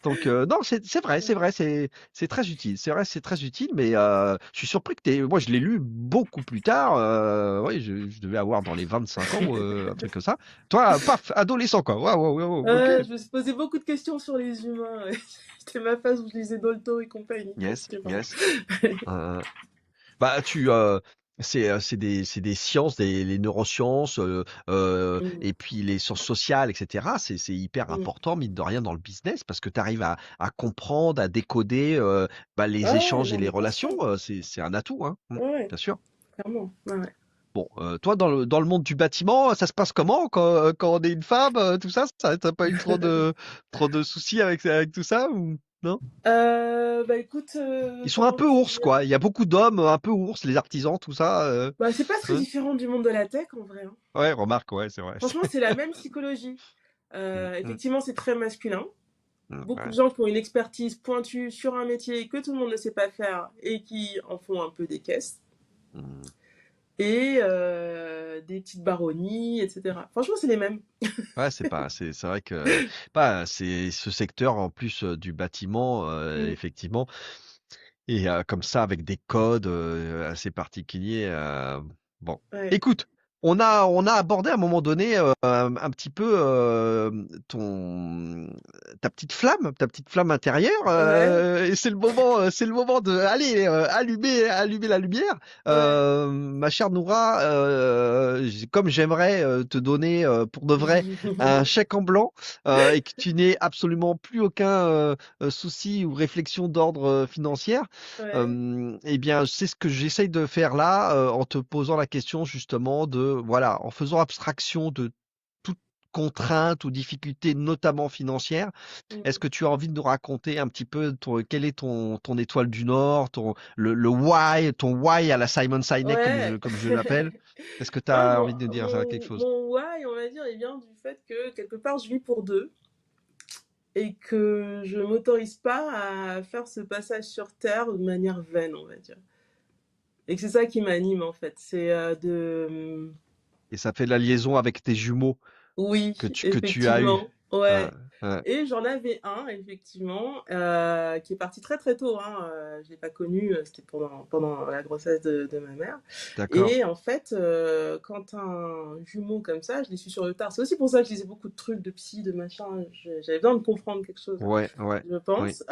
Donc non, c'est vrai, c'est très utile. C'est vrai, c'est très utile, mais je suis surpris que moi je l'ai lu beaucoup plus tard. Ouais, je devais avoir dans les 25 ans ou un truc comme ça. Toi, paf, adolescent quoi. Waouh, waouh, waouh, ok. Je me suis posé beaucoup de questions sur les humains. Ouais. C'était ma phase où je lisais Dolto et compagnie. Bon, Yes, c'était marrant. yes. Euh, Bah, c'est des sciences, les neurosciences, Mm. et puis les sciences sociales, etc. C'est hyper Mm. important, mine de rien, dans le business, parce que tu arrives à comprendre, à décoder bah, les Ouais, échanges et non, les mais bien relations. sûr. C'est un atout, hein. Ouais, Bien sûr. clairement. Ouais, ouais. Bon, toi, dans le monde du bâtiment, ça se passe comment quand on est une femme, tout ça? T'as pas eu trop de soucis avec tout ça ou non? Bah écoute, Ils sont un comment peu te ours, dire? quoi. Il y a beaucoup d'hommes un peu ours, les artisans, tout ça. Bah c'est pas très Hein. différent du monde de la tech en vrai, hein. Ouais, remarque, ouais, c'est vrai. Franchement, c'est la même psychologie. Mmh, mmh, Effectivement, c'est très masculin. Beaucoup de ouais. gens qui ont une expertise pointue sur un métier que tout le monde ne sait pas faire et qui en font un peu des caisses. Mmh. Et des petites baronnies, etc. Franchement, c'est les mêmes. Ouais, c'est vrai que bah, c'est ce secteur en plus du bâtiment, Mm. effectivement, et comme ça avec des codes assez particuliers. Bon, Ouais. écoute, on a abordé à un moment donné un petit peu ta petite flamme intérieure, Ouais. et c'est le moment de aller allumer la lumière. Ouais. Ma chère Noura, comme j'aimerais te donner pour de vrai un chèque en blanc et que tu n'aies absolument plus aucun souci ou réflexion d'ordre financière. Ouais. Eh bien, c'est ce que j'essaye de faire là, en te posant la question justement de, voilà, en faisant abstraction de tout, contraintes ou difficultés, notamment financières. Est-ce Mm. que tu as envie de nous raconter un petit peu quelle est ton étoile du Nord, le why, ton why à la Simon Sinek, Ouais. comme je l'appelle? Est-ce que tu Ouais, as envie de nous dire ça, quelque chose? mon why, on va dire, il vient du fait que quelque part je vis pour deux et que je m'autorise pas à faire ce passage sur Terre de manière vaine, on va dire. Et que c'est ça qui m'anime en fait. C'est de. Et ça fait la liaison avec tes jumeaux Oui, que tu as eu. effectivement. Ouais. Ouais, Et j'en avais un, effectivement, qui est parti très très tôt. Hein. Je l'ai pas connu, c'était pendant la grossesse de ma mère. d'accord. Et en fait, quand un jumeau comme ça, je l'ai su sur le tard. C'est aussi pour ça que je lisais beaucoup de trucs de psy, de machin. J'avais besoin de comprendre quelque chose, Ouais, ouais, je oui, pense.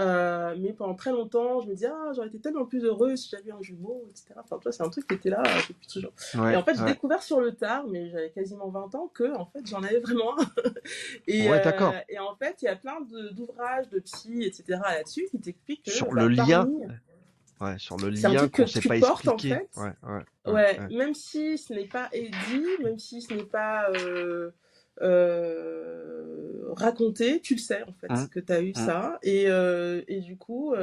Mais pendant très longtemps, je me disais, ah, j'aurais été tellement plus heureuse si j'avais un jumeau, etc. Enfin, tu vois, c'est un truc qui était là depuis toujours. Et ouais, en fait, j'ai ouais. découvert sur le tard, mais j'avais quasiment 20 ans, que en fait, j'en avais vraiment un. Ouais, d'accord. Et en fait, il y a plein d'ouvrages de psy, etc. là-dessus qui t'expliquent que Sur le bah, lien, parmi. ouais, sur le C'est un lien truc que qu'on s'est tu pas portes en expliqué. fait. Ouais, ouais, ouais, Ouais, ouais. même si ce n'est pas dit, même si ce n'est pas raconté, tu le sais en fait Hum, que tu as eu hum. ça. Et du coup,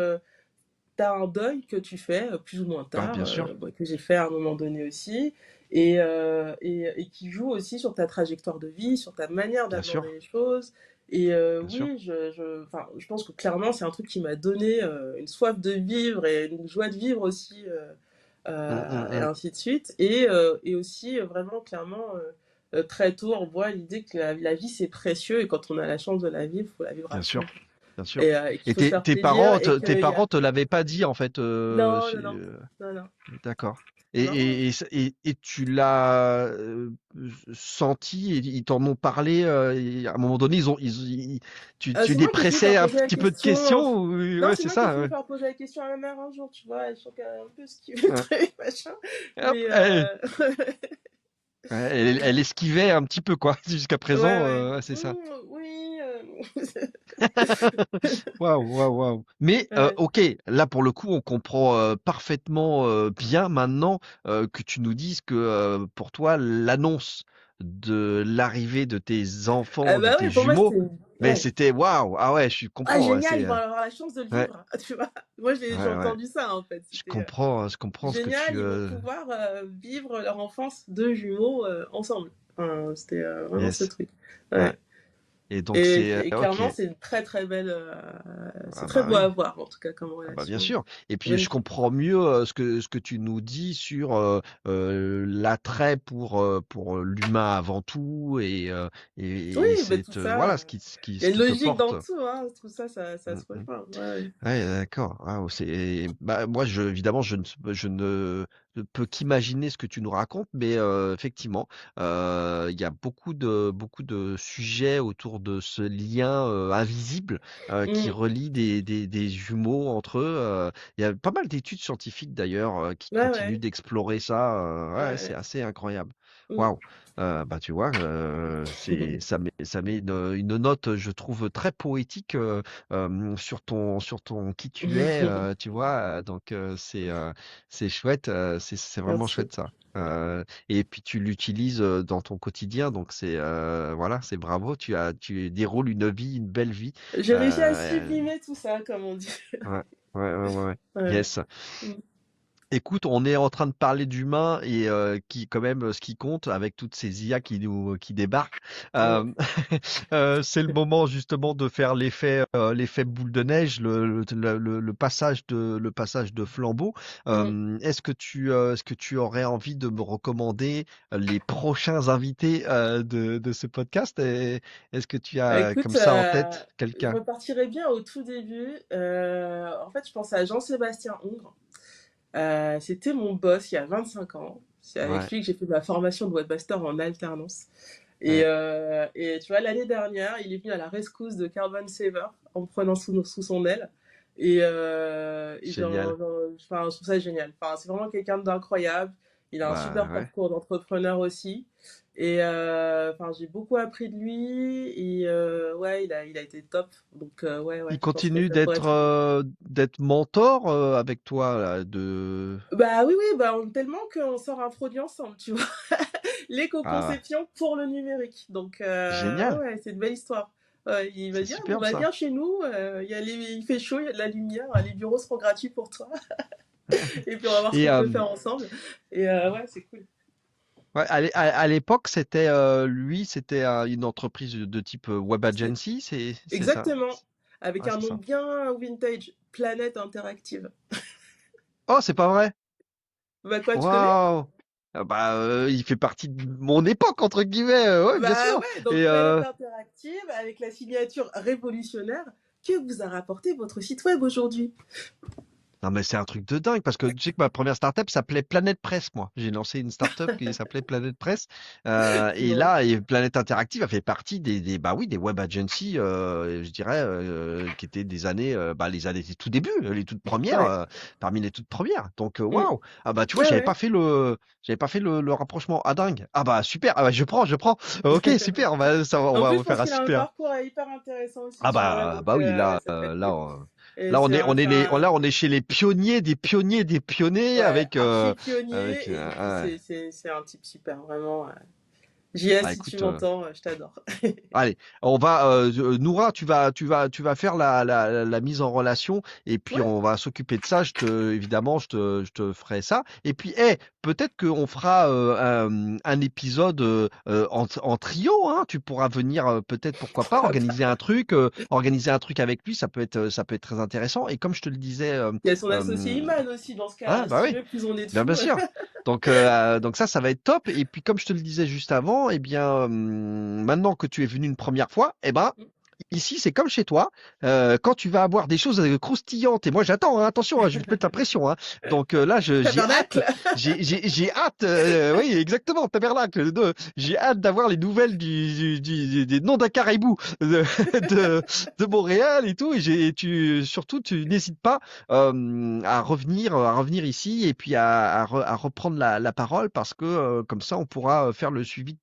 tu as un deuil que tu fais plus ou moins Ah, tard, bien sûr, bah, que j'ai fait à un moment donné aussi, et qui joue aussi sur ta trajectoire de vie, sur ta manière bien d'aborder sûr, les choses. Et bien sûr. oui, enfin, je pense que clairement, c'est un truc qui m'a donné une soif de vivre et une joie de vivre aussi, Hum, hum, et hum. ainsi de suite. Et aussi, vraiment, clairement, très tôt, on voit l'idée que la vie, c'est précieux et quand on a la chance de la vivre, il faut la vivre à Bien fond. sûr, bien sûr. Et qu'il Et faut se faire plaisir et tes qu'il y a. parents te l'avaient pas dit en fait. Non, non, non, non, non. D'accord. Non. Et tu l'as senti et ils t'en ont parlé. Et à un moment donné, tu C'est les moi qui ai fini par pressais un poser la petit peu de question. questions. Non, Ouais, c'est c'est moi qui ai ça. fini Ouais. par poser la question à ma mère un jour, tu vois. Je sens qu'elle a un peu esquivé le Ouais. truc, machin. Et hop, Mais ouais, elle esquivait un petit peu quoi jusqu'à ouais, présent. ouais. Ouais, c'est ça. Oui. Waouh, waouh, waouh. Mais Ouais. ok, là pour le coup, on comprend parfaitement bien maintenant que tu nous dises que pour toi, l'annonce de l'arrivée de tes Ah enfants, de bah tes ouais, pour moi, jumeaux, c'était. mais Ouais. c'était waouh. Ah ouais, je Ah, comprends. Ouais, génial, ils vont avoir la chance de le ouais, vivre. Tu vois. Moi, j'ai ouais, ouais. entendu ça, en fait. C'était Je comprends ce que génial, tu. ils vont pouvoir vivre leur enfance de jumeaux ensemble. Enfin, c'était vraiment ce Yes. truc. Ouais. Ouais. Et donc c'est Et ok. clairement, c'est une très très belle. C'est Ah très bah beau à oui. voir, en tout cas, comme Ah bah bien relation. sûr. Et puis je Magnifique. comprends mieux ce que tu nous dis sur l'attrait pour l'humain avant tout Oui, et mais tout cette voilà ça. Il y ce a une qui te logique porte. dans tout, hein. Tout ça, ça Mm, se mm. rejoint. Ouais. Ouais, d'accord. Ah, c'est bah moi évidemment je ne peux qu'imaginer ce que tu nous racontes, mais effectivement il y a beaucoup de sujets autour de ce lien invisible qui Mm. relie des jumeaux entre eux. Il y a pas mal d'études scientifiques d'ailleurs qui Ouais, continuent ouais. d'explorer ça. Ouais, c'est Ouais. assez incroyable. Mm. Waouh. Bah tu vois, c'est ça met une note, je trouve très poétique. Sur ton qui tu es, tu vois? Donc c'est chouette, c'est vraiment Merci. chouette ça. Et puis tu l'utilises, dans ton quotidien, donc voilà, c'est bravo, tu déroules une vie, une belle vie. J'ai réussi à Heu, sublimer tout ça, comme on dit. ouais, ouais. Ouais. Yes. Mm. Écoute, on est en train de parler d'humains et qui quand même ce qui compte avec toutes ces IA qui débarquent. Mm. C'est le moment justement de faire l'effet boule de neige, le passage de flambeau. Mm. Est-ce que tu aurais envie de me recommander les prochains invités de ce podcast? Et est-ce que tu Bah, as écoute, comme ça en tête je quelqu'un? repartirais bien au tout début. En fait, je pense à Jean-Sébastien Hongre. C'était mon boss il y a 25 ans. C'est avec Ouais, lui que j'ai fait ma formation de webmaster en alternance. ouais, Et tu vois, l'année dernière, il est venu à la rescousse de Carbon Saver en me prenant sous son aile. génial. Enfin, je trouve ça génial. Enfin, c'est vraiment quelqu'un d'incroyable. Il a un Bah super ouais. parcours d'entrepreneur aussi. Enfin, j'ai beaucoup appris de lui. Et ouais, il a été top. Donc, ouais, Il je pense que continue ça pourrait être. d'être mentor avec toi là, de Bah oui, bah tellement qu'on sort un produit ensemble, tu vois. Ah, l'éco-conception pour le numérique. Donc, génial. ouais, c'est une belle histoire. Il va C'est dire, bon, superbe bah, ça. viens chez nous, il fait chaud, il y a de la lumière, les bureaux seront gratuits pour toi. Et puis, on va voir ce Et qu'on peut faire ensemble. Et ouais, c'est cool. ouais, à l'époque, c'était lui, c'était une entreprise de type web C'est agency, c'est ça? exactement, avec Ouais, un c'est nom ça. bien vintage, Planète Interactive. Oh, c'est pas vrai? Bah quoi, tu connais? Waouh! Ah bah, il fait partie de mon époque entre guillemets, ouais, bien Bah sûr. ouais, donc Et Planète Interactive avec la signature révolutionnaire que vous a rapporté votre site web aujourd'hui. non mais c'est un truc de dingue parce que tu sais que ma première startup s'appelait Planète Presse, moi. J'ai lancé une startup qui s'appelait Planète Presse, et Non. là, Planète Interactive a fait partie bah oui, des web agencies, je dirais, qui étaient des années, bah les années des tout débuts, les toutes premières, Ouais. parmi les toutes premières. Donc Mm. waouh! Ah bah tu vois, Ouais, ouais. j'avais pas fait le rapprochement. Ah dingue! Ah bah super! Ah bah je prends. Ok, super. On En va plus, vous je faire pense un qu'il a un super. parcours hyper intéressant aussi, Ah tu vois, donc bah oui, ouais, là, ça peut être là. cool. Et Là, c'est un, on est chez les pionniers des pionniers des pionniers ouais, avec, archi pionnier, et puis ouais. c'est un type super, vraiment. JS, Bah si tu écoute, m'entends, je t'adore. allez, Noura, tu vas faire la mise en relation et puis Ouais, on va s'occuper de ça. Évidemment, je te ferai ça. Et puis, peut-être qu'on fera un épisode en trio, hein. Tu pourras venir peut-être, pourquoi pas, pourquoi pas. organiser un truc avec lui. Ça peut être très intéressant. Et comme je te le disais, Il y a son associé euh, Iman aussi dans ce hein, cas-là, si bah tu oui. veux, plus on est de Bien fous. sûr. Donc ça va être top. Et puis comme je te le disais juste avant, eh bien, maintenant que tu es venu une première fois, eh ben, ici c'est comme chez toi. Quand tu vas avoir des choses croustillantes, et moi j'attends, hein, attention, hein, je vais te mettre la pression, hein. Donc là, j'ai hâte, Tabernacle. j'ai hâte. Oui, exactement, tabernacle. J'ai hâte d'avoir les nouvelles des noms d'un caribou de, de Montréal et tout. Surtout, tu n'hésites pas à revenir ici et puis à reprendre la parole parce que comme ça, on pourra faire le suivi de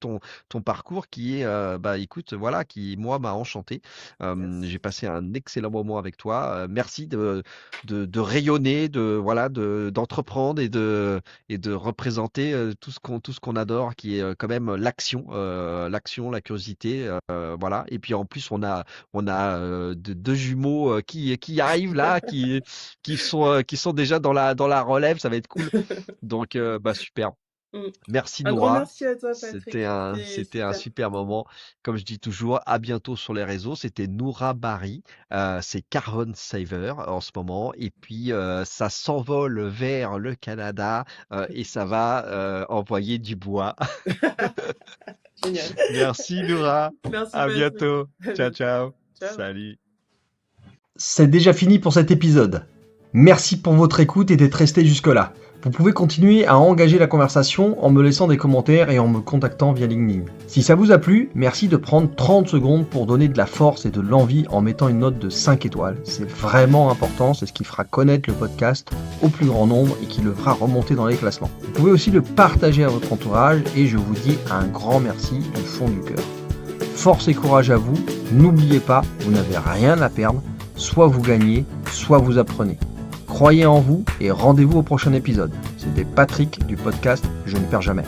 ton parcours qui est, bah écoute, voilà, qui moi m'a enchanté. Yes. J'ai passé un excellent moment avec toi. Merci de rayonner, d'entreprendre et de représenter tout ce qu'on adore, qui est quand même l'action, la curiosité, voilà. Et puis en plus, on a deux jumeaux qui arrivent là, qui sont déjà dans la relève. Ça va être cool. Donc, bah super. Mm. Merci Un grand Noura. merci à toi, Patrick. C'était C'était un super. super moment. Comme je dis toujours, à bientôt sur les réseaux. C'était Noura Bari. C'est Carbon Saver en ce moment. Et puis, ça s'envole vers le Canada et ça va envoyer du bois. Génial. Merci Noura. Merci, À Patrick. bientôt. À Ciao, bientôt. ciao. Ciao. Salut. C'est déjà fini pour cet épisode. Merci pour votre écoute et d'être resté jusque-là. Vous pouvez continuer à engager la conversation en me laissant des commentaires et en me contactant via LinkedIn. Si ça vous a plu, merci de prendre 30 secondes pour donner de la force et de l'envie en mettant une note de 5 étoiles. C'est vraiment important, c'est ce qui fera connaître le podcast au plus grand nombre et qui le fera remonter dans les classements. Vous pouvez aussi le partager à votre entourage et je vous dis un grand merci du fond du cœur. Force et courage à vous, n'oubliez pas, vous n'avez rien à perdre, soit vous gagnez, soit vous apprenez. Croyez en vous et rendez-vous au prochain épisode. C'était Patrick du podcast Je ne perds jamais.